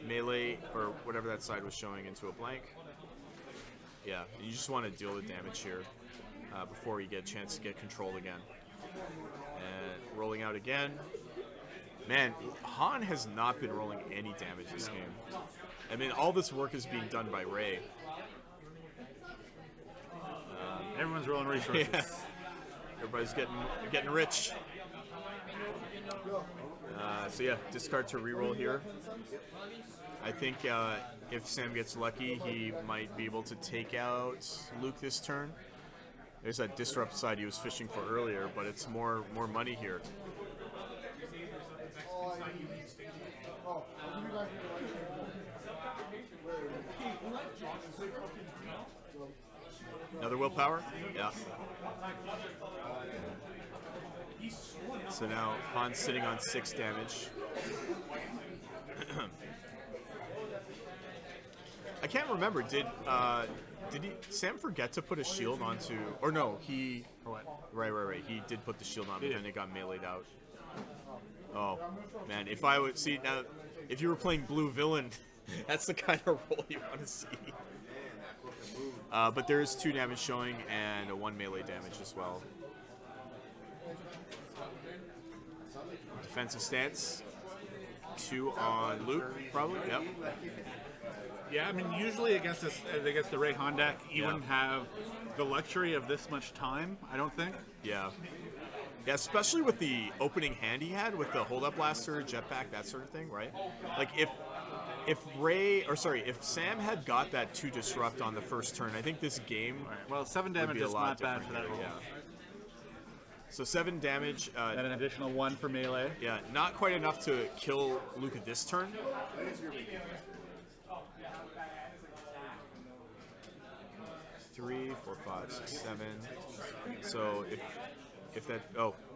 melee, or whatever that side was showing, into a blank. Yeah, you just want to deal the damage here before you get a chance to get controlled again. And rolling out again. Man, Han has not been rolling any damage this game. I mean, all this work is being done by Ray. Everyone's rolling resources. Yeah. Everybody's getting rich. So yeah, discard to reroll here. I think if Sam gets lucky, he might be able to take out Luke this turn. There's that disrupt side he was fishing for earlier, but it's more money here. Another willpower? Yeah. So now Han's sitting on 6 damage. I can't remember. Did Sam forget to put a shield onto? Or no, he. Or what? Right. He did put the shield on, but then it got meleeed out. Oh man, if I would see now, if you were playing blue villain, that's the kind of roll you want to see. But there is 2 damage showing and a 1 melee damage as well. Defensive stance. 2 on Luke, probably. Yep. Yeah, I mean, usually against the Ray Han deck, you wouldn't have the luxury of this much time, I don't think. Yeah. Yeah, especially with the opening hand he had with the hold-up blaster, jetpack, that sort of thing, right? Like if Sam had got that 2 disrupt on the first turn, I think this game Well, 7 would damage be a is lot not bad different for that here, roll. yeah. So 7 damage. And an additional 1 for melee. Yeah, not quite enough to kill Luke at this turn. Three, 4, 5, 6, 7. So if that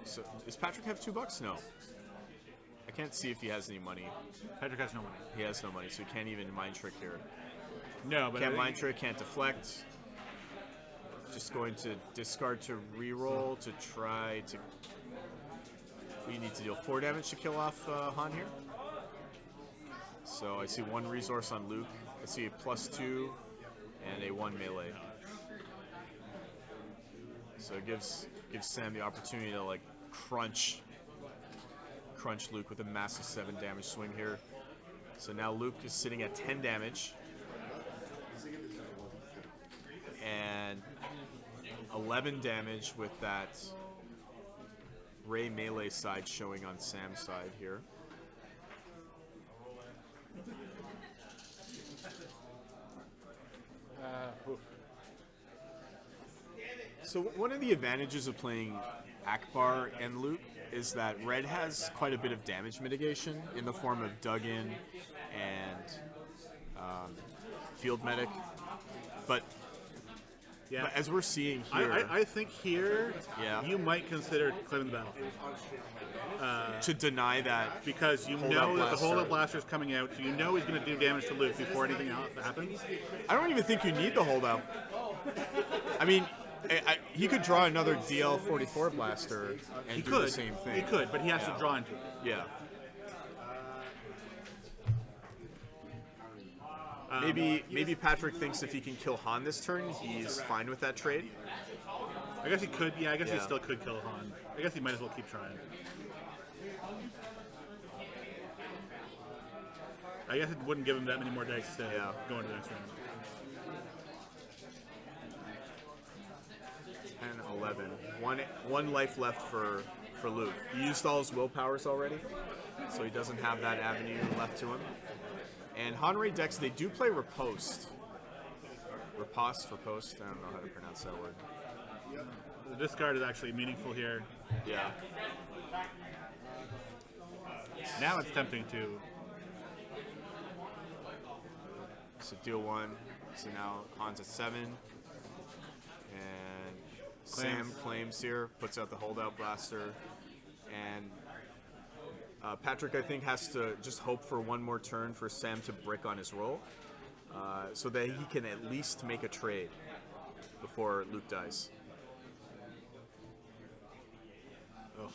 so does Patrick have $2? No. I can't see if he has any money. Patrick has no money. He has no money, so he can't even mind trick here. No, but Can't mind trick, can't deflect. Just going to discard to reroll to try to. We need to deal 4 damage to kill off Han here. So I see 1 resource on Luke. I see a +2 and a 1 melee. So it gives Sam the opportunity to like crunch Luke with a massive 7 damage swing here. So now Luke is sitting at 10 damage. And 11 damage with that Ray melee side showing on Sam's side here. So one of the advantages of playing Akbar and Luke is that Red has quite a bit of damage mitigation in the form of Duggan and Field Medic. But, Yeah. but as we're seeing here, I think here Yeah. you might consider claiming the battlefield to deny that, because you Hold-Out know that the Blaster. hold-up blaster is coming out, so you know he's going to do damage to Luke before anything else happens. I don't even think you need the holdout. I mean, he could draw another DL-44 blaster and He do could. the same thing. He could, but he has Yeah. to draw into it. Yeah. Maybe Patrick thinks if he can kill Han this turn, he's fine with that trade. I guess he could. Yeah, I guess he Yeah. still could kill Han. I guess he might as well keep trying. I guess it wouldn't give him that many more dice to Yeah. go into the next round. 10, 11. One life left for Luke. He used all his willpowers already, so he doesn't have that avenue left to him. And Hanrei decks, they do play Riposte. Riposte? I don't know how to pronounce that word. The discard is actually meaningful here. Yeah. Now it's tempting to. So deal 1. So now Han's at 7. And Sam claims here, puts out the holdout blaster. And Patrick, I think, has to just hope for one more turn for Sam to brick on his roll, so that he can at least make a trade before Luke dies. Oh.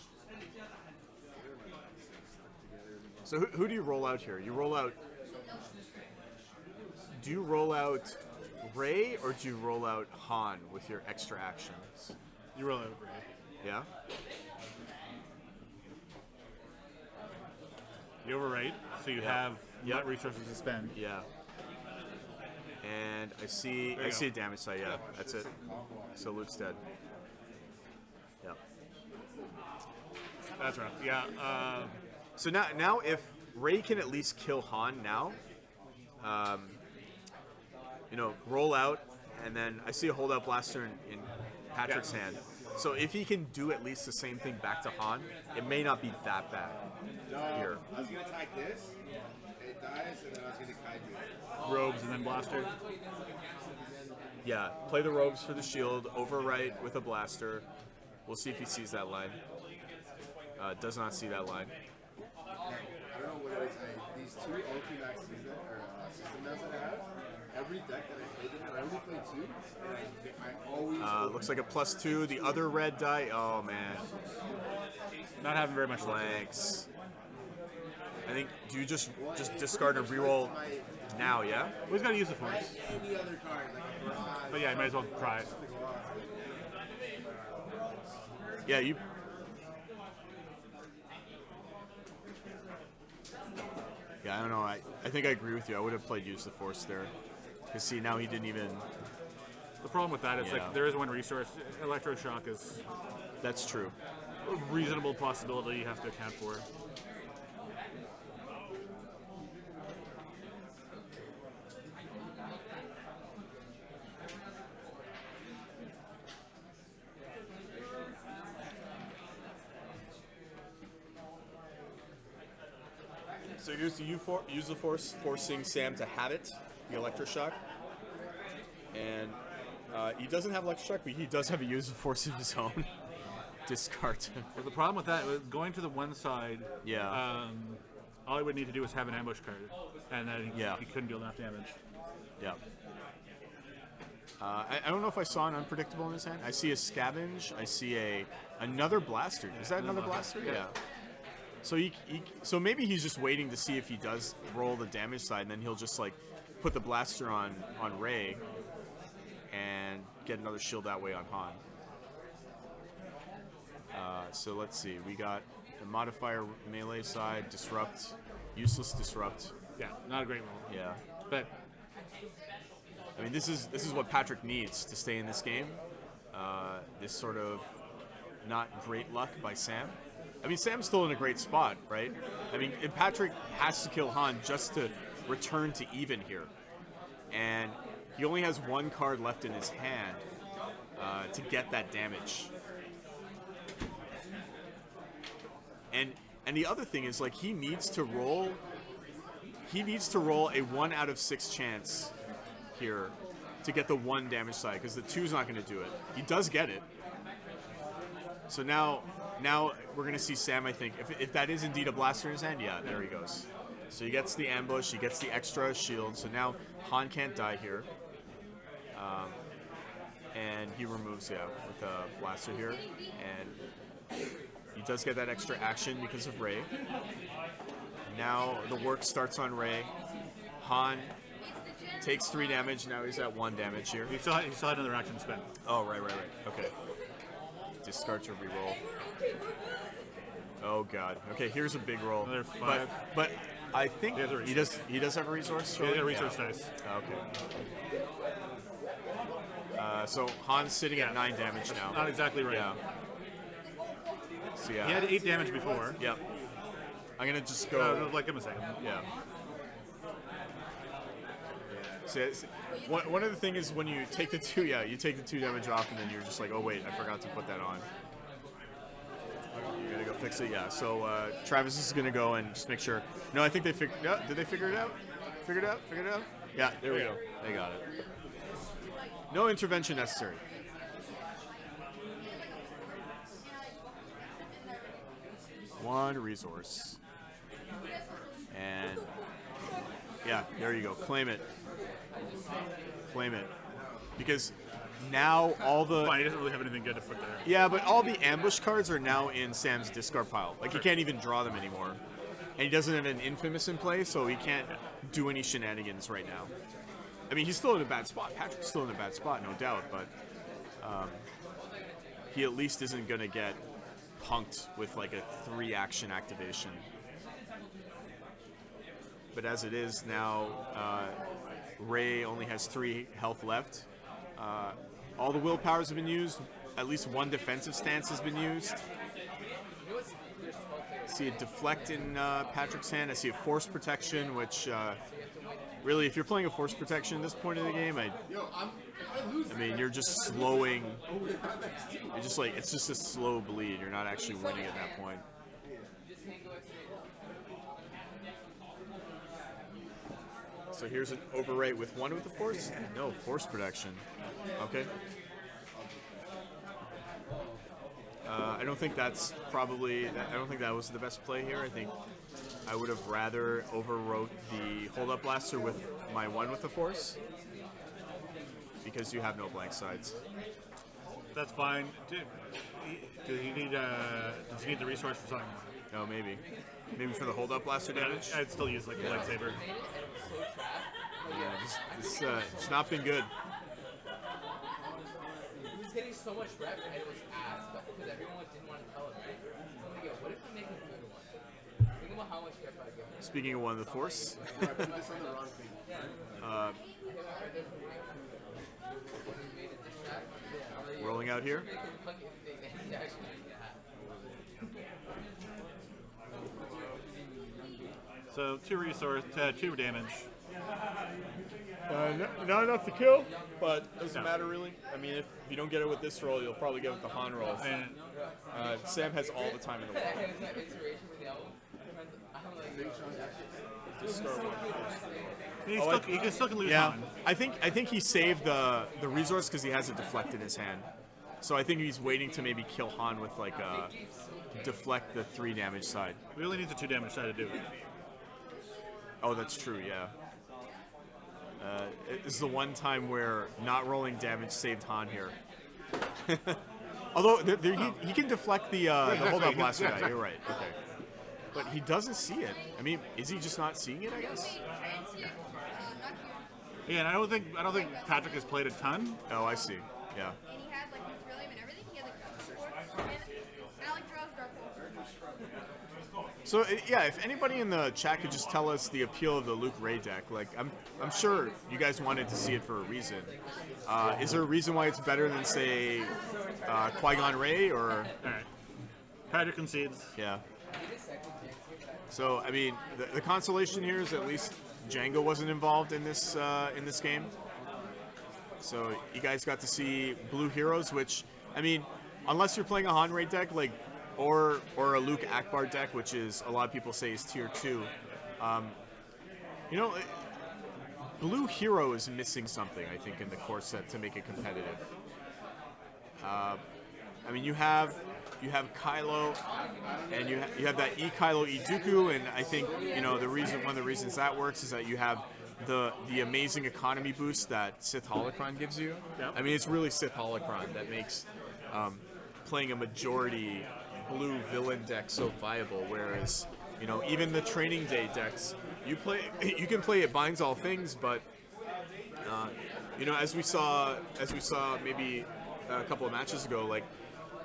So who do you roll out here? You roll out. Do you roll out Rey or do you roll out Han with your extra actions? You roll over. Yeah. You overwrite, so you have Yep. resources to spend. Yeah. And I see you a damage side. Yeah, that's it. So Luke's dead. Yeah. That's rough. Yeah. So now if Rey can at least kill Han now, roll out, and then I see a holdout blaster in Patrick's hand. So if he can do at least the same thing back to Han, it may not be that bad here. I was gonna attack this, it dies, and then I was gonna kaiju. Robes and then blaster. Yeah, play the robes for the shield, overwrite with a blaster. We'll see if he sees that line. Does not see that line. I don't know what it is. These two ulti-max system decks that I have, every deck that I played in it, I only played two, and I always. Looks like a +2. The other red die. Oh man, Not having very much luck. blanks. I think. Do you just discard and reroll now? Yeah. Well, he's got to use the force. Any other card, like a barrage. But yeah, you might as well try it. Yeah. You. Yeah, I don't know. I think I agree with you. I would have played Use the Force there. Because see, now he didn't even. The problem with that is Yeah. like there is one resource. Electroshock is That's true. a reasonable possibility you have to account for. So here's the use the force, forcing Sam to have it, the electroshock. And he doesn't have electroshock, but he does have a use of force of his own. Discard. But the problem with that, going to the one side, Yeah. all he would need to do is have an ambush card, and then Yeah. he couldn't deal enough damage. Yeah. I don't know if I saw an unpredictable in his hand. I see a scavenge. I see another blaster. Is that another blaster? Yeah. So so maybe he's just waiting to see if he does roll the damage side, and then he'll just like put the blaster on Rey and get another shield that way on Han. So let's see. We got the modifier melee side, disrupt, useless disrupt. Yeah, not a great roll. Yeah. But I mean, this is what Patrick needs to stay in this game. This sort of not great luck by Sam. I mean, Sam's still in a great spot, right? I mean, and Patrick has to kill Han just to return to even here. And he only has one card left in his hand. to get that damage. And the other thing is, like, he needs to roll a 1 out of 6 chance here to get the 1 damage side, because the 2's not going to do it. He does get it. So now we're going to see Sam, I think, if that is indeed a blaster in his hand, yeah, there he goes. So he gets the ambush, he gets the extra shield, so now Han can't die here. And he removes, with the blaster here. And he does get that extra action because of Rey. Now the work starts on Rey. Han takes 3 damage, now he's at 1 damage here. He still had another action spent. Oh, right. Okay. Discard to reroll. Oh god. Okay, here's a big roll. Another 5. But I think He he does have a resource. Yeah, resource dice. Okay. So Han's sitting at 9 damage now. Not exactly right. Yeah. So yeah. He had 8 damage before. Yep. I'm gonna just go. Like, give him a second. Yeah. So one of the things is when you take the 2, you take the 2 damage off, and then you're just like, oh wait, I forgot to put that on. You gotta go fix it. Yeah. So Travis is gonna go and just make sure. No, I think they figured. Yeah, did they figure it out? Figured it out. Yeah. There we go. They got it. No intervention necessary. One resource. And yeah, there you go. Claim it. Because now all the... Fine, he doesn't really have anything good to put there. Yeah, but all the ambush cards are now in Sam's discard pile. Like, he can't even draw them anymore. And he doesn't have an Infamous in play, so he can't do any shenanigans right now. I mean, he's still in a bad spot. Patrick's still in a bad spot, no doubt, but he at least isn't going to get punked with, like, a 3-action activation. But as it is now, Rey only has 3 health left. All the willpowers have been used. At least 1 defensive stance has been used. I see a deflect in Patrick's hand. I see a force protection, which really, if you're playing a force protection at this point in the game, I mean, you're just slowing. You're just like, it's just a slow bleed. You're not actually winning at that point. So here's an overwrite with 1 with the force? No, force protection. Okay. I don't think that's probably... I don't think that was the best play here. I think I would have rather overwrote the hold-up blaster with my 1 with the force. Because you have no blank sides. That's fine. Does he need the resource for something? No, maybe. Maybe for the hold-up blaster damage? I'd still use, like, the lightsaber. Yeah, it's not been good. He was getting so much rep and it was ass, but because everyone didn't want to tell him, right? So I'm like, yo, what if I make a good one? Think about how much rep I give him. Speaking of 1 of the force. I put this on the wrong thing. Rolling out here. So 2 resource, 2 damage. Not enough to kill, but doesn't matter really. I mean, if you don't get it with this roll, you'll probably get it with the Han rolls. And Sam has all the time in the world. he still can lose Yeah, Han. I think he saved the resource because he has a deflect in his hand. So I think he's waiting to maybe kill Han with like a deflect the 3 damage side. We only need the 2 damage side to do it. Oh, that's true. Yeah. This is the one time where not rolling damage saved Han here. Although he can deflect the hold-up blaster guy. You're right. Okay. But he doesn't see it. I mean, is he just not seeing it? I guess. Yeah, and I don't think Patrick has played a ton. Oh, I see. Yeah. And he had like the Trillium and everything. He had like and Alec draws Dark Wolf. So yeah, if anybody in the chat could just tell us the appeal of the Luke Ray deck, like I'm sure you guys wanted to see it for a reason. Is there a reason why it's better than say Qui-Gon Ray or? All right, Patrick concedes. Yeah. So I mean, the consolation here is at least Django wasn't involved in this game. So you guys got to see Blue Heroes, which, I mean, unless you're playing a Hanrei deck, like, or a Luke Akbar deck, which is a lot of people say is tier 2. You know, Blue Hero is missing something, I think, in the core set to make it competitive. I mean, you have Kylo, and you have that Kylo Dooku, and I think, you know, one of the reasons that works is that you have the amazing economy boost that Sith Holocron gives you. Yep. I mean, it's really Sith Holocron that makes playing a majority blue villain deck so viable. Whereas, you know, even the training day decks, you can play it binds all things, but you know, as we saw maybe a couple of matches ago, like,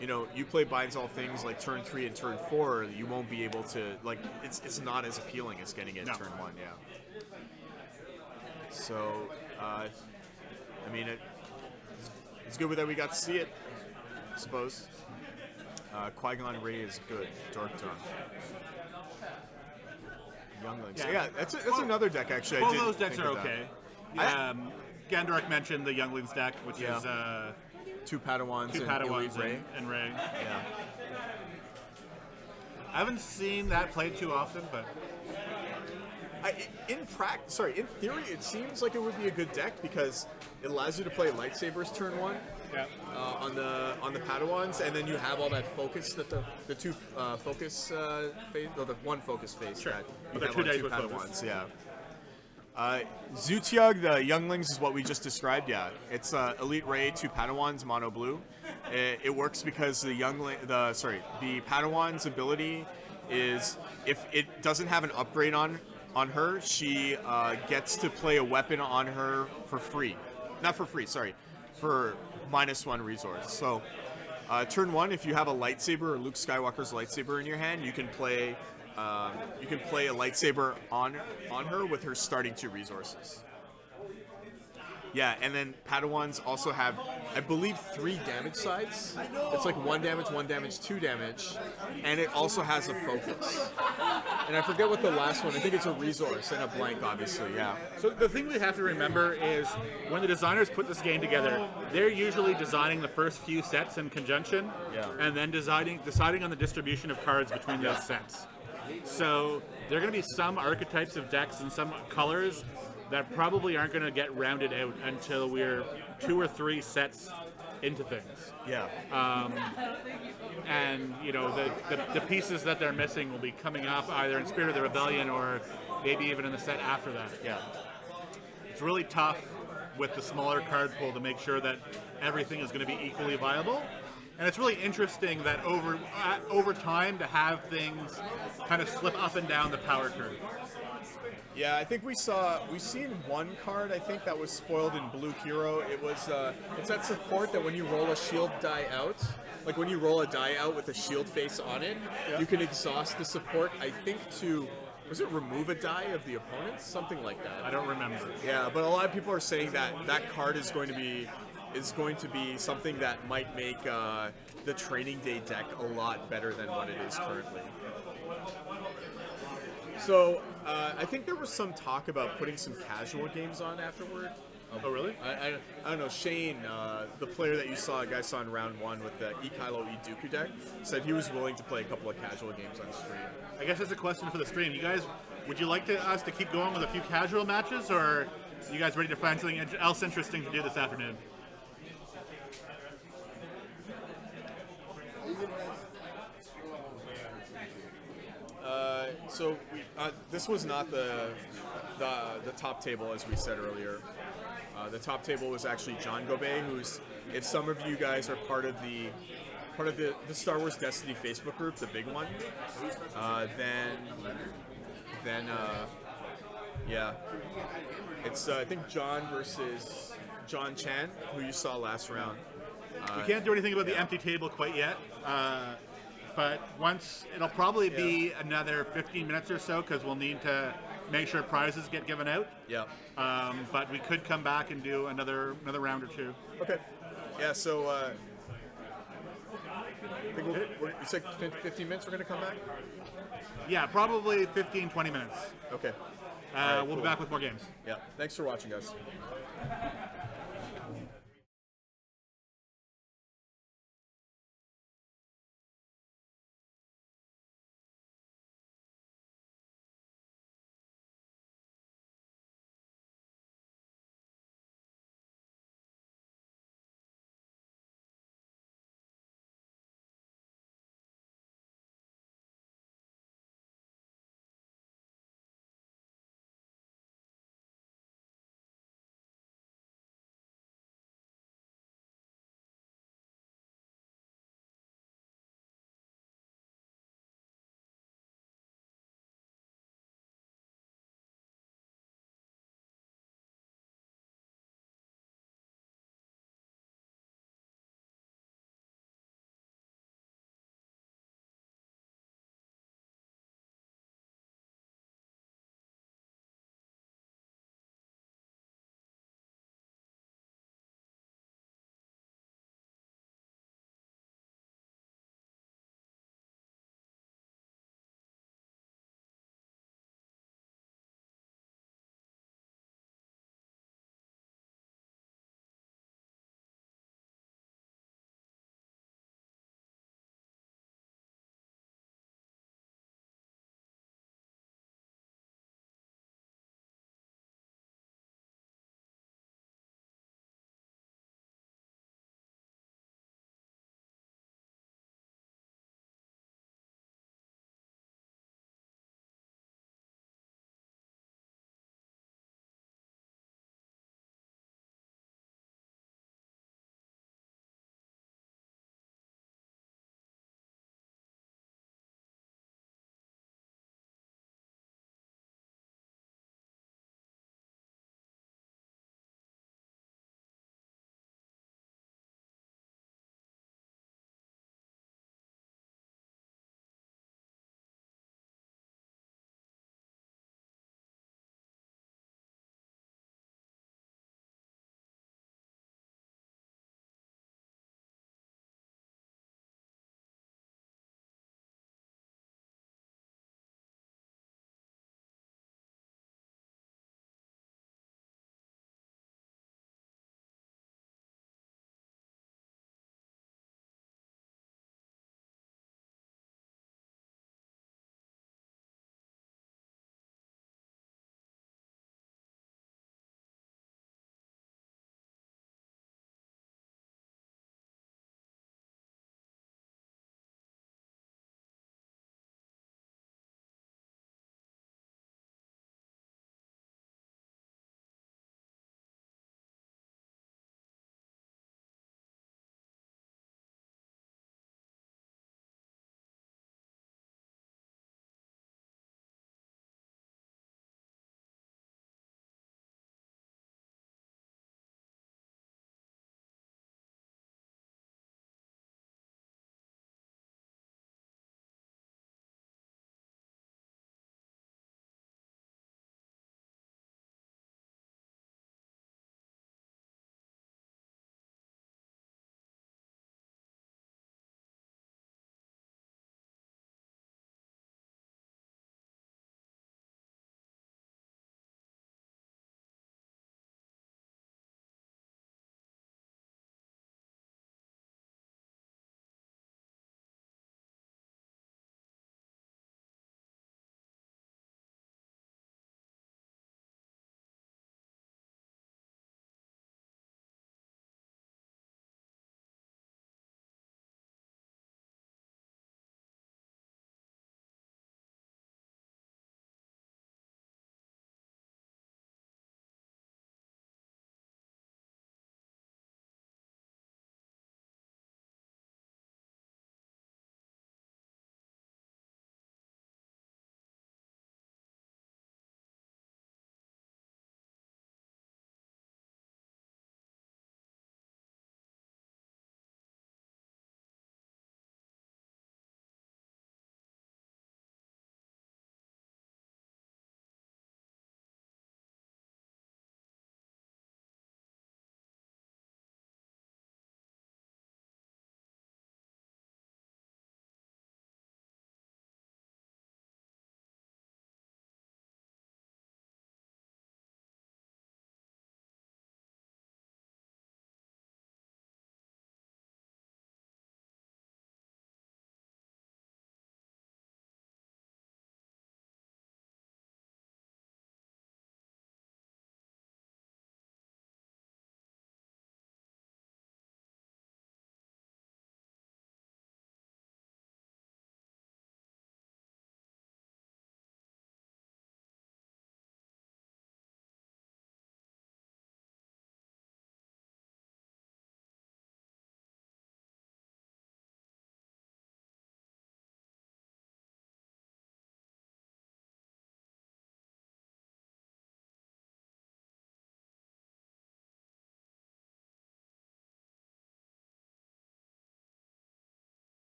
you know, you play binds all things like turn 3 and turn 4, you won't be able to, like, it's not as appealing as getting it turn 1. Yeah. So, I mean, it's good that we got to see it, I suppose. Qui-Gon Rey is good. Dark Tongue. Younglings. Yeah. Yeah, that's another deck, actually. Both I did those decks think are of that. okay. Gandork mentioned the Younglings deck, which Yeah. is 2 Padawans two and Padawans Elite Rey. and Rey. Yeah. I haven't seen that played too often, but In theory, it seems like it would be a good deck because it allows you to play lightsabers turn 1 yeah. on the Padawans, and then you have all that focus that the two focus phase, or the one focus phase Sure. that But you the have 2 on days 2 with Padawans. focus. Yeah. Zutiug, the Younglings, is what we just described. Yeah, it's Elite Rey, 2 Padawans, mono blue. It works because the Padawan's ability is, if it doesn't have an upgrade on her, she gets to play a weapon on her for free. Not for free, sorry, for -1 resource. So turn 1, if you have a lightsaber or Luke Skywalker's lightsaber in your hand, you can play a lightsaber on her with her starting 2 resources. Yeah, and then Padawans also have, I believe, 3 damage sides. It's like 1 damage, 1 damage, 2 damage, and it also has a focus. And I forget what the last one. I think it's a resource and a blank, obviously. Yeah. So the thing we have to remember is when the designers put this game together, they're usually designing the first few sets in conjunction, Yeah. and then deciding on the distribution of cards between those sets. So there are going to be some archetypes of decks and some colors that probably aren't going to get rounded out until we're 2 or 3 sets into things. Yeah. And you know, the pieces that they're missing will be coming up either in Spirit of the Rebellion or maybe even in the set after that. Yeah. It's really tough with the smaller card pool to make sure that everything is going to be equally viable. And it's really interesting that over time to have things kind of slip up and down the power curve. Yeah, I think we've seen one card, I think, that was spoiled in Blue Hero. It was it's that support that when you roll a shield die out, like when you roll a die out with a shield face on it, you can exhaust the support, I think, to, was it remove a die of the opponent? Something like that. I don't remember. Yeah, but a lot of people are saying that that card is going to be something that might make the training day deck a lot better than what it is currently. So I think there was some talk about putting some casual games on afterward. Oh, really? I don't know. Shane, the player that you saw, a guy saw in round 1 with the Kylo Dooku deck, said he was willing to play a couple of casual games on stream. I guess that's a question for the stream. You guys, would you like us to keep going with a few casual matches, or are you guys ready to find something else interesting to do this afternoon? So this was not the top table, as we said earlier. The top table was actually John Gobet, who's, if some of you guys are part of the Star Wars Destiny Facebook group, the big one, then yeah, it's I think John versus John Chan, who you saw last round. We can't do anything about the empty table quite yet, but once it'll probably be another 15 minutes or so because we'll need to make sure prizes get given out. Yeah. But we could come back and do another round or two. Okay. Yeah. So I think you said 15 minutes. We're gonna come back. Yeah, probably 15-20 minutes. Okay. We'll be back with more games. Yeah. Thanks for watching, guys.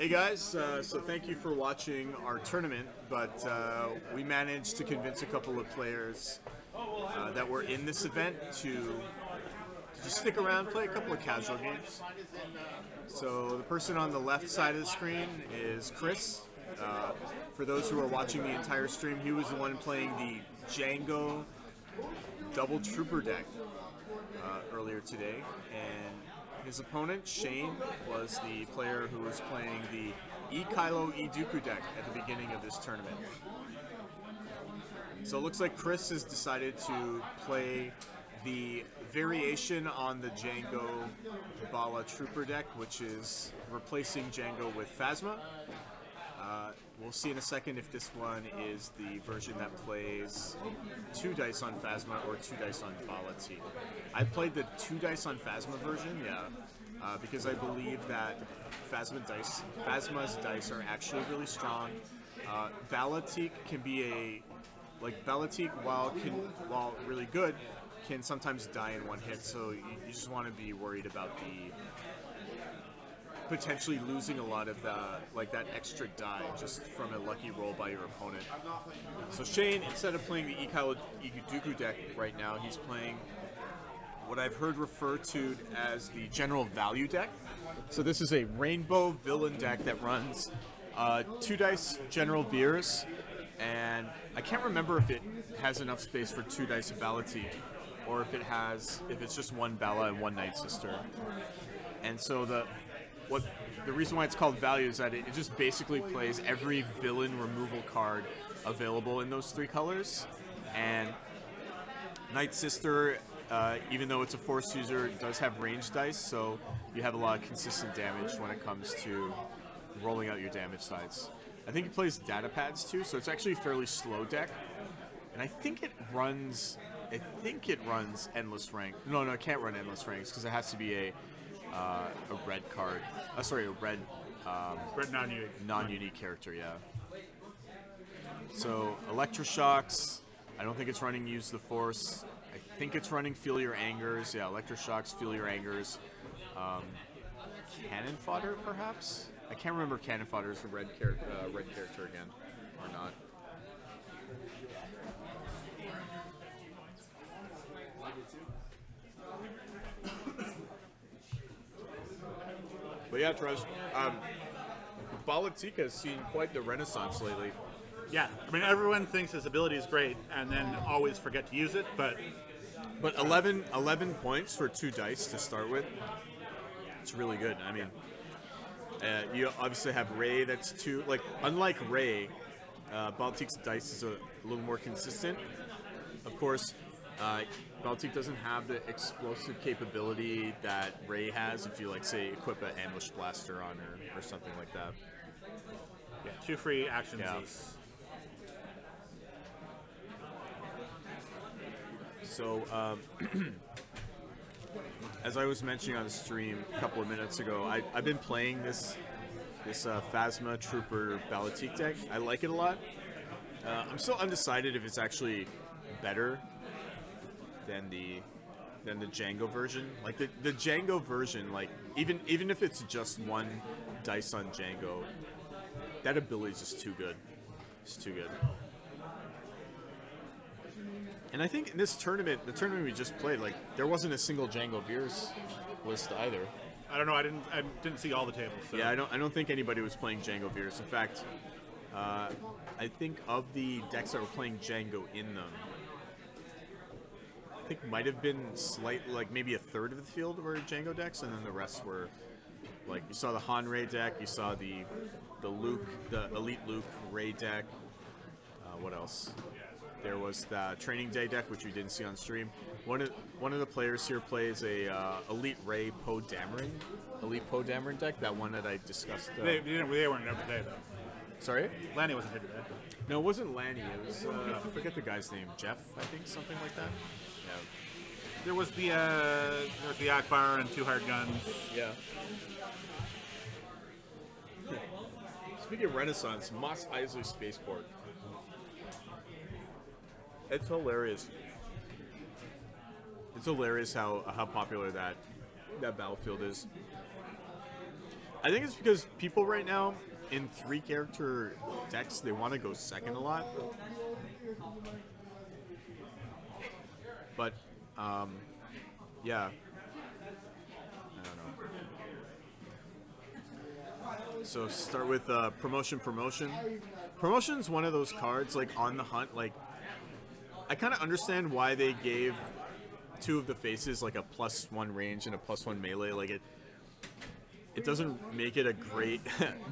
Hey guys, so thank you for watching our tournament, but we managed to convince a couple of players that were in this event to just stick around, play a couple of casual games. So the person on the left side of the screen is Chris. For those who are watching the entire stream, he was the one playing the Django double trooper deck earlier today, and his opponent, Shane, was the player who was playing the E-Kylo E-Dooku deck at the beginning of this tournament. So it looks like Chris has decided to play the variation on the Django Bala Trooper deck, which is replacing Django with Phasma. We'll see in a second if this one is the version that plays 2 dice on Phasma or 2 dice on Bala T. I played the 2 dice on Phasma version, because I believe that Phasma's dice are actually really strong. Balatik can be Balatik, while really good, can sometimes die in one hit, so you just want to be worried about the potentially losing a lot of that extra die just from a lucky roll by your opponent. So Shane, instead of playing the E-Kylo E-Dooku deck right now, he's playing what I've heard referred to as the General Value deck. So this is a rainbow villain deck that runs 2 dice General Veers, and I can't remember if it has enough space for 2 dice of Balatik, or if it's just 1 Bala and 1 Night Sister. And so the reason why it's called value is that it just basically plays every villain removal card available in those 3 colors. And Night Sister, even though it's a force user, it does have range dice, so you have a lot of consistent damage when it comes to rolling out your damage sides. I think it plays data pads too, so it's actually a fairly slow deck. And I think it runs endless rank. No, it can't run endless ranks because it has to be a red card. A red non-unique character, yeah. So Electroshocks, I don't think it's running Use the Force. I think it's running Feel Your Angers. Yeah, Electroshocks, Feel Your Angers. Cannon Fodder, perhaps? I can't remember if Cannon Fodder is a red character again, or not. But yeah, Trez, Balatik has seen quite the renaissance lately. Yeah, I mean, everyone thinks his ability is great and then always forget to use it, but 11 points for 2 dice to start with, it's really good. I mean, you obviously have Ray that's 2, unlike Ray, Balatik's dice is a little more consistent. Of course, Balatik doesn't have the explosive capability that Ray has if you, say, equip an Ambush Blaster on her or something like that. Yeah, 2 free actions. Yeah. So, as I was mentioning on the stream a couple of minutes ago, I've been playing this Phasma Trooper Balatik deck. I like it a lot. I'm still undecided if it's actually better than the Django version. Like the Django version, even if it's just 1 dice on Django, that ability is just too good. It's too good. And I think in this tournament, the tournament we just played, there wasn't a single Django Veers list either. I don't know. I didn't see all the tables. So. Yeah, I don't think anybody was playing Django Veers. In fact, I think of the decks that were playing Django in them, I think might have been maybe a third of the field were Django decks, and then the rest were you saw the Han Ray deck, you saw the Luke, the Elite Luke Ray deck. What else? There was the Training Day deck, which we didn't see on stream. One of the players here plays a Elite Ray Poe Dameron deck. That one that I discussed. They weren't here today though. Sorry? Lanny wasn't here today. No, it wasn't Lanny. It was I forget the guy's name. Jeff, I think, something like that. Yeah. There was the Akbar and 2 Hard Guns. Yeah. Speaking of Renaissance, Mos Eisley Spaceport. It's hilarious. It's hilarious how popular that battlefield is. I think it's because people right now in 3-character decks, they want to go second a lot. But, yeah. I don't know. So start with promotion. Promotion's one of those cards, like, on the hunt. Like, I kind of understand why they gave 2 of the faces, like, a +1 range and a +1 melee. Like, it doesn't make it a great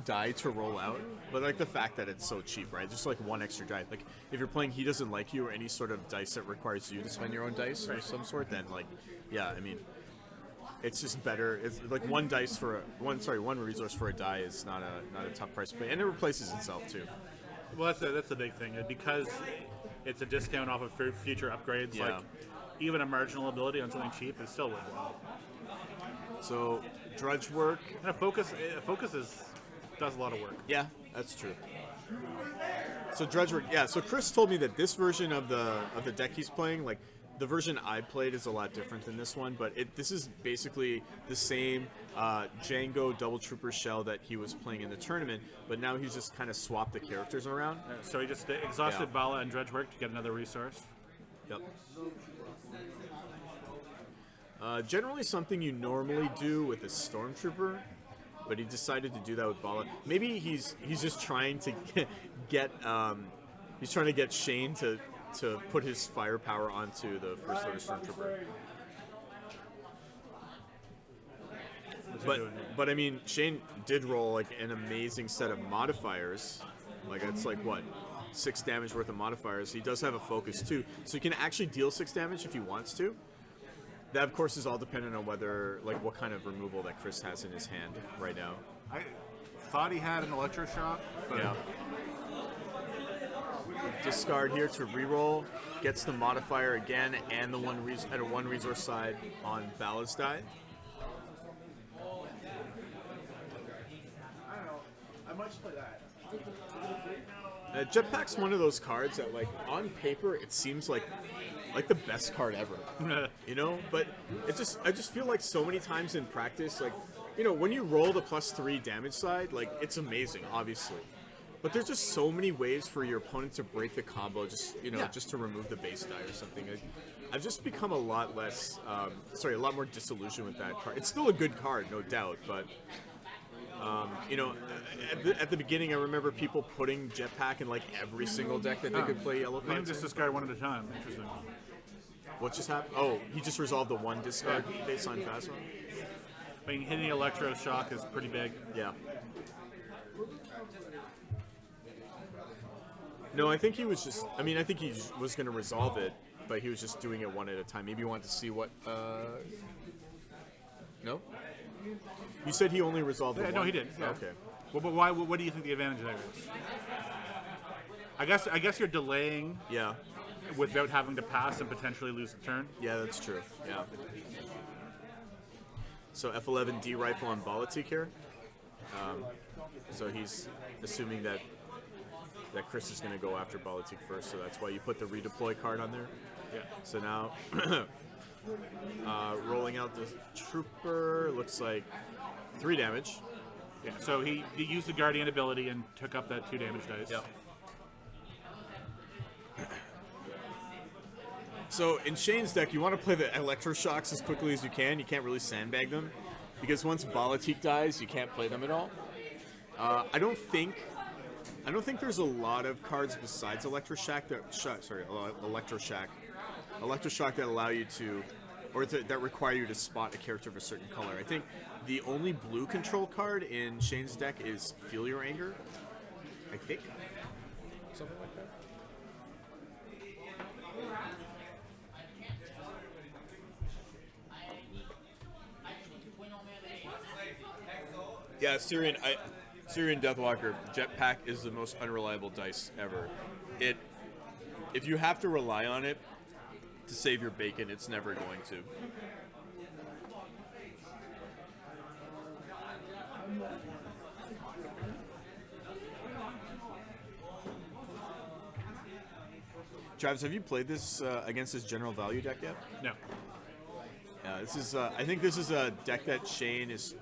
die to roll out, but like the fact that it's so cheap, right? Just like 1 extra die. Like if you're playing He Doesn't Like You or any sort of dice that requires you to spend your own dice of some sort, then like, yeah, I mean, it's just better. It's like 1 dice for one resource for a die is not a tough price to pay, and it replaces itself too. Well, that's the big thing, because it's a discount off of future upgrades. Yeah. Like even a marginal ability on something cheap is still worthwhile. So drudge work. And focus does a lot of work. Yeah, that's true. So drudge work. Yeah. So Chris told me that this version of the deck he's playing, like the version I played, is a lot different than this one. But this is basically the same Django Double Trooper shell that he was playing in the tournament. But now he's just kind of swapped the characters around. So he just exhausted Bala and dredge work to get another resource. Yep. Generally something you normally do with a Stormtrooper, but he decided to do that with Bala. Maybe he's just trying to get Shane to put his firepower onto the First Order Stormtrooper. But I mean, Shane did roll like an amazing set of modifiers. Like it's like what, 6 damage worth of modifiers. He does have a focus too, so he can actually deal 6 damage if he wants to. That, of course, is all dependent on what kind of removal that Chris has in his hand right now. I thought he had an electroshock, but Yeah. Discard here to reroll. Gets the modifier again and the at a 1 resource side on Ballast die. I might just play that. Jetpack's one of those cards that, like, on paper, it seems like the best card ever. You know? But I just feel like so many times in practice, like, you know, when you roll the +3 damage side, like, it's amazing, obviously. But there's just so many ways for your opponent to break the combo, just to remove the base die or something. I've just become a lot more disillusioned with that card. It's still a good card, no doubt, but you know, at the beginning, I remember people putting Jetpack in like every single deck that they could play yellow let him cards. just discard one at a time. Interesting. What just happened? Oh, he just resolved the 1 discard face on Phasma. I mean, hitting electroshock is pretty big. Yeah. No, I think he was just. I mean, I think he was going to resolve it, but he was just doing it 1 at a time. Maybe you wanted to see what. No. You said he only resolved the 1. No, he did. Yeah. Okay. Well, but why? What do you think the advantage there is? I guess you're delaying Yeah. without having to pass and potentially lose the turn. Yeah, that's true. Yeah. So F11D rifle on Balatik here. So he's assuming that Chris is going to go after Balatik first, so that's why you put the redeploy card on there. Yeah. So now, rolling out the Trooper, looks like 3 damage. Yeah. So he used the Guardian ability and took up that 2 damage dice. Yep. So in Shane's deck, you want to play the Electroshocks as quickly as you can. You can't really sandbag them, because once Balatik dies, you can't play them at all. I don't think there's a lot of cards besides Electroshock that allow you to, or that require you to spot a character of a certain color. I think the only blue control card in Shane's deck is Feel Your Anger. I think. Something like that. Yeah, Syrian Deathwalker, Jetpack is the most unreliable dice ever. If you have to rely on it to save your bacon, it's never going to. Travis, have you played this against this general value deck yet? No. Yeah, this is. I think this is a deck that Shane is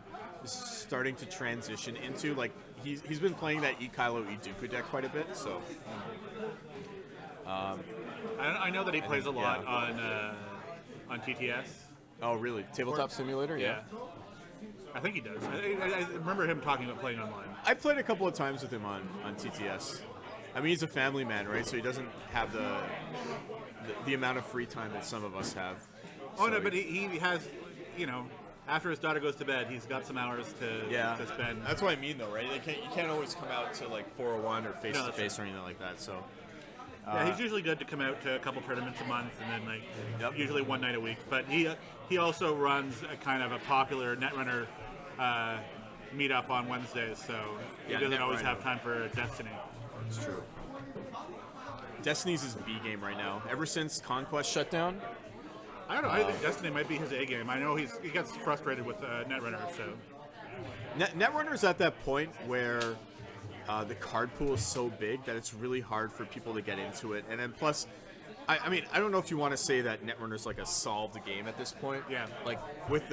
is starting to transition into. Like he's been playing that Kylo Dooku deck quite a bit. So I know that he plays a lot on TTS. oh really? Tabletop Simulator? Yeah. I think he does. I remember him talking about playing online. I played a couple of times with him on TTS. I mean, he's a family man, right? So he doesn't have the amount of free time that some of us have. Oh, So no, but he has, after his daughter goes to bed, he's got some hours to spend. That's what I mean, though, right? You can't always come out to like 401 or face to face or anything like that. So Yeah, he's usually good to come out to a couple tournaments a month and then usually one night a week. But he also runs a kind of a popular Netrunner meetup on Wednesdays, so he doesn't always have time for Destiny. it's true. Destiny's his B game right now. Ever since Conquest shut down, I don't know. I think Destiny might be his A game. I know he gets frustrated with Netrunner, so. Netrunner's at that point where the card pool is so big that it's really hard for people to get into it. And then plus, I mean, I don't know if you want to say that Netrunner's like a solved game at this point. Yeah. Like with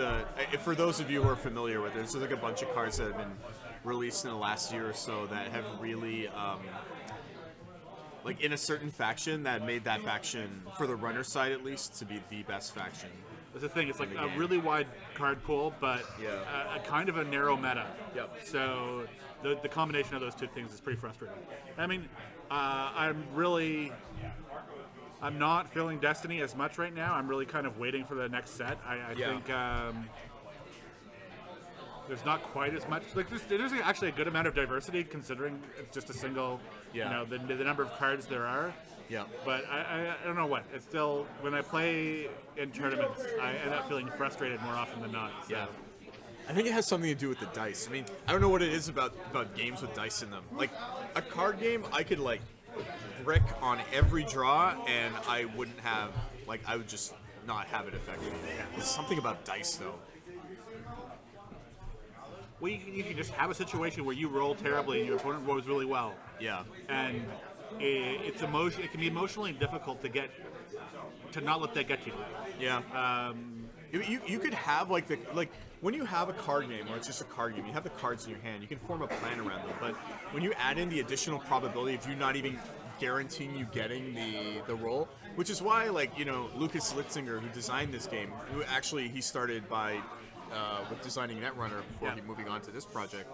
for those of you who are familiar with it, there's like a bunch of cards that have been released in the last year or so that have really, like in a certain faction that made that faction, for the runner side at least, to be the best faction. That's the thing. It's like the a game. really wide card pool, but a kind of a narrow meta. Yep. So the combination of those two things is pretty frustrating. I mean, I'm not feeling Destiny as much right now. I'm really kind of waiting for the next set. I think there's not quite as much. Like there's actually a good amount of diversity considering it's just a single. The number of cards there are. Yeah. But I don't know what. It's still, when I play in tournaments, I end up feeling frustrated more often than not. So. Yeah. I think it has something to do with the dice. I mean, I don't know what it is about games with dice in them. Like, a card game, I could, like, brick on every draw, and I wouldn't have, like, I would just not have it effective. There's something about dice, though. Well, you can just have a situation where you roll terribly and your opponent rolls really well. Yeah. And it can be emotionally difficult to not let that get to you. Yeah. You could have like when you have a card game or it's just a card game, you have the cards in your hand, you can form a plan around them. But when you add in the additional probability of you not even guaranteeing you getting the roll, which is why Lucas Litzinger, who designed this game, who actually he started by with designing Netrunner before moving on to this project.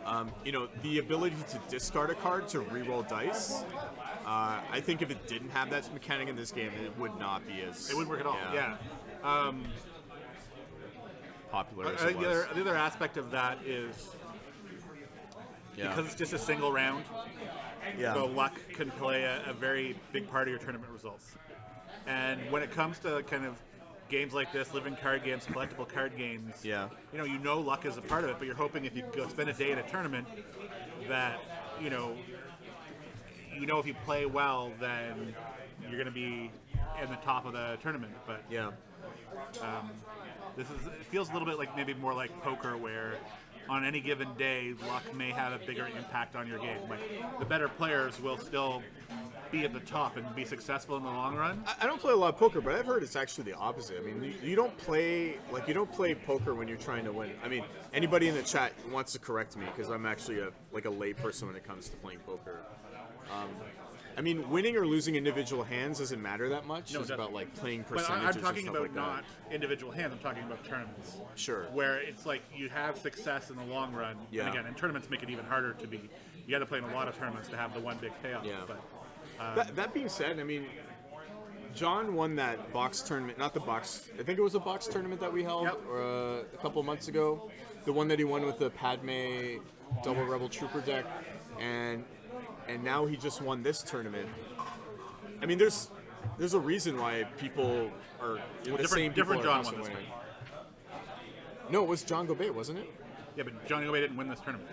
The ability to discard a card to re-roll dice. I think if it didn't have that mechanic in this game, it would not be as. It wouldn't work at all. Yeah. Popular as it was. The other aspect of that is because it's just a single round. Yeah. So luck can play a very big part of your tournament results. And when it comes to kind of games like this, living card games, collectible card games, you know luck is a part of it, but you're hoping if you go spend a day at a tournament that, if you play well, then you're going to be in the top of the tournament. But it feels a little bit like maybe more like poker, where on any given day, luck may have a bigger impact on your game. Like the better players will still be at the top and be successful in the long run. I don't play a lot of poker, but I've heard it's actually the opposite. I mean, you don't play poker when you're trying to win. I mean, anybody in the chat wants to correct me because I'm actually a lay person when it comes to playing poker. I mean, winning or losing individual hands doesn't matter that much. No, it's about like playing but percentages. I'm talking and stuff about like not individual hands. I'm talking about tournaments. Sure. Where it's like you have success in the long run. Yeah. And again, and tournaments make it even harder to be. You got to play in a lot of tournaments to have the one big payoff. Yeah. But That being said, I mean, John won that box tournament. Not the box. I think it was a box tournament that we held a couple months ago. The one that he won with the Padme Double Rebel Trooper deck, and now he just won this tournament. I mean, there's a reason why people are different John won this one. No, it was John Gobet, wasn't it? Yeah, but John Gobet didn't win this tournament.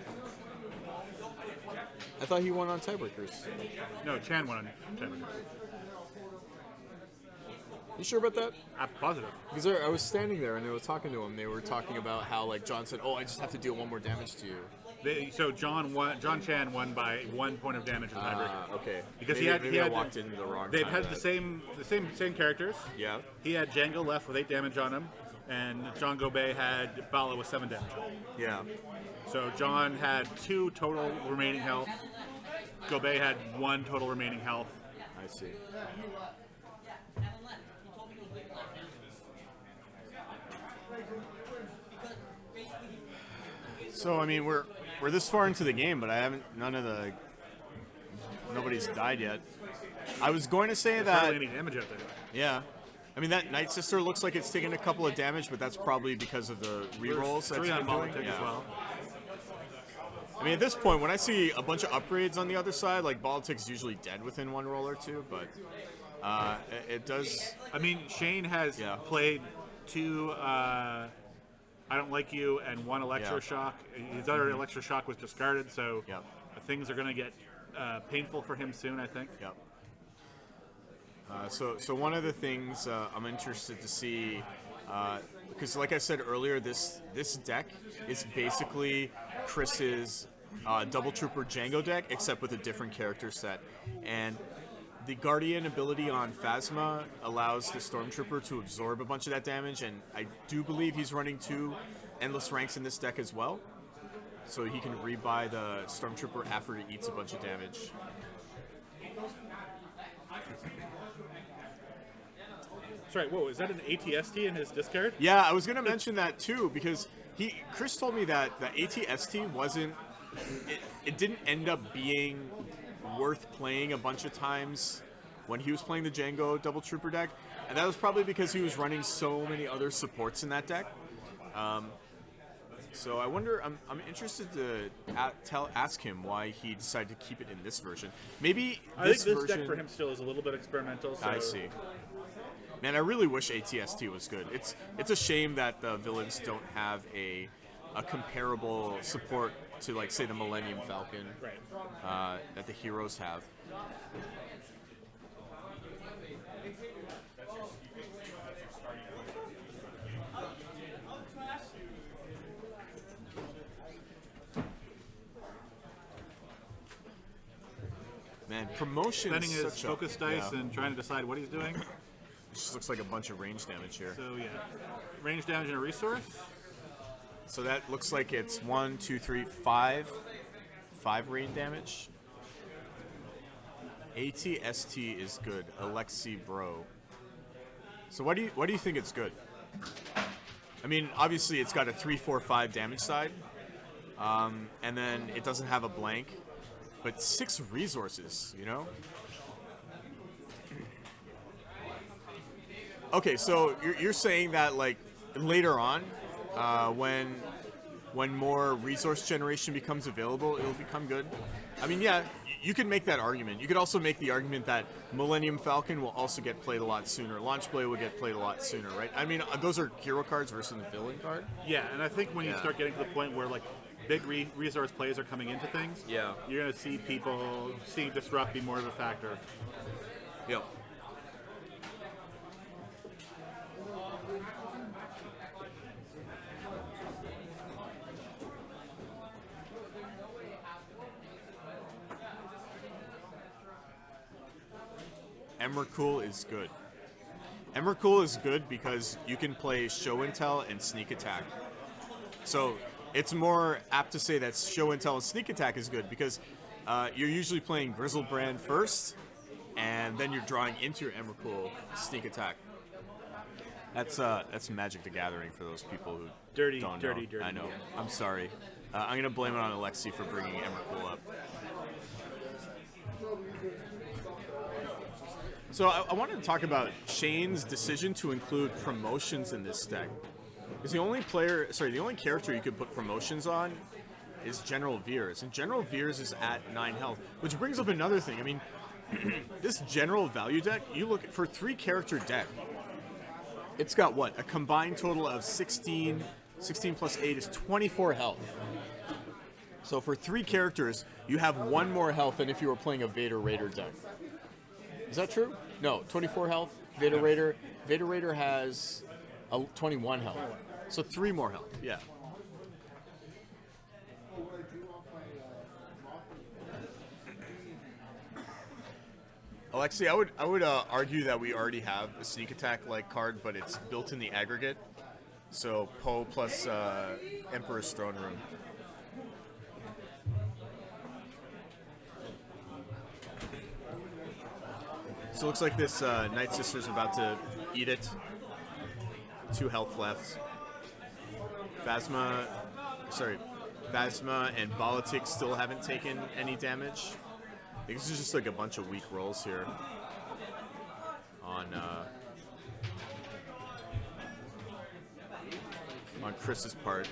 I thought he won on tiebreakers. No, Chan won on tiebreakers. You sure about that? I'm positive. Because I was standing there and they were talking to him. They were talking about how like John said, "Oh, I just have to deal one more damage to you." So John Chan won by 1 point of damage in the tiebreaker. Okay. Because maybe he had walked into the wrong. They've time had that. the same characters. Yeah. He had Django left with 8 damage on him. and John Gobet had Bala with 7 damage. Yeah. So John had 2 total remaining health. Gobet had 1 total remaining health. I see. So I mean, we're this far into the game, but I haven't. Nobody's died yet. I was going to say There's that. hardly any damage out there. Yeah. I mean, that Night Sister looks like it's taken a couple of damage, but that's probably because of the rerolls that's 3 on been doing. Politic as well. I mean, at this point, when I see a bunch of upgrades on the other side, like Politic's usually dead within 1 roll or 2, but it does. I mean, Shane has played 2 I Don't Like You and 1 Electroshock. His other Electroshock was discarded, so things are going to get painful for him soon, I think. Yep. So one of the things I'm interested to see, because like I said earlier, this deck is basically Chris's Double Trooper Django deck, except with a different character set. And the Guardian ability on Phasma allows the Stormtrooper to absorb a bunch of that damage, and I do believe he's running 2 Endless Ranks in this deck as well. So he can rebuy the Stormtrooper after he eats a bunch of damage. Sorry, whoa, is that an ATST in his discard? Yeah, I was going to mention that too, because Chris told me that the ATST wasn't, it didn't end up being worth playing a bunch of times when he was playing the Django Double Trooper deck, and that was probably because he was running so many other supports in that deck. So I wonder, I'm interested to ask him why he decided to keep it in this version. Maybe I think this version, deck for him still is a little bit experimental. So. I see. Man, I really wish ATST was good. It's a shame that the villains don't have a comparable support to, like, say, the Millennium Falcon that the heroes have. Man, promotion Spending is his such focus dice and trying to decide what he's doing. Just looks like a bunch of range damage here. So yeah, range damage and a resource. So that looks like it's 1, 2, 3, 5 range damage. ATST is good. Alexi Bro. So why do you think it's good? I mean, obviously it's got a 3, 4, 5 damage side, and then it doesn't have a blank, but 6 resources. You know. Okay, so you're saying that, like, later on, when more resource generation becomes available, it'll become good? I mean, yeah, you can make that argument. You could also make the argument that Millennium Falcon will also get played a lot sooner. Launch Blade will get played a lot sooner, right? I mean, those are hero cards versus the villain card. Yeah, and I think when you start getting to the point where, like, big resource plays are coming into things, you're going to see people, seeing Disrupt be more of a factor. Yep. Emrakul is good. Emrakul is good because you can play Show and Tell and Sneak Attack. So it's more apt to say that Show and Tell and Sneak Attack is good because you're usually playing Grizzlebrand first, and then you're drawing into your Emrakul Sneak Attack. That's Magic the Gathering for those people who Dirty. I know. Yeah. I'm sorry. I'm gonna blame it on Alexi for bringing Emrakul up. So I wanted to talk about Shane's decision to include promotions in this deck. Because the only character you could put promotions on is General Veers, and General Veers is at 9 health, which brings up another thing. I mean, this general value deck, you look at, for 3-character deck, it's got what? A combined total of 16 plus 8 is 24 health. So for 3 characters, you have 1 more health than if you were playing a Vader Raider deck. Is that true? No, 24 health. Vader Raider. Vader Raider has 21 health. So 3 more health. Yeah. Alexi, I would argue that we already have a sneak attack like card, but it's built in the aggregate. So Poe plus Emperor's Throne Room. So it looks like this Night Sister's about to eat it. 2 health left. Phasma and Politic still haven't taken any damage. I think this is just like a bunch of weak rolls here on Chris's part.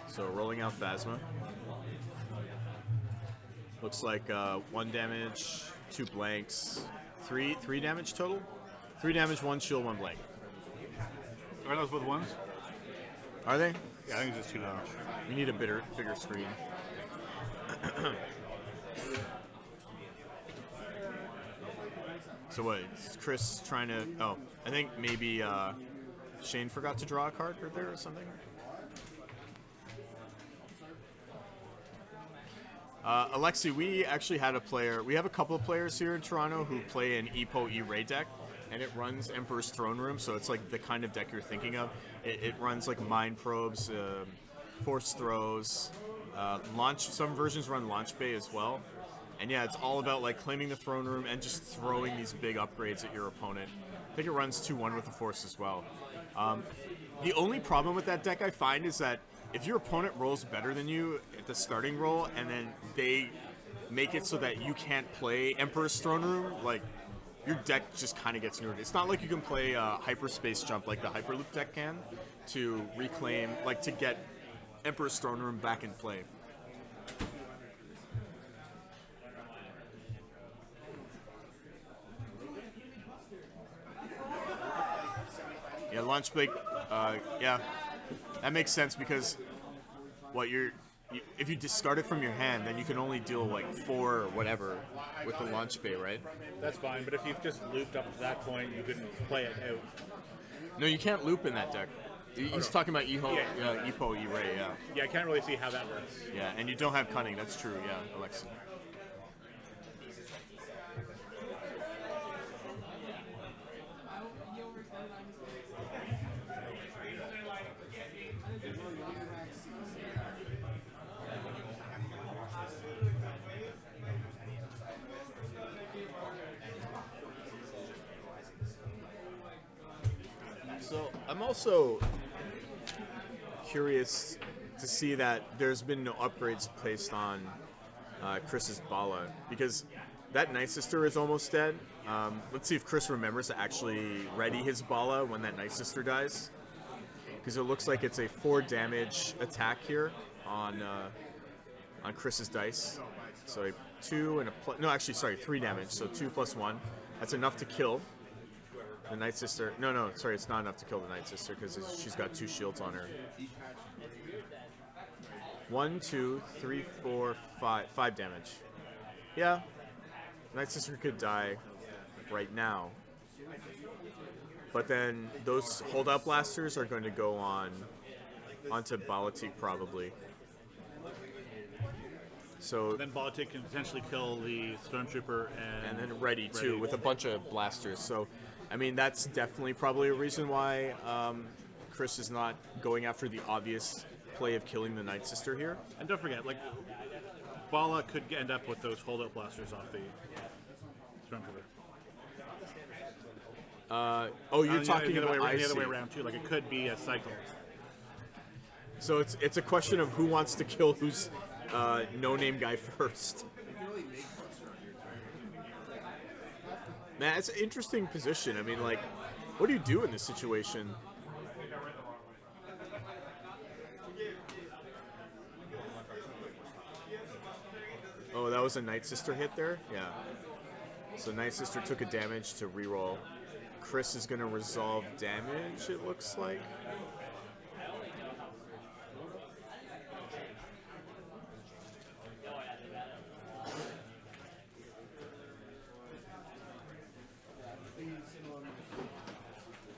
So rolling out Phasma. Looks like 1 damage, 2 blanks, 3 damage total. 3 damage, 1 shield, 1 blank. Are those both ones? Are they? Yeah, I think it's just 2 damage. We need a bigger screen. So what? Is Chris trying to? Oh, I think maybe Shane forgot to draw a card right there or something. Alexi, we actually had a player. We have a couple of players here in Toronto who play an Epo E-Ray deck, and it runs Emperor's Throne Room, so it's like the kind of deck you're thinking of. It runs like Mind Probes, Force Throws, Launch. Some versions run Launch Bay as well. And yeah, it's all about like claiming the Throne Room and just throwing these big upgrades at your opponent. I think it runs 2-1 with the Force as well. The only problem with that deck I find is that if your opponent rolls better than you at the starting roll, and then they make it so that you can't play Emperor's Throne Room, like your deck just kind of gets neutered. It's not like you can play Hyperspace Jump like the Hyperloop deck can to reclaim, like to get Emperor's Throne Room back in play. Yeah, launch big. Yeah, that makes sense because if you discard it from your hand, then you can only deal like 4 or whatever with the launch bay, right? That's fine, but if you've just looped up to that point, you can play it out. No, you can't loop in that deck. He's talking about Epo E-Ray, yeah. Yeah, I can't really see how that works. Yeah, and you don't have cunning. That's true, yeah, Alexa. So I'm also curious to see that there's been no upgrades placed on Chris's Bala, because that Night Sister is almost dead. Let's see if Chris remembers to actually ready his Bala when that Night Sister dies, because it looks like it's a 4 damage attack here on Chris's dice. So a 2 and a 3 damage. So 2 plus 1. That's enough to kill the Night Sister. No, sorry, it's not enough to kill the Night Sister because she's got 2 shields on her. 1, 2, 3, 4, 5 damage. Yeah, Night Sister could die right now, but then those holdout blasters are going to go onto Balatik probably. So then Balatik can potentially kill the Stormtrooper and then ready too with a bunch of blasters. So, I mean, that's definitely probably a reason why Chris is not going after the obvious play of killing the Night Sister here. And don't forget, like, Bala could end up with those holdout blasters off the Stormtrooper. You're talking about the other way around too. Like, it could be a cycle. So it's a question of who wants to kill who's no-name guy first. Man, it's an interesting position. I mean, like, what do you do in this situation? Oh, that was a Night Sister hit there? Yeah. So Night Sister took a damage to reroll. Chris is going to resolve damage, it looks like.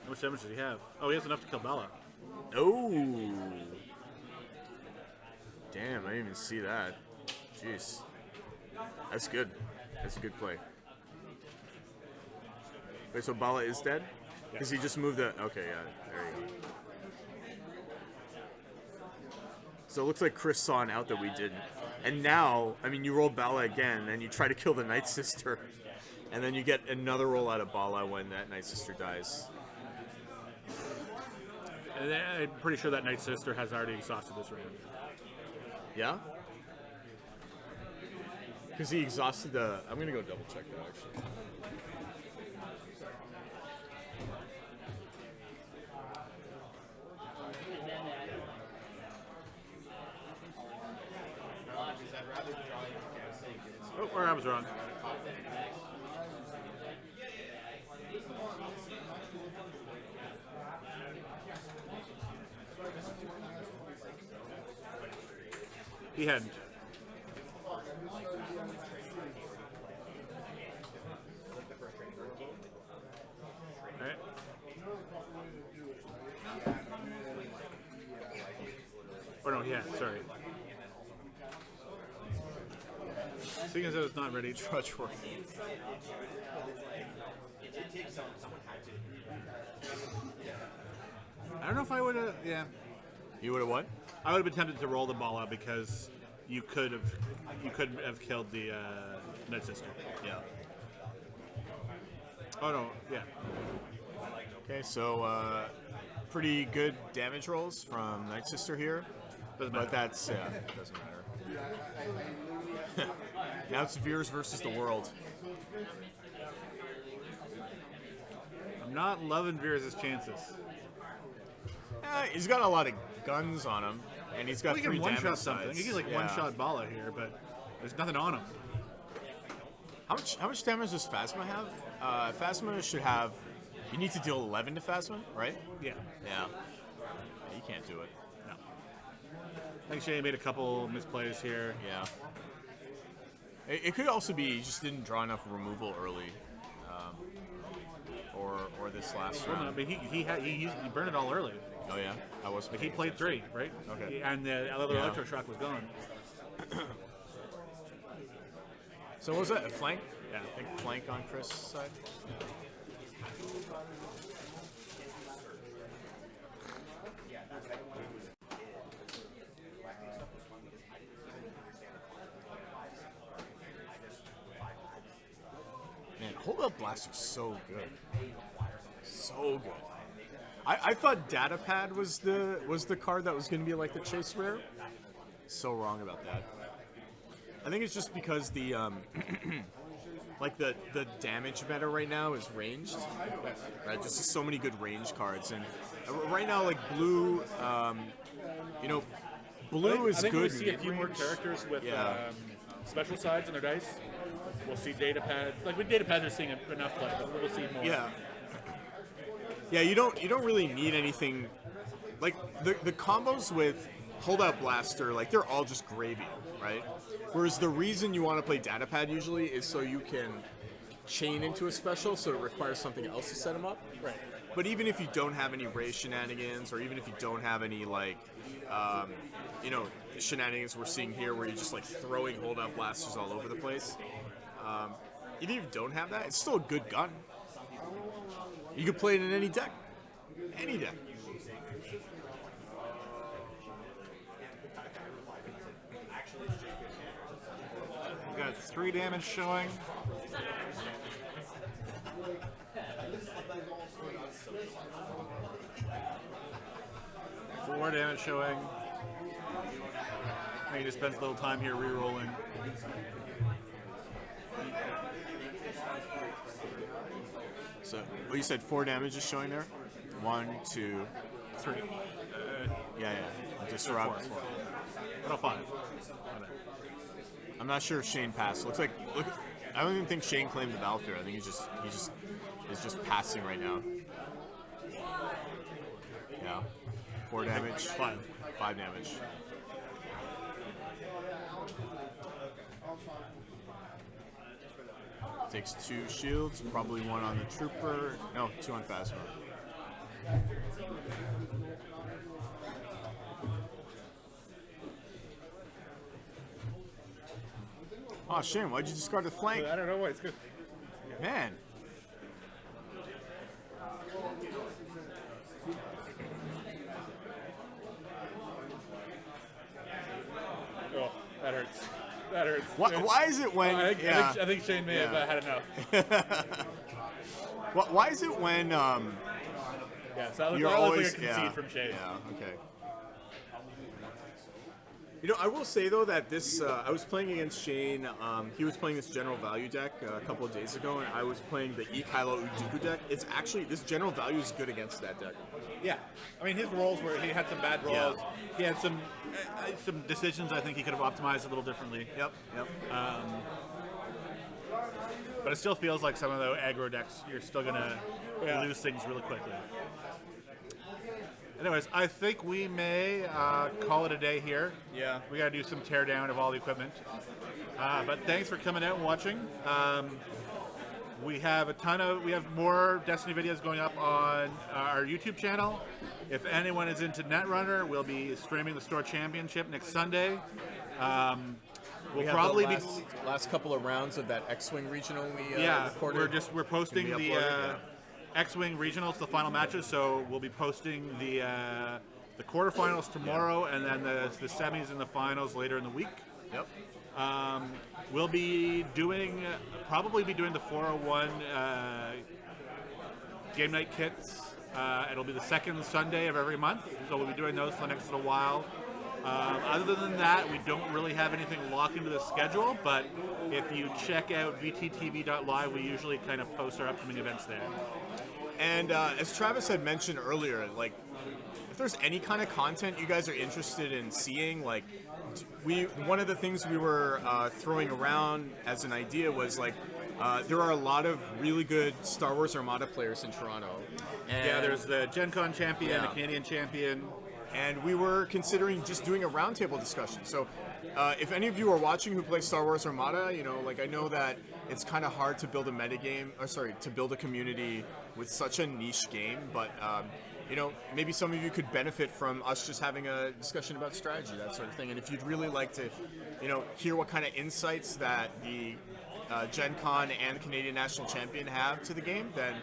How much damage does he have? Oh, he has enough to kill Bala. Oh! Damn, I didn't even see that. Jeez. That's good. That's a good play. Wait, so Bala is dead? Because he just moved it. Okay, yeah, there you go. So it looks like Chris saw an out that we didn't. And now, I mean, you roll Bala again, and you try to kill the Night Sister. And then you get another roll out of Bala when that Night Sister dies. And I'm pretty sure that Night Sister has already exhausted this round. Yeah? Because he exhausted the... I'm going to go double check that, actually. Oh, or I was wrong. He hadn't. Alright. Or no, he had, sorry. Seeing as though it's not ready, Trudgeworth. I don't know if I would have. Yeah, You would have what? I would have been tempted to roll the ball out because you could have killed the Night Sister. Yeah. Oh no, yeah. Okay, so pretty good damage rolls from Night Sister here. Doesn't But matter. that's, yeah, it doesn't matter. Now it's Veers versus the world. I'm not loving Veers' chances. He's got a lot of guns on him, and he's got He 3 can damage one-shot something. sides. He can like Yeah. one-shot Bala here, but there's nothing on him. How much damage does Phasma have? Phasma should have... You need to deal 11 to Phasma, right? Yeah. Yeah. You can't do it. No. I think Shane made a couple misplays here. Yeah. It could also be he just didn't draw enough removal early, or this last Well, no, round. but he burned it all early. Oh yeah, I was. But he played 3, right? Okay. And the other Yeah. electroshock was gone. So what was that? A flank? Yeah. I think flank on Chris' side. Man, Hold Up Blaster's so good. So good. I thought Datapad was the card that was going to be like the chase rare. So wrong about that. I think it's just because the like the damage meta right now is ranged. Right, just so many good range cards, and right now like blue, blue is I think good. we see a few more mid-range. characters with Yeah. special sides on their dice. We'll see data pads. Like with data pads, they're seeing enough play, but we'll see more. Yeah. Yeah, you don't really need anything like the combos with Holdout Blaster, like they're all just gravy, right? Whereas the reason you want to play Datapad usually is so you can chain into a special, so it requires something else to set them up. Right. But even if you don't have any Ray shenanigans, or even if you don't have any like, shenanigans we're seeing here, where you're just like throwing Holdout Blasters all over the place. Even if you don't have that, it's still a good gun. You can play it in any deck. Any deck. We've got 3 damage showing. Four damage showing. He just spends a little time here re-rolling. So, well, you said 4 damage is showing there? 1, 2, 3. yeah. Disrupt. What a 5. I'm not sure if Shane passed. Look, I don't even think Shane claimed the battlefield. I think he just is just passing right now. Yeah. 4 damage. 5 damage. Takes 2 shields, probably 1 on the trooper. No, 2 on Phasma. Oh, Shane, why'd you discard the flank? I don't know why it's good. Man. That hurts. Why is it when? I think Shane may have had enough. Why is it when? Yeah, so that You're looks always like a concede from Shane. Yeah. Okay. You know, I will say though that this I was playing against Shane. He was playing this general value deck a couple of days ago, and I was playing the Kylo Uduku deck. It's actually this general value is good against that deck. Yeah, I mean his rolls were he had some bad rolls. Yeah. He had some decisions I think he could have optimized a little differently. Yep. But it still feels like some of the aggro decks you're still gonna lose things really quickly. Anyways, I think we may call it a day here. Yeah. We gotta do some tear down of all the equipment. But thanks for coming out and watching. We have more Destiny videos going up on our YouTube channel. If anyone is into Netrunner, we'll be streaming the Store Championship next Sunday. We'll We probably have the last couple of rounds of that X-Wing regional we recorded. we're posting Can be the uploaded, X-Wing regionals, the final matches. So we'll be posting the quarterfinals tomorrow, and then the semis and the finals later in the week. Yep. We'll be probably doing the 401 game night kits. It'll be the second Sunday of every month, so we'll be doing those for the next little while. Other than that, we don't really have anything locked into the schedule, but if you check out vttv.live, we usually kind of post our upcoming events there. And as Travis had mentioned earlier, like if there's any kind of content you guys are interested in seeing, like one of the things we were throwing around as an idea was like there are a lot of really good Star Wars Armada players in Toronto. And there's the Gen Con champion, the Canadian champion. And we were considering just doing a roundtable discussion. So if any of you are watching who play Star Wars Armada, you know, like I know that it's kind of hard to build a metagame, to build a community with such a niche game, but you know, maybe some of you could benefit from us just having a discussion about strategy, that sort of thing. And if you'd really like to, you know, hear what kind of insights that the Gen Con and Canadian National Champion have to the game, then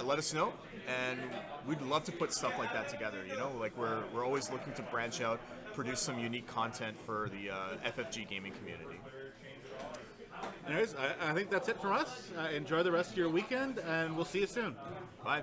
let us know. And we'd love to put stuff like that together, you know, like we're always looking to branch out, produce some unique content for the FFG gaming community. Anyways, I think that's it from us. Enjoy the rest of your weekend, and we'll see you soon. Bye.